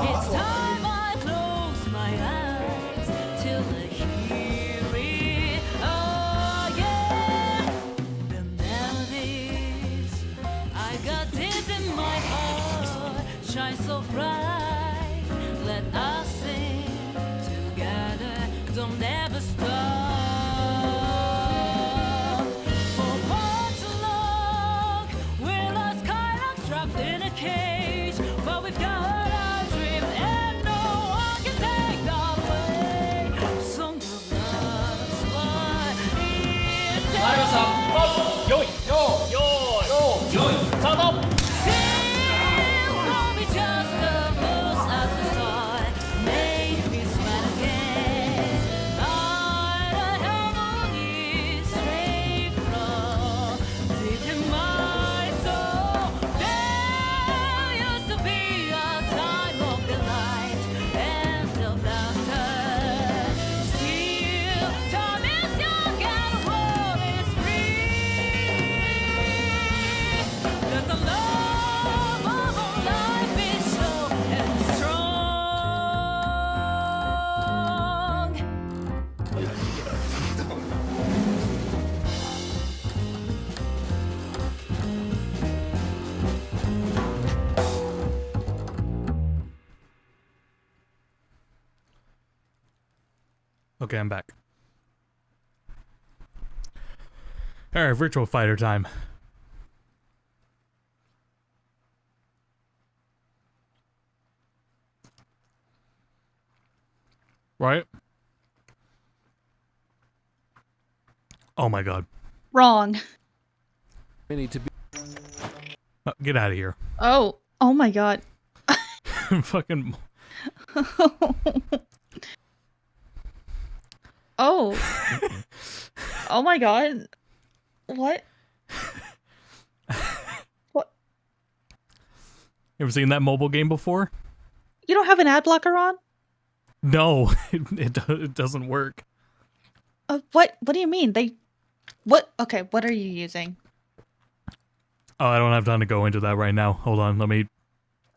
It's time I close my eyes till I hear it. Oh yeah, the melodies I got deep in my heart shine so bright. Let us sing together. Don't ever stop. For far too long, we're lost, kind of trapped in a cage, but we've got. Okay, I'm back. Alright, Virtual Fighter time. Right? Oh my god. Wrong. I need to be. Get out of here. Oh my god. Fucking. Oh. Oh my god. What? What? You ever seen that mobile game before? You don't have an ad blocker on? No, it doesn't work. What do you mean? Okay, what are you using? Oh, I don't have time to go into that right now. Hold on, let me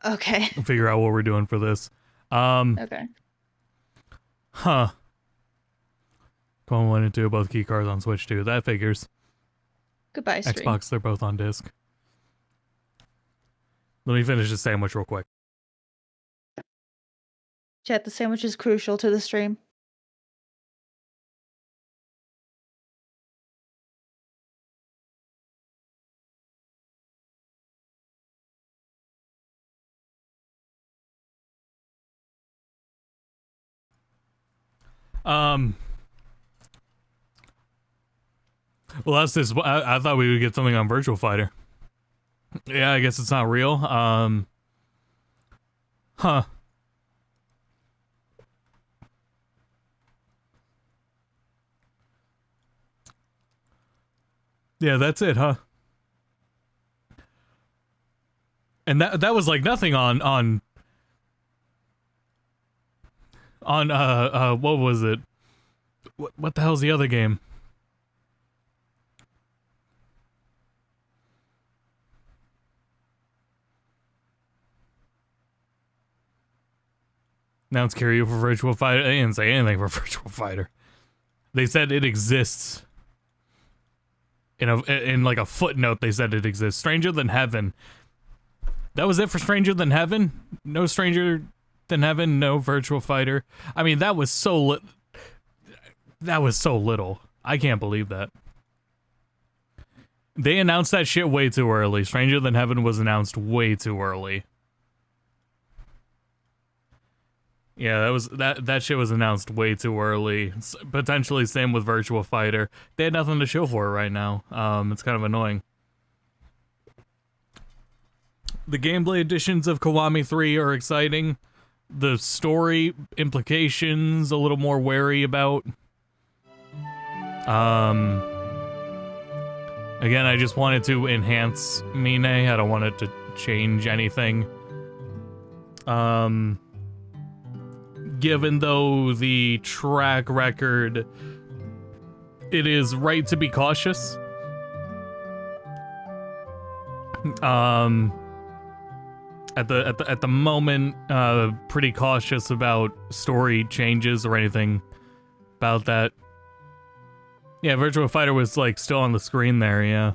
Okay. figure out what we're doing for this. Okay. Huh. Going 1 and 2, both key cards on Switch 2. That figures. Goodbye, stream. Xbox, they're both on disc. Let me finish the sandwich real quick. Chat, the sandwich is crucial to the stream. Well, that's this. I thought we would get something on Virtual Fighter. Yeah, I guess it's not real. Huh. Yeah, that's it, huh? And that was like nothing on what was it? What the hell's the other game? Now it's Kiryu for Virtual Fighter. They didn't say anything for Virtual Fighter. They said it exists. In like a footnote, they said it exists. Stranger Than Heaven. That was it for Stranger Than Heaven? No Stranger Than Heaven, no Virtual Fighter. I mean, that was so little. I can't believe that. They announced that shit way too early. Stranger Than Heaven was announced way too early. Yeah, that shit was announced way too early. Potentially same with Virtual Fighter. They had nothing to show for it right now. It's kind of annoying. The gameplay additions of Kiwami 3 are exciting. The story implications a little more wary about. Again, I just wanted to enhance Mine. I don't want it to change anything. Given though the track record, it is right to be cautious. At the moment, pretty cautious about story changes or anything about that. Yeah, Virtual Fighter was like still on the screen there, yeah.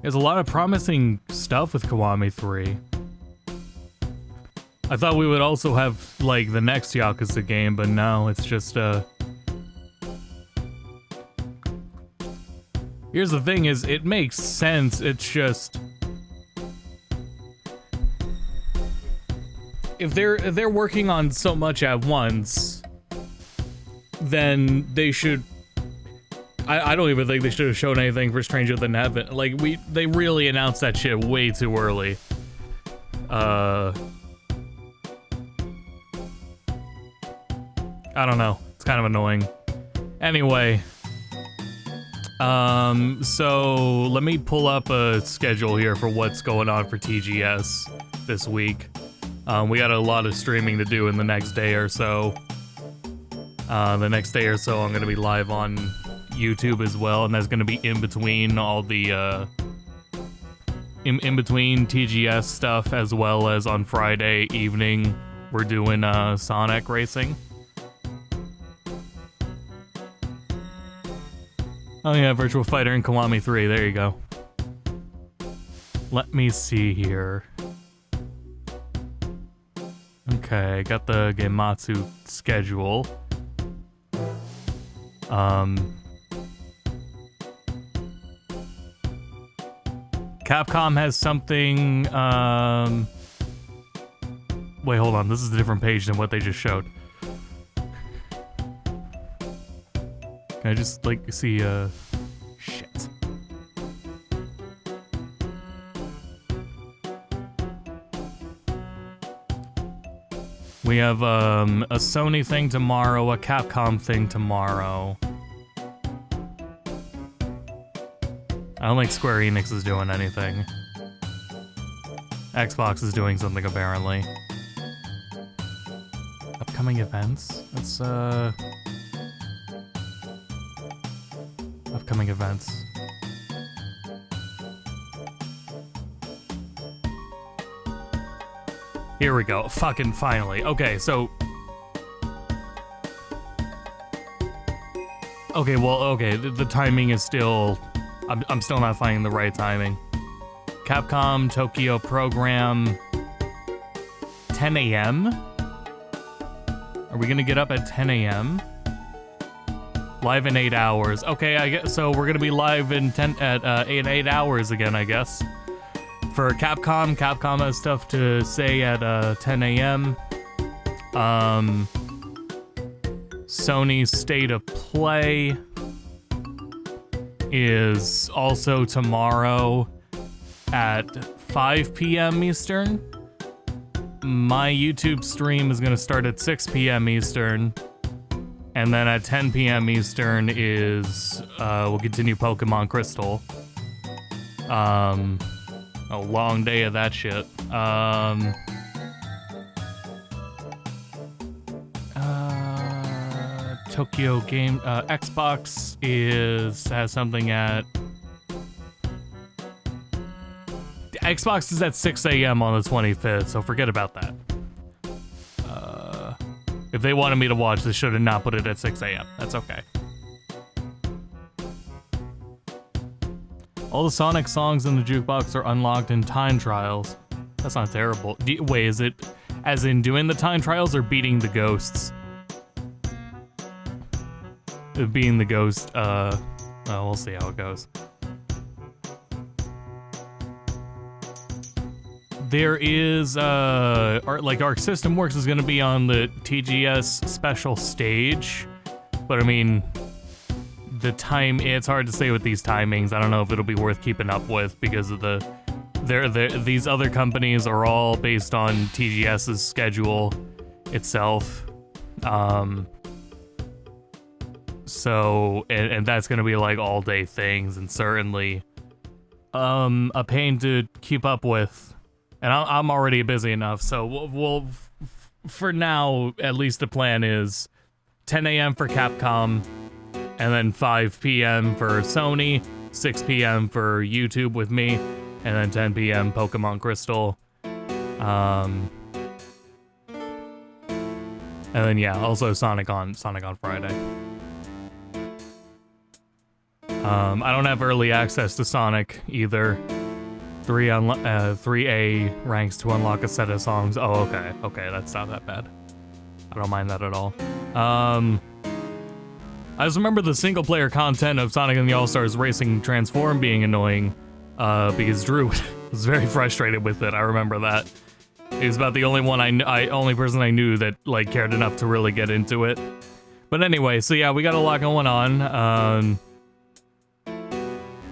There's a lot of promising stuff with Kiwami 3. I thought we would also have, like, the next Yakuza game, but no, it's just, Here's the thing is, it makes sense, it's just... If they're working on so much at once, then they should... I don't even think they should have shown anything for Stranger Than Heaven. Like, they really announced that shit way too early. I don't know. It's kind of annoying. Anyway. So let me pull up a schedule here for what's going on for TGS this week. We got a lot of streaming to do in the next day or so. The next day or so I'm going to be live on YouTube as well, and that's going to be in between all the in between TGS stuff, as well as on Friday evening we're doing Sonic racing. Oh yeah, Virtual Fighter and Kiwami 3, there you go. Let me see here. Okay, got the Gematsu schedule. Capcom has something, wait, hold on, this is a different page than what they just showed. Can I just, like, see, shit. We have, a Sony thing tomorrow, a Capcom thing tomorrow. I don't think Square Enix is doing anything. Xbox is doing something, apparently. Upcoming events? That's, upcoming events. Here we go. Fucking finally. Okay, so... Okay, well, okay, the timing is still... I'm still not finding the right timing. Capcom Tokyo program... 10 a.m.? Are we gonna get up at 10 a.m.? Live in 8 hours. Okay, I guess so. We're gonna be live in 8 hours again, I guess. For Capcom has stuff to say at 10 a.m. Sony's State of Play is also tomorrow at 5 p.m. Eastern. My YouTube stream is going to start at 6 p.m. Eastern. And then at 10 p.m. Eastern is, we'll continue Pokemon Crystal. A long day of that shit. Tokyo Game, Xbox has something at... Xbox is at 6 a.m. on the 25th, so forget about that. If they wanted me to watch, they should have not put it at 6 a.m. That's okay. All the Sonic songs in the jukebox are unlocked in time trials. That's not terrible. Wait, is it as in doing the time trials or beating the ghosts? Being the ghost, oh, we'll see how it goes. There is, Arc System Works is gonna be on the TGS special stage, but I mean, it's hard to say with these timings. I don't know if it'll be worth keeping up with because of these other companies are all based on TGS's schedule itself. So, and that's gonna be like all day things and certainly, a pain to keep up with. And I'm already busy enough, so we'll for now, at least the plan is 10 a.m. for Capcom, and then 5 p.m. for Sony, 6 p.m. for YouTube with me, and then 10 p.m. Pokemon Crystal. And then yeah, also Sonic on Friday. I don't have early access to Sonic either. 3A ranks to unlock a set of songs. Oh, okay. Okay, that's not that bad. I don't mind that at all. I just remember the single-player content of Sonic and the All-Stars Racing Transform being annoying, because Drew was very frustrated with it. I remember that. He was about the only only person I knew that like cared enough to really get into it. But anyway, so yeah, we got a lot going on.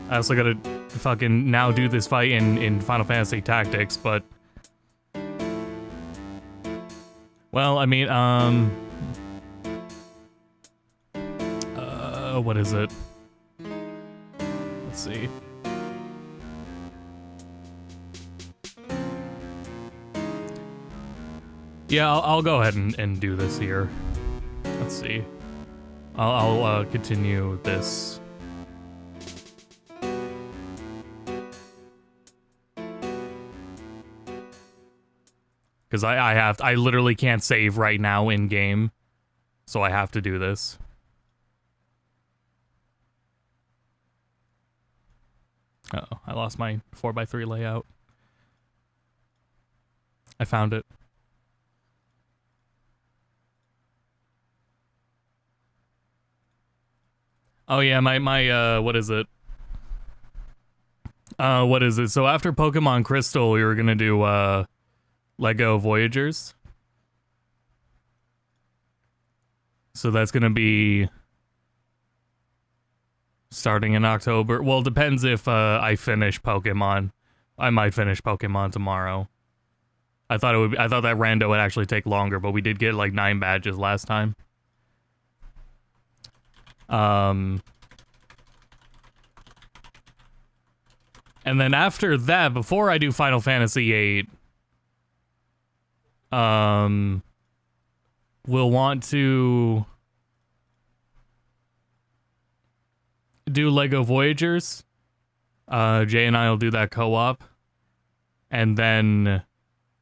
I also gotta fucking now do this fight in Final Fantasy Tactics, but... Well, I mean, what is it? Let's see. Yeah, I'll go ahead and do this here. Let's see. I'll continue this. Because I literally can't save right now in game, so I have to do this. Uh-oh, I lost my 4x3 layout. I found it. Oh yeah, my what is it? What is it? So after Pokemon Crystal, we were gonna do Lego Voyagers. So that's gonna be starting in October. Well, it depends if I finish Pokemon. I might finish Pokemon tomorrow. I thought that rando would actually take longer, but we did get like 9 badges last time. And then after that, before I do Final Fantasy VIII, we'll want to do Lego Voyagers. Jay and I will do that co-op. And then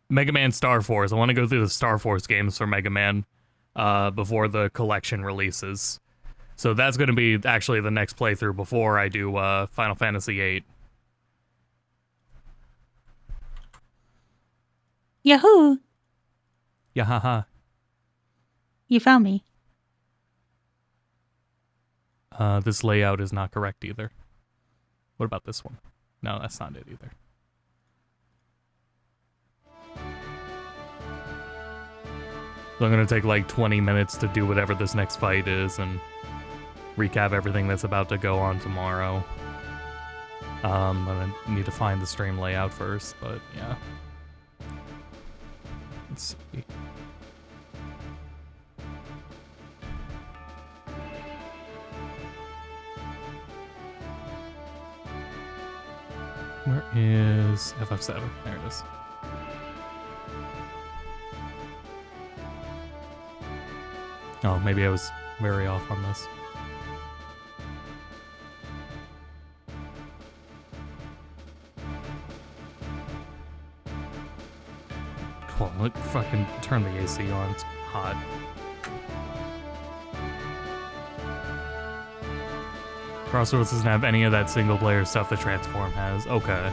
Mega Man Star Force. I want to go through the Star Force games for Mega Man before the collection releases. So that's going to be actually the next playthrough before I do Final Fantasy VIII. Yahoo! Yahaha. You found me. This layout is not correct either. What about this one? No, that's not it either. So I'm going to take like 20 minutes to do whatever this next fight is and recap everything that's about to go on tomorrow. I need to find the stream layout first, but yeah. Let's see. Where is FF7? There it is. Oh, maybe I was very off on this. Hold on, let fucking turn the AC on. It's hot. Crossroads doesn't have any of that single-player stuff that Transform has. Okay.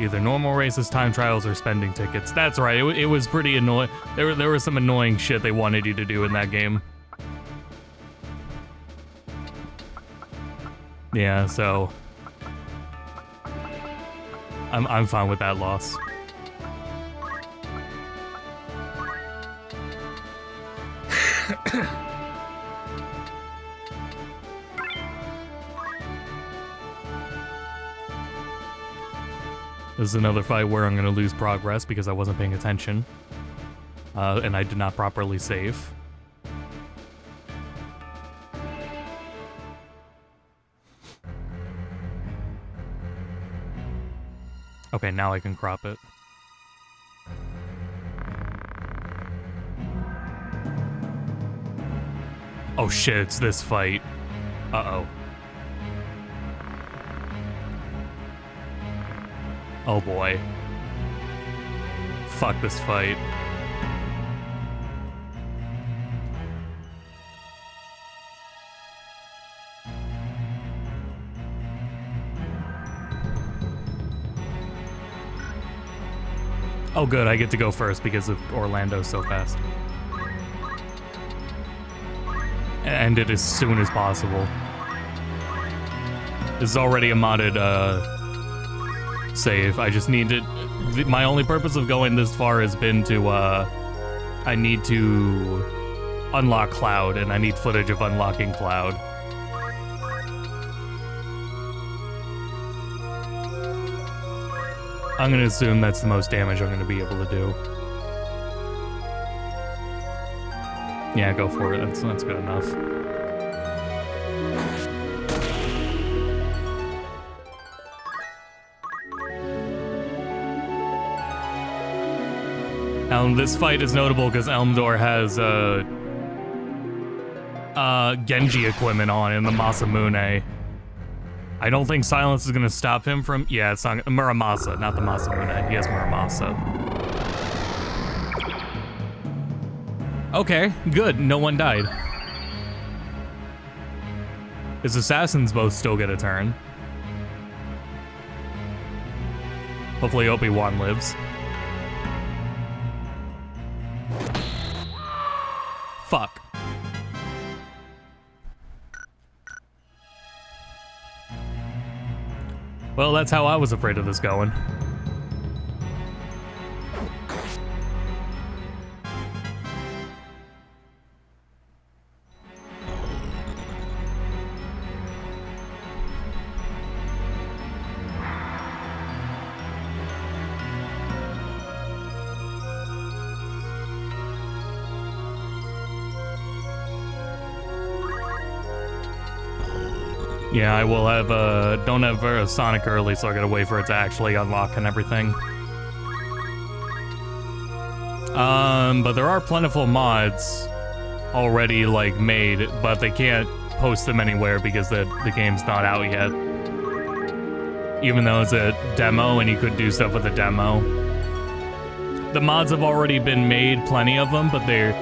Either normal races, time trials, or spending tickets. That's right. It was pretty annoying. There was some annoying shit they wanted you to do in that game. Yeah, so I'm fine with that loss. This is another fight where I'm going to lose progress because I wasn't paying attention. And I did not properly save. Okay, now I can crop it. Oh shit, it's this fight. Uh-oh. Oh boy. Fuck this fight. Oh good, I get to go first because of Orlando's so fast. End it as soon as possible. This is already a modded, save. I just need to... My only purpose of going this far has been to, I need to unlock Cloud, and I need footage of unlocking Cloud. I'm gonna assume that's the most damage I'm gonna be able to do. Yeah, go for it. That's good enough. This fight is notable because Elmdor has Genji equipment on in the Masamune. I don't think silence is gonna stop him from... Yeah, it's not... Muramasa, not the Masamune. He has Muramasa. Okay, good. No one died. His assassins both still get a turn. Hopefully Obi-Wan lives. Fuck. Well, that's how I was afraid of this going. Yeah, I will have, don't have Sonic early, so I gotta wait for it to actually unlock and everything. But there are plentiful mods. already like made, but they can't post them anywhere because the game's not out yet. Even though it's a demo and you could do stuff with a demo. The mods have already been made, plenty of them, but their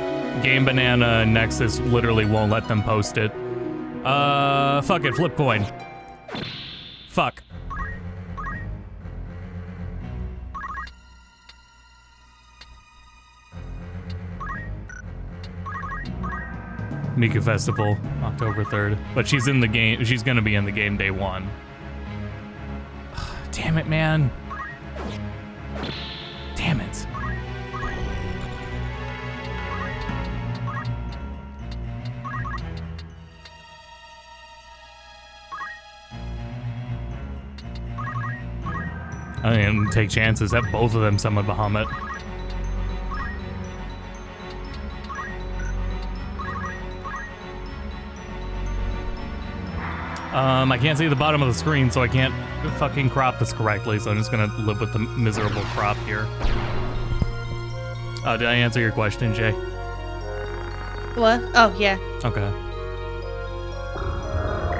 Game Banana and Nexus literally won't let them post it. Fuck it, flip coin. Fuck. Miku Festival, October 3rd. But she's in the game, she's gonna be in the game day 1. Damn it, man. Damn it. I didn't take chances. Have both of them summon Bahamut. I can't see the bottom of the screen, so I can't fucking crop this correctly, so I'm just gonna live with the miserable crop here. Did I answer your question, Jay? What? Oh, yeah. Okay.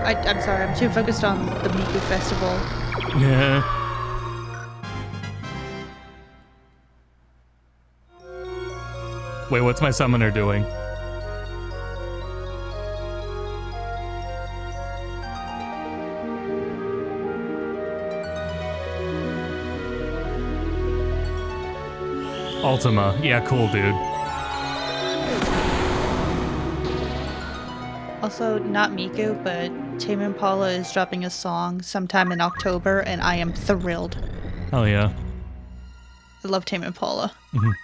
I'm sorry, I'm too focused on the Miku Festival. Yeah. Wait, what's my summoner doing? Ultima. Yeah, cool, dude. Also, not Miku, but Tame Impala is dropping a song sometime in October, and I am thrilled. Hell yeah. I love Tame Impala. Mhm.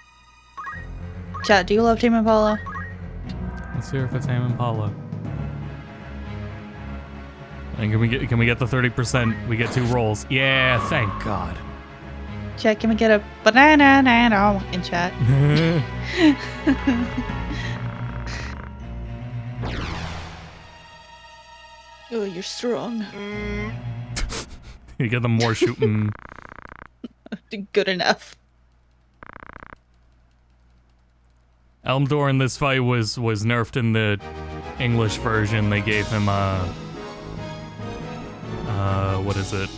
Chat, do you love Tame Impala? Let's hear if it's Tame Impala. And can we get the 30%? We get 2 rolls. Yeah, thank God. Chat, can we get a banana in chat? Oh, you're strong. You get the more shooting. Good enough. Elmdor in this fight was nerfed in the English version. They gave him what is it?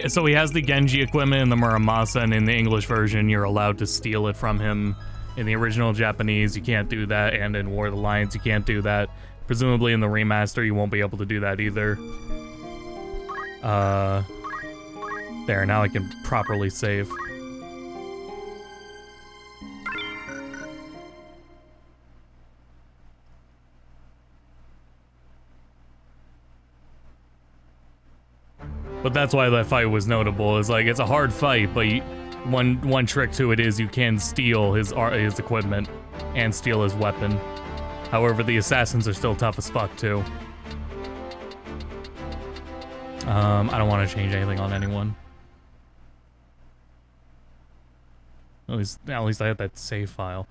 So he has the Genji equipment and the Muramasa, and in the English version, you're allowed to steal it from him. In the original Japanese, you can't do that, and in War of the Lions, you can't do that. Presumably in the remaster, you won't be able to do that either. There, now I can properly save. But that's why that fight was notable. Is like it's a hard fight, but one trick to it is you can steal his equipment and steal his weapon. However, the assassins are still tough as fuck too. I don't want to change anything on anyone. At least I have that save file.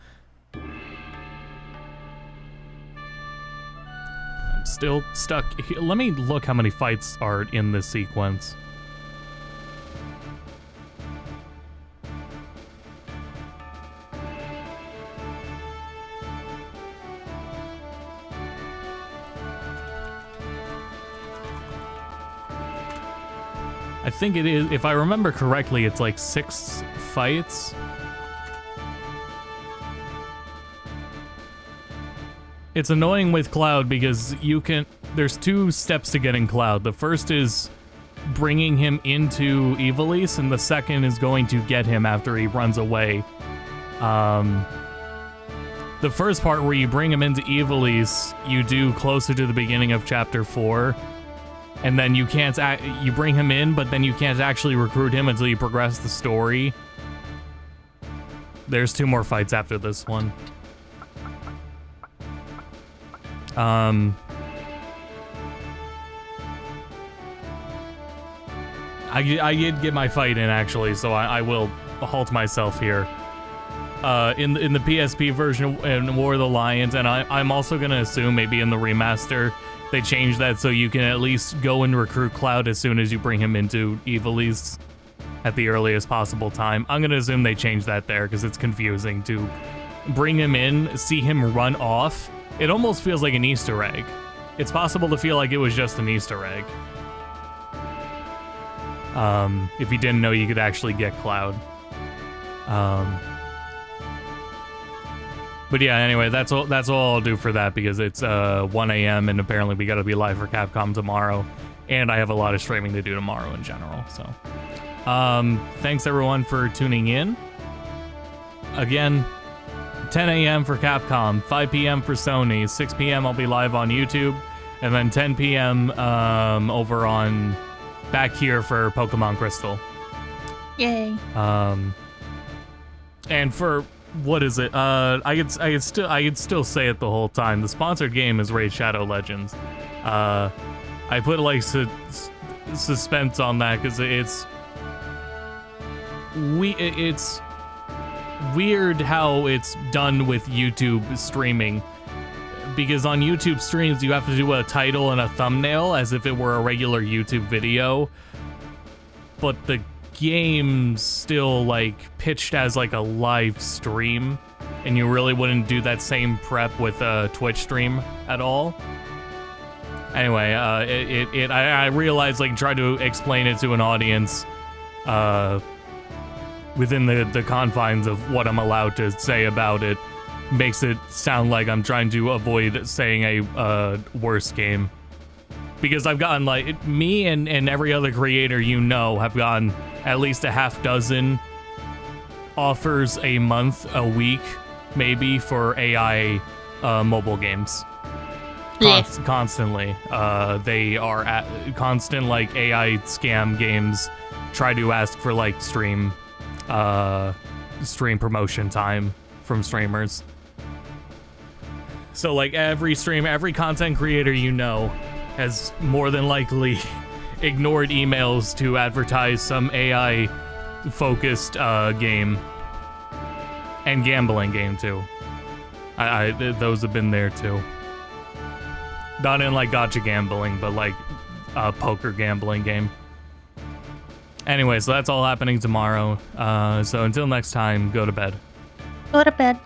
Still stuck. Let me look how many fights are in this sequence. I think it is, if I remember correctly, it's like 6 fights. It's annoying with Cloud because there's 2 steps to getting Cloud. The first is bringing him into Ivalice, and the second is going to get him after he runs away. The first part where you bring him into Ivalice, you do closer to the beginning of Chapter 4, and then you bring him in, but then you can't actually recruit him until you progress the story. There's 2 more fights after this one. I did get my fight in, actually, so I will halt myself here. In the PSP version in War of the Lions, and I'm also going to assume maybe in the remaster they changed that so you can at least go and recruit Cloud as soon as you bring him into Ivalice at the earliest possible time. I'm going to assume they changed that there because it's confusing to bring him in, see him run off, it almost feels like an Easter egg. It's possible to feel like it was just an Easter egg. If you didn't know you could actually get Cloud. But yeah, anyway, that's all I'll do for that because it's 1 a.m. and apparently we gotta be live for Capcom tomorrow. And I have a lot of streaming to do tomorrow in general, so. Thanks everyone for tuning in. Again, 10 a.m. for Capcom, 5 p.m. for Sony, 6 p.m. I'll be live on YouTube, and then 10 p.m. over on back here for Pokemon Crystal. Yay. And for what is it? I could still say it the whole time. The sponsored game is Raid Shadow Legends. I put like suspense on that because it's weird how it's done with YouTube streaming. Because on YouTube streams, you have to do a title and a thumbnail as if it were a regular YouTube video. But the game's still like pitched as like a live stream. And you really wouldn't do that same prep with a Twitch stream at all. Anyway, I realized like try to explain it to an audience within the confines of what I'm allowed to say about it. Makes it sound like I'm trying to avoid saying a worse game. Because I've gotten like, me and every other creator you know have gotten at least a half dozen offers a month, a week, maybe for AI mobile games. Constantly. They are at constant like AI scam games try to ask for like stream promotion time from streamers. So like every content creator you know has more than likely ignored emails to advertise some AI focused game and gambling game too. Those have been there too. Not in like gacha gambling, but like a poker gambling game. Anyway, so that's all happening tomorrow. So until next time, go to bed. Go to bed.